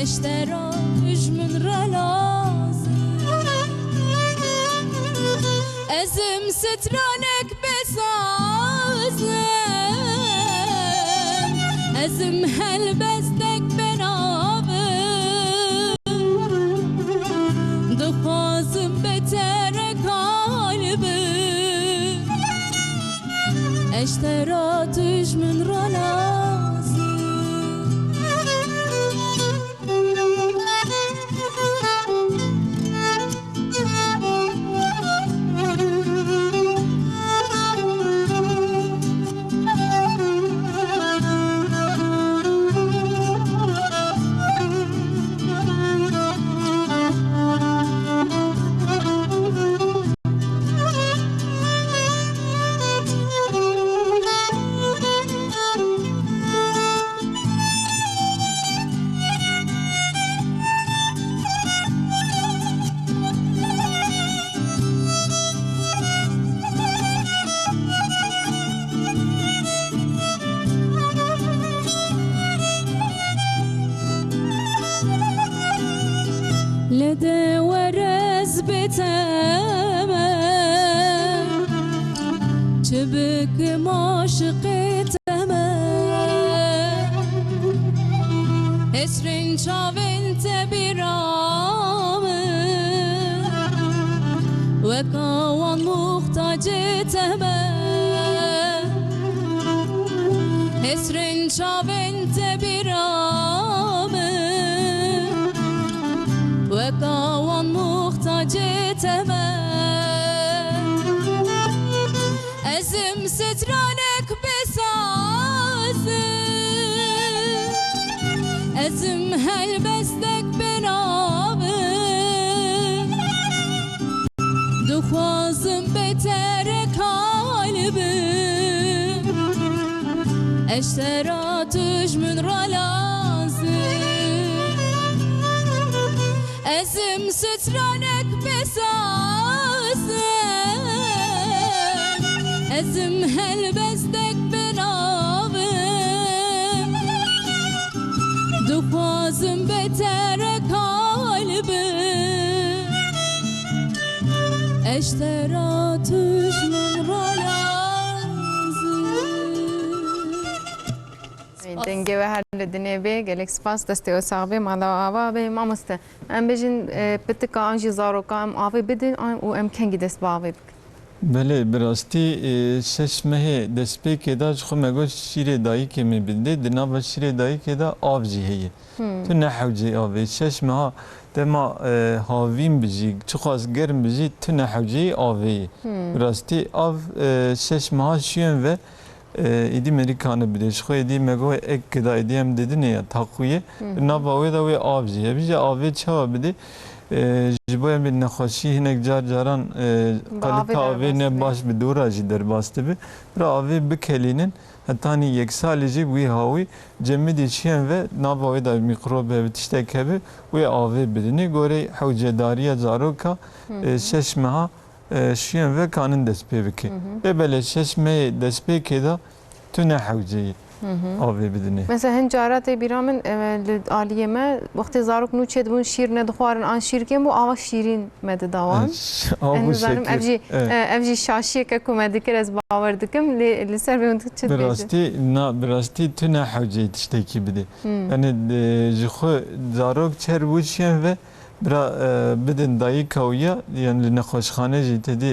Speaker 5: Eştera hücmün relazım Ezim sitranek besazım Ezim helbestek benamım Duhazım betere kalbim اشترات جمن رلازم لدى ورز بتامة شبك معشق تما اسرين شاوين تبرام وكوان محتاج تما اسرين شاوين تبرام وكوان محتاج تما ازم سترانك بساز ازم هلبستك بناب دخوازم بترك قلبي اشتراتش من رلازم ازم سترانك بساز ازم هلبستك بنابم دخوازم بترك قلبي اشتراتش من رلازم
Speaker 1: دنگه و هر دنیا به گلک سپاس دسته و صاحبه مالا آوا به ما مسته ام بجن پتک آنجی زارو کام آوی بدین و ام کنگی دست باوی بک
Speaker 4: بله براستی شش ماه دست پی که دا خو مگو شیر دایی که می بنده دناب شیر دایی که دا آب جی هیه تو نحوجی آوی شش ماه دما هاویم بجی چخواز گرم بجی تو نحوجی آوی براستی آو شش ماه شیون و ایدی مریکانه بدش خو ایدی مگو ek کدا ایدی هم دیدی نه تاقویه نباوی دا وی آب جیه بیجا آوی چه بده جبوی من نخوشی هنگ جار جاران قلتا آوی نه باش به دور آجی در باسته بی را آوی بکلینن حتی یک سال جی وی هاوی جمعی چیان و نباوی دا میکروب بتشته که بی وی آوی بدنی گوری حوجه داری زارو که شش ماه شیان و کانن دست پی بکی بله شش ماه دست پی که دا تو نه حوجه آوی بدنی
Speaker 1: مثلا هن جارات بیرامن عالیه ما وقتی زاروک نوچه دبون شیر ندخوارن آن شیر کم بو آوا شیرین مد داوان
Speaker 4: آبو
Speaker 1: زانم افجی شاشیه که کمدی کر از باور دکم لسر بیون تو چه
Speaker 4: براستی تو نه حوجه تشتکی بده یعنی جخو زاروک چر بوچین و برا بدن دایی کویا یعنی نخوشخانه جیته دی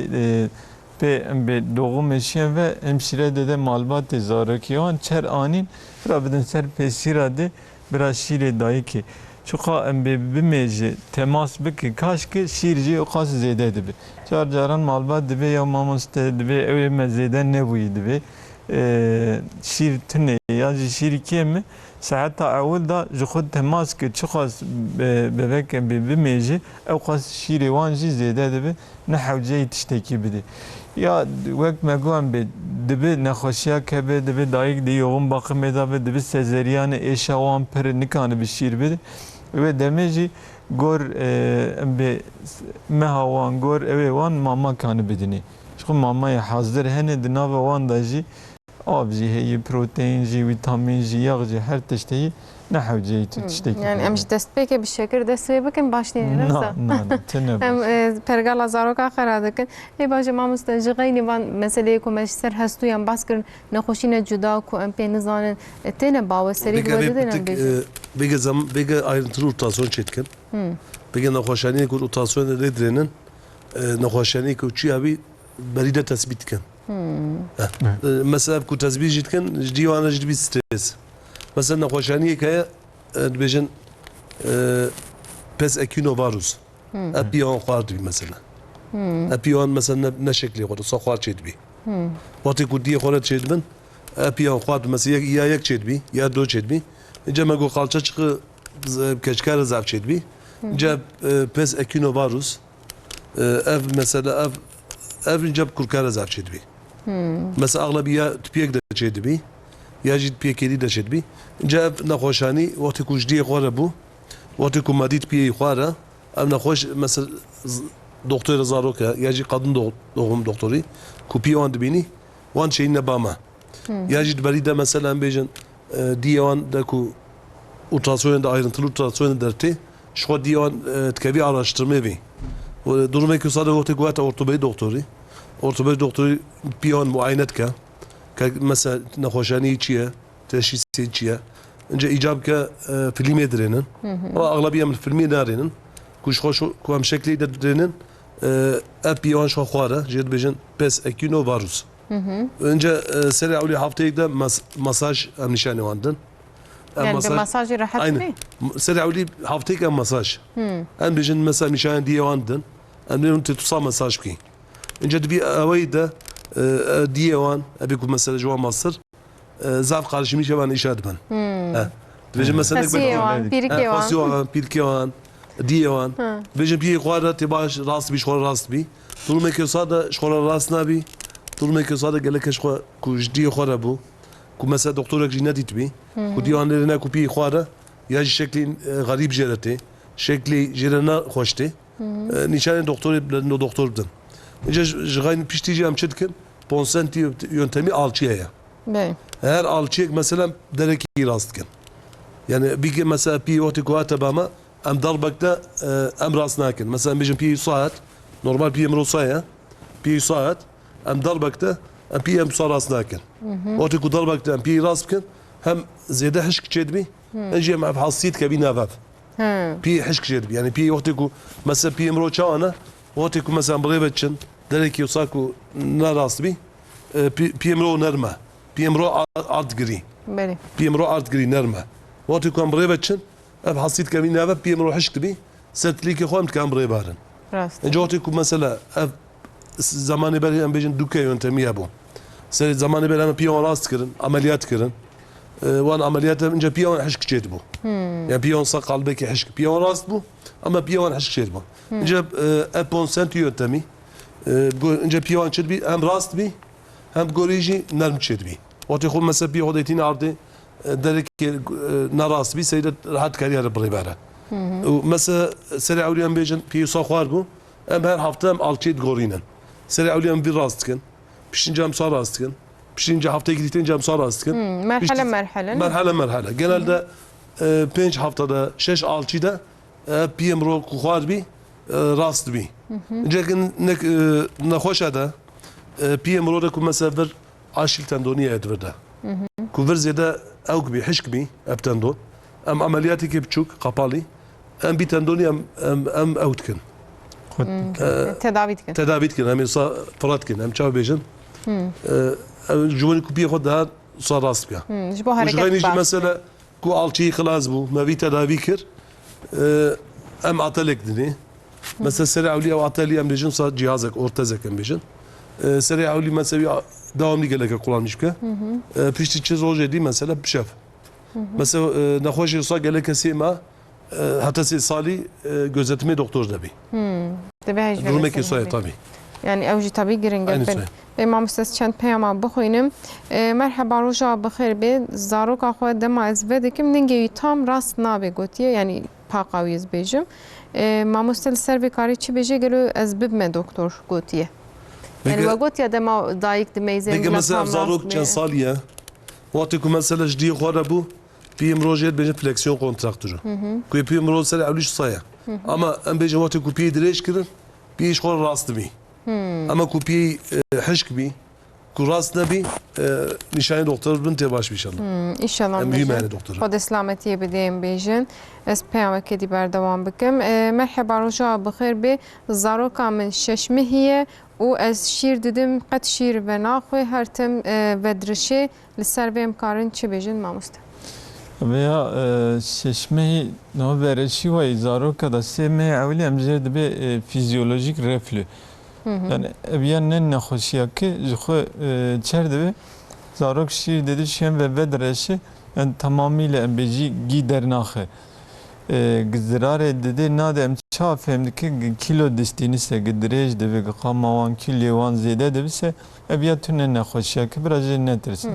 Speaker 4: به دوغومشین و امشیره داده مالبات زارکیان چر آنین برا بدن سر پیسیره ده برا شیر دایی که چوقا ام به بمیجه تماس بکی کاش که شیر جی او خاص زیده دبی چار جاران مالبات دبی یا ماموسته دبی اوی مزیده نبوی دبی شیر تنه یا جی شیر کیه می ساعت اول دا جو خود تماس که چه خاص ببک ام به بمیجه او خاص شیر وان جی زیده دبی نه حوجه تشتکی بده یا وقت مگوام به دبی نخوشیا که به دبی دایک دی یوم باقی میدا به دبی سزریان ایشوان پر نکانه به شیر بده و دمیجی گور به مهوان گور اوی وان ماما کانه بدنی شو مامای حاضر هنه دناو وان داجی آب جی هی پروتئین جی ویتامین جی یاغ جی هر تشتی نه حوجه تشتکی
Speaker 1: yani امش دست پی به شکر دست پی بکن باش نی
Speaker 4: نه نه تنه
Speaker 1: ام پرگالا زاروک آخر دکن ای باشه ما مستجقی نیوان مسئله کو مشتر هستو یم باس کرن نخوشین جدا کو ام پی نزانن تنه باو سری دو دیدن
Speaker 3: بگه زم بگه ayrıntılı ultrason çetkin. Bege نخوشانی کو ultrason ردرنن نخوشانی کو چی ابی بريده تثبیت کن مثلا کو تزبیح جد کن جدی وانه جد بی سترس مثلا نخوشانی که بجن پس اکینو واروز اپیان خوارد بی مثلا اپیان مثلا نشکلی خورد سا خوارد چید بی وقتی کو دی خورد چید بن اپیان خوارد مثلا یا یک چید بی یا دو چید بی اینجا مگو خالچه چق کشکار زعف چید بی اینجا پس اکینو واروز ev mesela ev ince kurkara zaf çedbi. Mesela aglabiya tpiyek de çedbi. Ya jid tpiyek de çedbi. İnce ev naxoşani vakti ku jdiye xwara bu. Vakti ku madit tpiyek xwara ev naxoş mesela doktor zaroka ya jid kadın doğum doktori ku piyan dibini wan şeyin nebama. Ya jid beri de mesela bejin diyan da ku ultrasyonda ayrıntılı ultrasyonda derti şu diyan tkevi araştırma bi. durumu ki sadece vakti kuat ortopedi doktori. Ortopedi doktori piyan muayenet ka. Mesela naxoşani çiye, teşhisi çiye. Önce icab ka filmi direnin. Ama ağlabiye min filmi narinin. Kuş hoş ku hem şekli de direnin. Piyan şu xwara jed bejin pes ekino varus. Önce seri avli haftayı da masaj hem nişanı vandın.
Speaker 1: Yani bir masajı rahat
Speaker 3: Aynen. Seri avli haftayı hem masaj. Hem bejin mesela nişanı diye vandın. Hem de tutusa masaj ki. Önce de bir avayı da diye van. Abi ku mesela jwa Mısır. Zaf karşımi şevan işad ben. Bejin mesela
Speaker 1: Fasiyevan, pirikevan.
Speaker 3: Fasiyevan, pirikevan. دیوان بچه بیای خوارد تباش راست بیش خوار راست بی طول میکه ساده شخوار راست نبی طول میکه ساده گله کش خو کجدی خواره بو کو مثلا دکتر اگه ندیت بی کو دیوان لرنه کو بی خواره یا شکلی غریب جرته شکلی جرنا خوشته نشان دکتر بلند دکتر بدن اینجا جغاین پیشتیجی هم چت کن پونسنتی yöntemi alçıya ya. Her alçıya mesela dereki rast kın. Yani bir mesela pi oti kuata bama ام ضربك ده ام راس ناكن مثلا بيجن بي صاعد نورمال بي امرو صايا بي صاعد ام ضربك ده ام بي ام صار راس ناكن وقت كو ضربك ده ام بي راس بكن هم زياده حشك جدبي نجي مع حصيت كبي نافاف بي حشك جدبي يعني بي وقت كو مثلا بي امرو تشانا وقت كو مثلا بريبتشن دريكي وساكو ناراس بي بي امرو نرمه بي امرو ارت جري بي امرو ارت جري نرمه وقت كو بريبتشن ev hasit kemi neve piyem ruhiş gibi sertliği koyam tkam buraya barın. Encoğti ku mesela ev zamanı beri em bejin duke yöntemi ya bu. Ser zamanı beri em piyon rast kırın, ameliyat kırın. Wan ameliyat önce piyon hışk çet bu. Yani piyon sakal belki hışk piyon rast bu ama piyon hışk çet bu. Önce ev ponsent yöntemi. Önce piyon çet bi hem rast bi hem goriji nerm çet bi. Oti ku mesela piyon odetini ardı درك نراس بي سيد راحت كارير بريبارة ومثلا سريع أوليان بيجن في صخوار بو أم هر هفته أم alçıyt gorinen سريع أوليان bir rastken pişince am sağ rastken pişince haftaya gittiğince am sağ rastken merhale genelde 5 haftada 6 alçıda PM rol kuhar bi rast bi cekin ne hoşa da PM rol ku mesela bir aşil tendoniye edverda ku ziyade او كبي حش كبي ابتندون ام عملياتي كي بتشوك قبالي ام بتندوني ام اوتكن تداويتكن ام فراتكن ام تشاو بيجن جواني كوبي خدها صار راس بها مش غير يجي مثلا كو التي خلاص بو ما في تداوي كر ام عطلك دني مثلا سريع ولي او عطلي ام بيجن صار جهازك اورتزك ام بيجن سريع ولي مثلا devamlı geleke kullanmış ki. Pişti çiz hoca değil mesela pişef. Mesela nahoş olsa geleke sema hatta sali gözetme doktor da bir. Durumu ki soya tabii.
Speaker 1: Yani evci tabii girin gelpen. İmam ses çent peyama bxoynim. Merhaba roja bxir be zarok axwa dema ez vedekim ninge tam rast nabe gotiye yani paqawiz bejim. Mamustel servi kari çi beje gelo ez bibme doktor gotiye. Yani وقت يا دما دايك دميزين
Speaker 3: بيجي مثلا زاروك كان صالية وقتكم مثلا جدي خربو بيم روجيت بيجي فليكسيون كونتراكتور كوي بيم روج سلا عليش صايا اما ام بيجي وقتكم بي دريش كرن بيش خور راست بي اما كو بي حشك بي كو راست نبي نشان دكتور بنت باش ان شاء الله
Speaker 1: ان شاء الله
Speaker 3: امري دكتور
Speaker 1: خد اسلامتي بديم بيجن اس بيام كدي بردوام بكم مرحبا رجاء بخير بي زاروكا من ششمه هي و از شیر دیدم قد شیر به ناخوی هر تم ودرشه لسر بهم کارن چه بیجن ماموسته
Speaker 4: veya şişmeyi no verişi ve izaro kadar sevmeye evli emzer de bir fizyolojik reflü. Yani eviyen ne hoşya ki jxo çerde ve zarok şir dedi şem ve vedreşi yani tamamıyla embeci gider nahe. Gizdirare dedi nadem çaf hem ki kilo destini se gidrej de ve kamavan kilo zede de bise eviyen tüne ne hoşya ki biraz netirsin.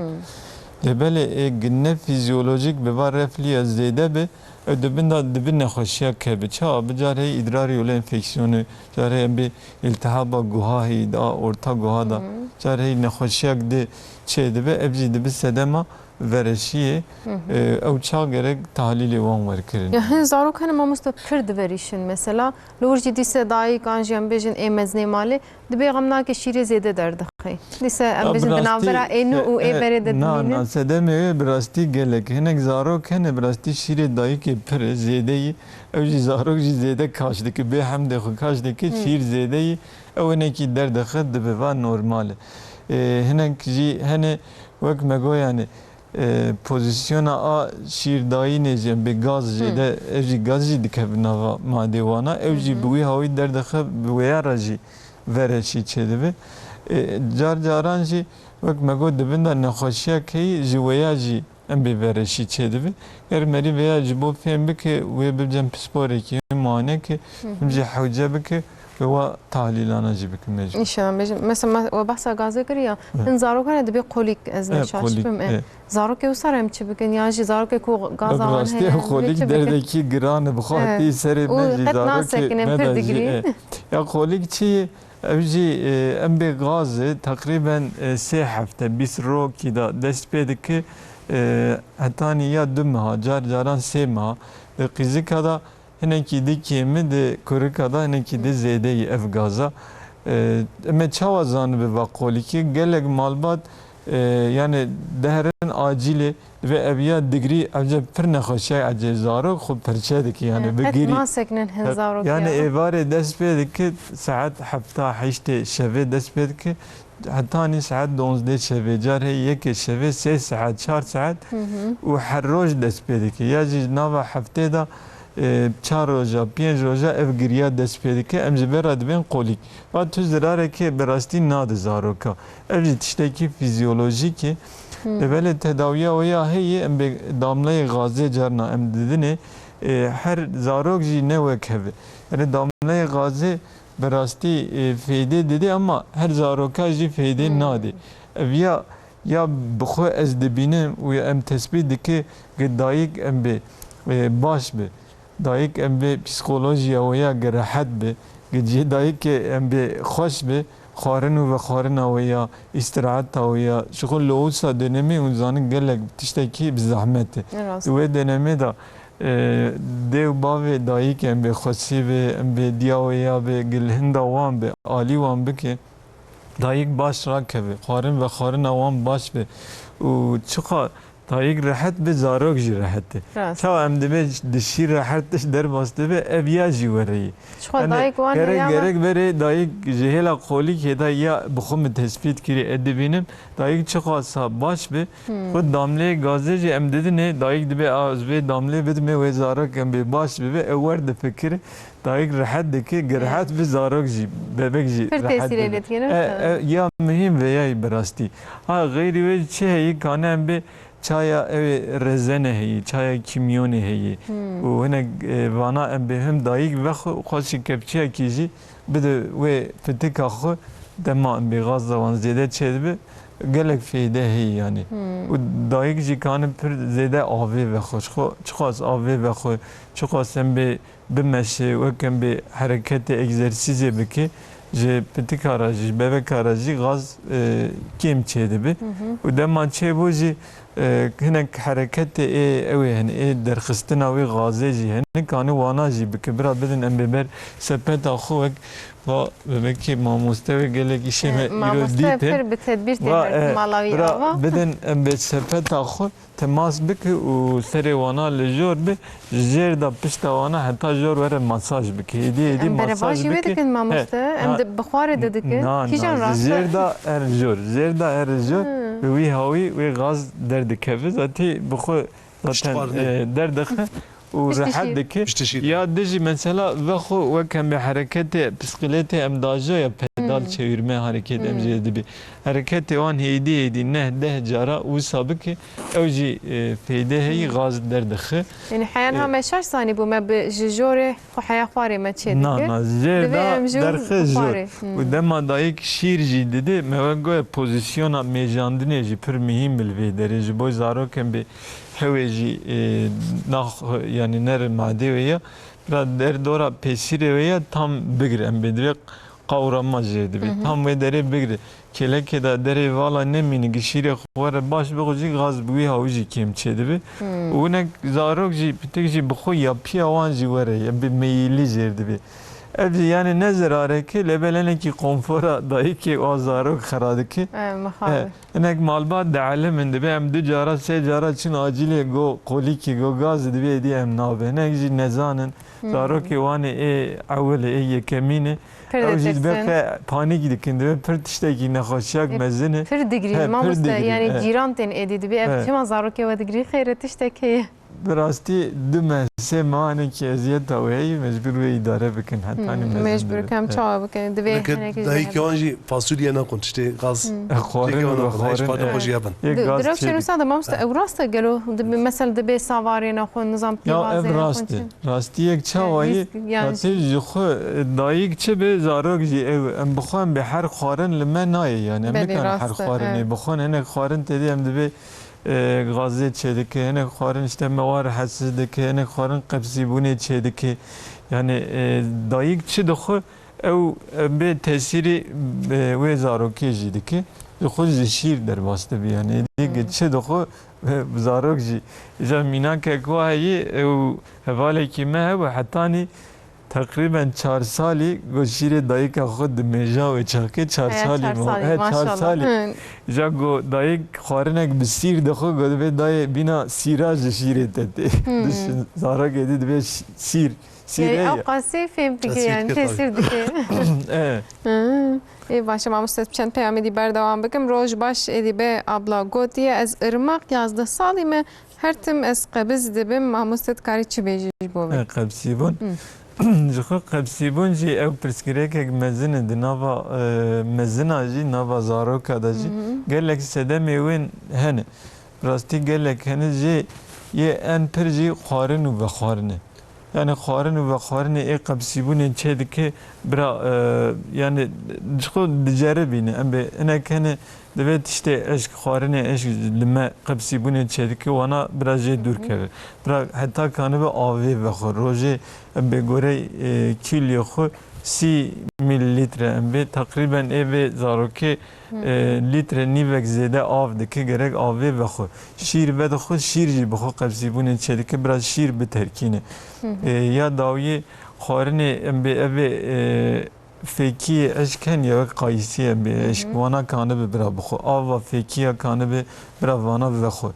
Speaker 4: Lebele gine fizyolojik be var refliye zede be ödebin da dibin nehoşiya kebe ça bicare idrar yolu enfeksiyonu care bir iltihaba guhahi da orta guhada care nehoşiya de çede be ebci de bir sedema vereşiye ev ça gerek tahlili van var kirin.
Speaker 1: Ya zarok hani mاموسته کرد verişin mesela lorji dise dayı kanjam bejin emezne mali dibe gamna ke şire zede derdi xey dise em bejin denavbera enu u evere de
Speaker 4: na na sedeme birasti gelek henek zarok hene birasti şire dayı ke per zedeyi evci zarok ji zede kaçdaki be hem de kaçdaki şir zedeyi evneki derde xed dibe va normal henek ji hene vek mego yani pozisyona a şirdayı necem be gaz jede evci gaz ji dikevna madevana evci bu havi derde xed bu yaraji vereşi çedebe car caran ji vek mego dibin da nehoşiya ki jiwaya ji em be vereşi çedebe ger meri veya jibo fem bike ve bilcem psikolojik mane ki ji hawce bike ve tahlilana jibik mecbur.
Speaker 1: İnşallah bejin mesela o bahsa gazı kiriya in zarok hani dibe kolik ez neşaşpım zarok ev sarım çibikin ya ji zarok ko gaz alan
Speaker 4: he. Kolik derdeki gran bxati seri meci zarok ya kolik çi evci embe gazı takriben 3 hafta bis roki da despediki hatani ya dümha caran sema qizika da heneki de kemi de kurika da heneki de zedeyi ev gaza me çavazan ve vakoliki gelek malbat yani dehren acili ve eviya digri acaba per nehoşay acaba zarok xub perçedik yani begiri
Speaker 1: ma seknen hen zarok
Speaker 4: yani evare despediki saat hafta hişte şeve despediki hatta saat 12 şeve car yek şeve 3 saat 4 saat ve her roz despediki ya nava hafte da 4 roja 5 roja ev giriya despediki emzibera dibin kolik ve tüz zarare ki berasti nad zaroka ev tişteki fizyolojiki böyle tedaviye o ya heye em damlayı gaze carna em dedine her zarok ji ne vekeve yani damlayı gaze berasti fayde dedi ama her zaroka ji fayde nadi ev ya bxu ez dibinem ve em tespit dike gıdayık em be baş be dayık em be psikolojiya ve ya gerahat be gıcı dayık em be hoş be خارن و خارن ویا استراحت ویا شغل لوسا دنمی اونزانی گلک تشتکی بزحمته و دنمی دا دیو باوی دایی که ام به خاصی به دیاویا به گلهندا وان به عالی وان بکه دایک باش را که به خارن و خارن وان باش به و چقا دایک راحت به زاروک جی راحته تا ام دمه دشی راحتش در باسته به اویا جی وری
Speaker 1: شو دایک وان
Speaker 4: gerek bere dayık jehela qolik heda ya bxum tespit kiri edibinem dayık çıkasa baş be bu damle gazeci em dedi ne dayık dibe az be damle bedme ve zarak em be baş be evver de fikir dayık rahat de ki gerhat be zarak ji bebek ji rahat ya mühim veya berasti ha gayri ve çeyi kanem be çaya ev rezene heyi, çaya kimyonu heyi. O hene vana em behem dayık ve xoşi kepçe kiji bide ve fetika xo dema em be gaz da van zede çedbe gelek feyde heyi yani. O dayık ji kanı pir zede ave ve xoş xo çıqas ave ve xo çıqas em be bimeşe ve kem be hareketi egzersize beki je petika aracı, bebek aracı gaz kim çedbe. O dema çeboji هناك حركات اوي هن درخستنا وي غازي جي هن كانوا وانا جي بكبرى بدن ام ببر سبت اخوك و بمكي ما مستوى قال لك شيء
Speaker 1: ما مستفر بتدبير مالاوي آوا
Speaker 4: بدن ام بسبت اخو تماس بك وسري وانا لجور ب جير دا بشتا وانا حتى جور ور مساج بك هدي مساج بك
Speaker 1: لكن ما مستوى ام بخوار ددك كي جان راست
Speaker 4: جير دا ارجور وي هاوي وي غاز درد كفز اتي بخو درد وراحت دكي يا دجي مثلا بخو وكم بحركات بسكليتي ام داجا يا pedal çevirme hareket emciyedi bir hareketi an heydi ne de jara و سابق اوجي فيده هي غاز دردخه
Speaker 1: يعني حيانها ما شاش ثاني بو ما بجوري خو حيا خواري ما تشي
Speaker 4: نا زير درخه زور ودما دايك شير جي dedi مواجه pozisyona mejandine ji pir mühim bilve derece boy zaro kem bir heveci nah yani ner madde veya der dora pesire veya tam bigre em bedrek kavramaz jedi bir tam ve dere bigre keleke da dere vala ne mini gişire khore baş begoji gaz buyi havuji kem çedi bir unek zarok ji pitek ji bxo yapya wan ji vere ya bir meyili jerdi bir ev yani ne zararı ki lebelene ki konfora dahi ki o zarok kharadı ki enek malbat da aleminde be em ducara se cara için acile go koli ki go gaz diye diye em nabe enek ji nezanen zarok ki wani awle yekemine اوجید بخه پانی گیدکند و پر تشتکی نخوشیک مزنه
Speaker 1: پر دیگری ما مست yani جیران تن ادید بی اف چما زارو که و دیگری خیره تشتکی
Speaker 4: براستی دو مسه مانه که ازیت اوهی مجبور و اداره بکن حتی
Speaker 1: مجبور کم چاو بکن دوی
Speaker 3: دایی که آنجی فاسولیه نکن تشتی غاز
Speaker 4: خورن و
Speaker 3: خورن
Speaker 1: درف شنو ساده ما مست اوراسته گلو مثلا دبی سواری نخون نظام پیوازه
Speaker 4: راستی یک چاوایی راستی خو دایی چه به زاروک جی ام بخوام به هر خورن لما نای یعنی میکن هر خورنی بخون هنه خورن تدی ام دبی غازی چیدکی هنه خورن işte موار حساسدکی هنه خورن قبضیبونی چیدکی yani dayık çi daxu ew be tesiri ve zaroki jidiki daxu şiir derbastı bir yani dik çi daxu zarok ji ja mina ke kwayi ew hevale ki me ve hatani تقریبا 4 سالی گوشیر دایک خود میجا و چاکی 4 سالی مو 4 سالی جا گو دایک خورنک بسیر دخو گو به دای بینا سیراج شیره تتی زارا گدی به سیر
Speaker 1: yani avqasi fem peki yani tesir dike başa ma mustet çend peyamedi berdavam bikim roj baş edibe abla gotiye ez irmaq yazdı salime her tim ez qabiz dibim ma mustet kari çi beji bo
Speaker 4: qabsibun جخو قبسیبون جی او پرسکره که مزنه دی نوا مزنه جی نوا زارو کده جی گلک سده میوین هنه راستی گلک هنه جی یه ان پر جی خارن و بخارنه yani خارن و خارن ای قبسیبون چه دکه برا yani جخو دجاره بینه ام به انا کنه دوید işte eşk خارنه eşk لما قبسیبون چه دکه وانا برا جی دور کرد برا hatta kanı ve avi ve خور روزه به گوره کیلو خو 30 mililitre به تقریبا ای زاروکی لیتر نیوک زیاده آب دکه گرگ آوی بخو شیر بد خو شیر جی بخو قبضیبونه چه دکه براز شیر به ترکینه یا داوی خارنه به ای فکی اشکن یا قایسی به اشکوانا کانه به برا بخو آب و فکیه کانه به برا وانا بخو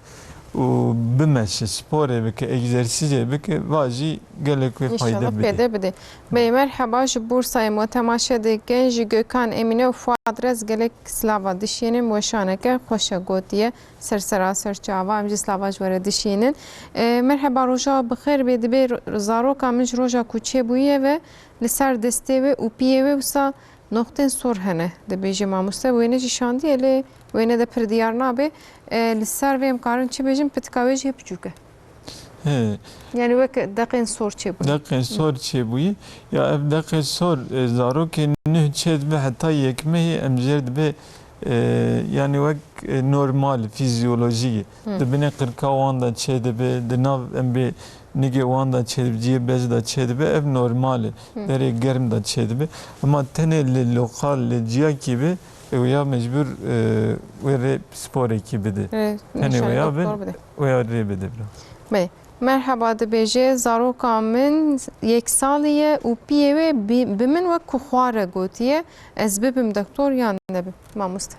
Speaker 4: و بمشي سبوري بك اكزرسيجي بك واجي قال لك فايده
Speaker 1: بده مرحبا بورصه متماشا دكن جي gökhan emine و fuad rez gelek slava dişinin boşaneke xoşa gotiye sersera serçava amji slava jware dişinin merhaba roja bixir bedi be zaroka min roja kuçe buye ve liser deste ve upiye ve usa nokten sor hene de beje mamusta bu ne şandi ele ve ne de per diyar nabe liser ve imkarın çi bejim petkavej hep çuke yani ve daqin sor çe bu
Speaker 4: daqin sor çe bu ya ev daqin sor zarok ne çed be hatta yekmehi emjerd be yani ve normal fizyoloji de bine 40 wanda çed be de nav embe nige wanda çedibciye bez da çedbe ev normal dere germ da çedbe ama tene lokal ciya gibi ویا مجبور وره سپور کی بده hani veya ben veya re bede bra.
Speaker 1: Bey, merhaba dibêje zaroka min yek salî û piyê wê bi min wek ku xwar gotiye ez bibim doktor yan nebim mamoste.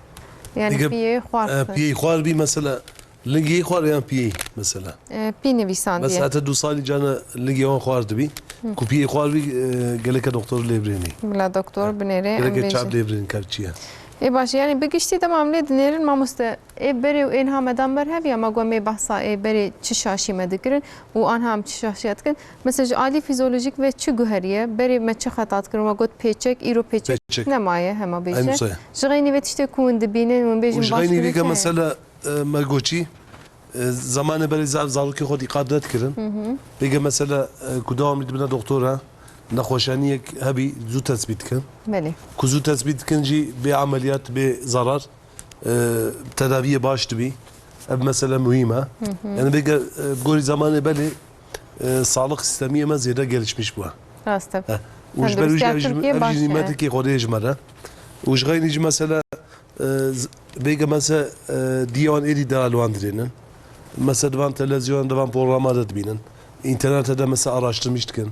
Speaker 1: Yani
Speaker 3: Dike,
Speaker 1: piyê xwar
Speaker 3: Piye xwar bî mesela lingê xwar yan piye mesela.
Speaker 1: pî nivîsandiye.
Speaker 3: Mesela heta 2 salî cana lingê wan xwar dibî ku piye xwar bî geleke doktor lêbrênî.
Speaker 1: Bila doktor binêrê em
Speaker 3: Geleke çap
Speaker 1: bêjin.
Speaker 3: lêbrên kevçiye.
Speaker 1: Baş yani bigiştî demam lê dinêrin mamoste berê û ên hamedan ber heviya me got mê behsa berê çi şaşî me dikirin û an ham çi şaşî dikin. Mesela ji alî fîzyolojik ve çi guheriye berê me çi xeta dikirin we got pêçek îro pêçek
Speaker 3: Pêçek.
Speaker 1: nemaye hema
Speaker 3: Aynı
Speaker 1: bêje.
Speaker 3: sayı.
Speaker 1: Ji xeynî ve tiştê ku hûn dibînin hûn bêjin baş
Speaker 3: Ujgayni
Speaker 1: kirin
Speaker 3: vika
Speaker 1: heye.
Speaker 3: mesela mergoçi zamanı beri zarokê xwe dîqat nedkirin. Vêge mesela ku dawam dibine doktora nexweşaniyek hebî zû tespît dikin.
Speaker 1: Belê.
Speaker 3: Ku zû tespît dikin jî bê ameliyat bê zarar tedaviyê baş dibî. Ev mesela mühim e. Yani vêge gorî zamanê belê sağlık sistemiye me zêde gelişmiş bûye.
Speaker 1: Rast e.
Speaker 3: û ji ber wî jî
Speaker 1: Tenduristiyat Türkiye
Speaker 3: ev
Speaker 1: baş
Speaker 3: jî
Speaker 1: e.
Speaker 3: nîmetekê Xwedê ji me re. û ji xeynî jî mesela vêge mesela dîwan êdî deralwan dirênin. Mesela divan televizyon, divan programlarda dibînin. İnternette de mesela araştırmış dikin.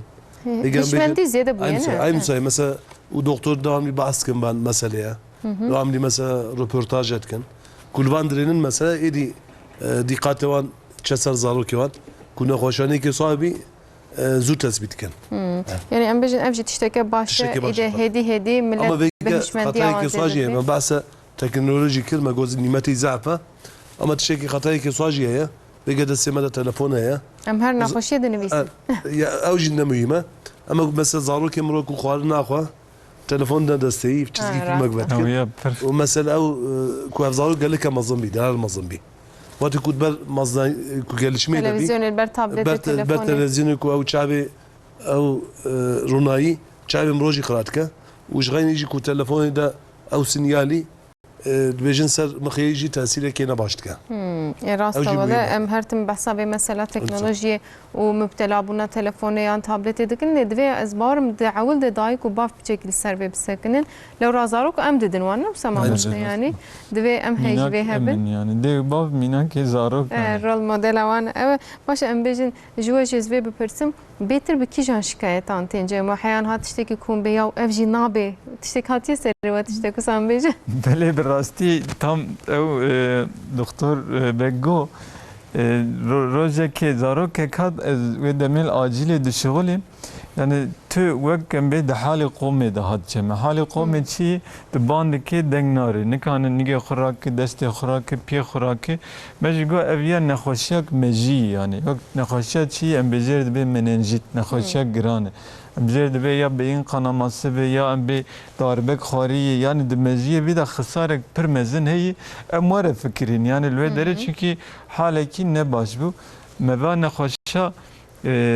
Speaker 1: Hişmendî zêde bûye ne?
Speaker 3: Aynı sayı mesela o doktor devamlı bahs dikin ben meseleye. Devamlı mesela röportaj etkin. Kulvan direnin mesela êdî dîqatê wan çeser zarokê wan ku nexweşaniyekê sahibi zû tespît dikin.
Speaker 1: Yani em bêjin ev jî tişteke baş e
Speaker 3: Tiştekî baş e.
Speaker 1: îde hêdî millet
Speaker 3: Ama
Speaker 1: bi
Speaker 3: vêge
Speaker 1: hişmendiya wan
Speaker 3: xetayekê sajiye
Speaker 1: zêde
Speaker 3: me bahse teknolojî kir me goz nîmetê zafe ama tiştekî xetayekê sajiye ye vêge destê me de telefon heye.
Speaker 1: em her naxweşiyê dinivîsin.
Speaker 3: Ew jî ne mühim e. Ama mesela zarokê mirov ku xwarin naxwe telefon de desteyî çizgî kirmek
Speaker 4: Ha
Speaker 3: vetkir.
Speaker 4: veya per
Speaker 3: و mesela ew ku ev zarok geleke mezin bî, değer mezin bî. Watî ku ber mazna ku gelişmê de bî.
Speaker 1: Televizyonê ber tabletê
Speaker 3: ber
Speaker 1: telefonê.
Speaker 3: televizyonê ku ew çavê ew rûnayî çavê mirov jî qira dike û ji xeynî jî ku telefonê de ew sinyalî dibêjin ser mixeyê jî tesîrekê ne baş dike.
Speaker 1: Rast
Speaker 3: Ew jî
Speaker 1: wele
Speaker 3: mühim e.
Speaker 1: em her tim behsa vê mesela teknolojiyê û müptela bûna telefonê yan tabletê dikin lê divê ez barim di ewil de dayîk û bav piçekî li ser vê bisekinin lewra zarok em didin wan ne wisa
Speaker 4: Evet.
Speaker 1: yani divê em hej
Speaker 4: minak
Speaker 1: vê hebin.
Speaker 4: emin yani dev bav minak zarok.
Speaker 1: Rol modela wan ew baş em bêjin ji we jêz vê bipirsim bêtir bi kîjan şikayetan têncê me heyan hat tiştekî ku hûn bê yaw ev jî nabe tiştek hatiye serê we tiştek ku san bêje.
Speaker 4: Bele bir rastî tam ew doktor Beggo rojeke zarokek hat ez wê demêl acîlê dişiğulî yani tu wek em bê di halê qomê de hat çeme. Halê qomê çi di bandekê deng nare. Nikanin nigê xurakê, destê xurakê, piyê xurakê. Me jî got ev ya nexweşiyek mejî yani. Wek nexweşiya çi em bêjêr dibe menenjît, nexweşiyek giran e. Em bêjêr dibe ya beyin kanaması be ya em bê darbek xwariyê yani di mejiyê vî de xisarek pir mezin heyî em were fikirîn yani li wê derê çünkü halekî ne baş bû. Me va nexweşiya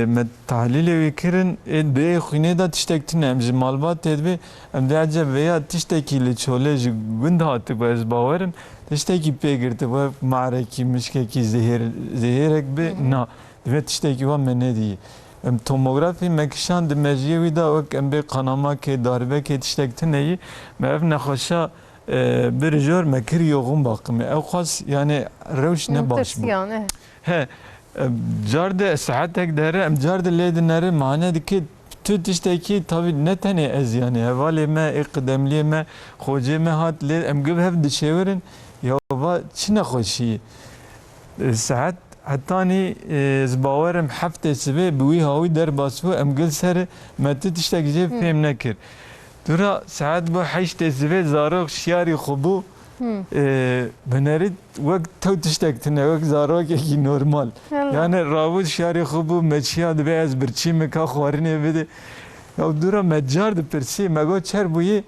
Speaker 4: me tahlîlê wê kirin bê xwînê de tiştek tune em ji malbat tê dibê em dê ece veya tiştekî li çolê ji gund hatibû ez bawerim tiştekî pê girtibû marekî mişkekî zehêrek bê na divê tiştekî wan me nedîye. Em tomografî me kişan di mejiyê wî de wek em bê qanamakê darbekê tiştek tuneyî me ev nexweşa bir jor me kir yoxûn baqimê ew xas yani rewş ne baş bû. He car de saetek dere em car de lê dinere mane dike tu tiştekî tabii ne tenê ez yani hevalê me ê qidemliyê me xwecê me hat lê em giv hev dişêwirin ya va çi nexweşiyê saet hetanî ez bawerim heftê sibê bi wî hawî derbasbû em gil serê me tu tiştek jê fêm nekir. Dura saet bu heştê sibê zarok şiyarî xwe bû بنرید وقت تو تشتک تنه وقت زاروکی کی نورمال یعنی راود شاری خوبو مچیا دبی از برچی مکا خوارینه بده او دورا مجار د پرسی مگو چر بوی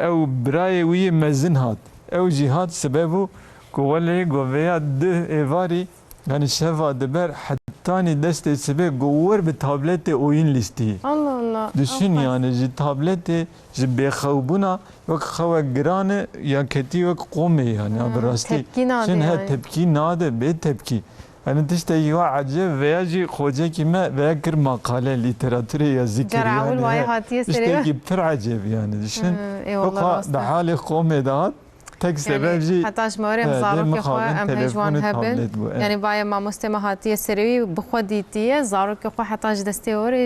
Speaker 4: او برای وی مزن هات او جهاد سببو کوله گویا ده ایواری yani şeva deber hattani deste sebe govur bir tablette oyun listi.
Speaker 1: Allah Allah.
Speaker 4: Düşün yani ji tablette ji bexawbuna ve xawa giranı ya keti ve qomi yani abrasti.
Speaker 1: Tepki nade
Speaker 4: Sen
Speaker 1: yani.
Speaker 4: he tepki nade be tepki. hani tiştekî wa acib veya jî xwecekî me veya kir makale literatürê ya zikir
Speaker 1: Ceravul
Speaker 4: yani
Speaker 1: vay
Speaker 4: he,
Speaker 1: hatiye
Speaker 4: tiştekî pir acib yani düşün.
Speaker 1: eyvallah
Speaker 4: Weka
Speaker 1: rastı.
Speaker 4: di halê komê de tek sebeb jî
Speaker 1: حتی جماره
Speaker 4: دێ
Speaker 1: زارۆکی خۆ
Speaker 4: مخابن
Speaker 1: ئەم
Speaker 4: تەلەفۆن
Speaker 1: هێژوان
Speaker 4: و
Speaker 1: هەبن
Speaker 4: تابلێت بوو،
Speaker 1: یعنی باە مامۆستێمە هاتیە سەروی بخوا دیتیە زارۆکی خۆ حتاش دەستێوەرێ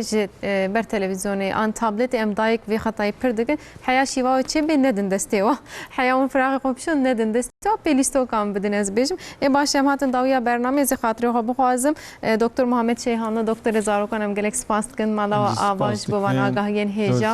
Speaker 1: بەر تەلەڤیزیۆنی ئان تابلێتی ئەم دایک وێ خەتای پر دەکەن حیا شیواوە چێ بێ نەدن دەستێوە حیاون فراغی خۆ پیشۆن نەدن دەستەوە پێلیستۆکان بدن ئەس بێژم ێ باش ئەم هاتن داویا بەرنامێزی خاطرەوە بخوازم دکتۆر محەممەد شەیهانە دکتۆر زارۆکان ئەم gelek سپاس دکن ماڵەوە ئاواش بۆوان ئاگاهیان هێژە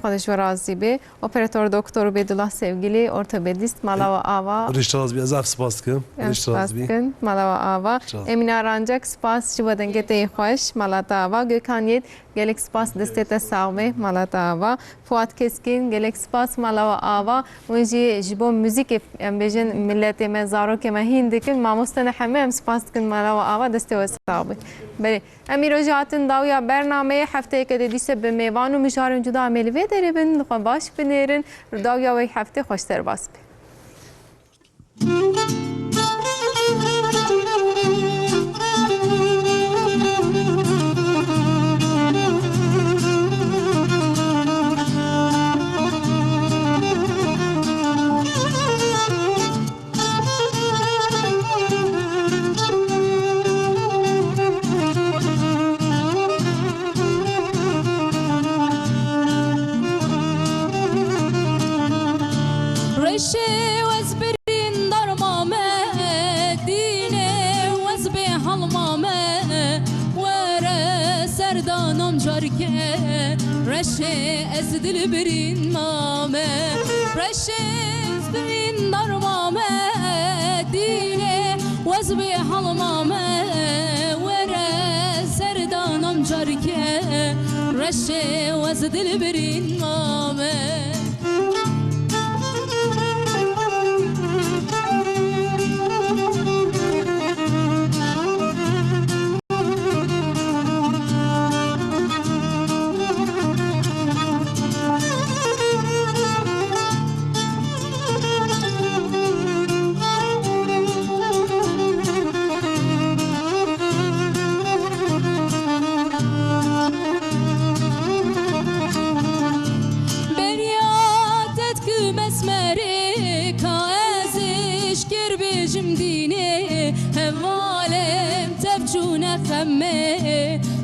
Speaker 1: خودش و razı be. Operatör doktor Bedullah Sevgili, ortopedist Malava Ava.
Speaker 3: Riştaz bir azaf spas dikim. Riştaz bir.
Speaker 1: Malava Ava. Emine Arancak spas şivadan gete hoş Malata Ava. Gökhan Yet gelek spas destete savme Malata Ava. Fuat Keskin gelek spas Malava Ava. Önce jibo müzik embejin millete mezaro ke mehin dikin mamostana hamam spas dikin Malava Ava deste savme. Beli. Emir Hocat'ın davya bernameye haftaya kadar dise be mevanu mişarın cuda ameli deribin baş binerin davya ve hafta hoşter bas be.
Speaker 5: رشه وزبرین در مامه دینه وزبه حلمامه وره سردانم جارکه رشه از دل برین مامه رشه وزبرین در مامه دینه وزبه حلمامه وره سردانم جارکه رشه وز دل برین مامه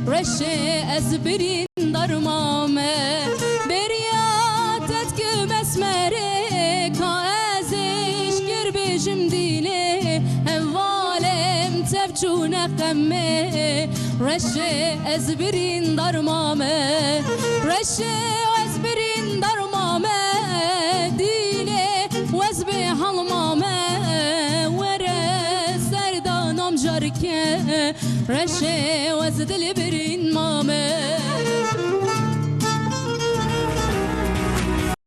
Speaker 5: رشه از برین در مامه بریاتت که مسمره که ازش گر بجم دینه هوالم تبچونه قمه رشه از برین در مامه رشه از برین در مامه دینه وز به حال مامه وره سردانم جارکه رشه وز دل برین مامه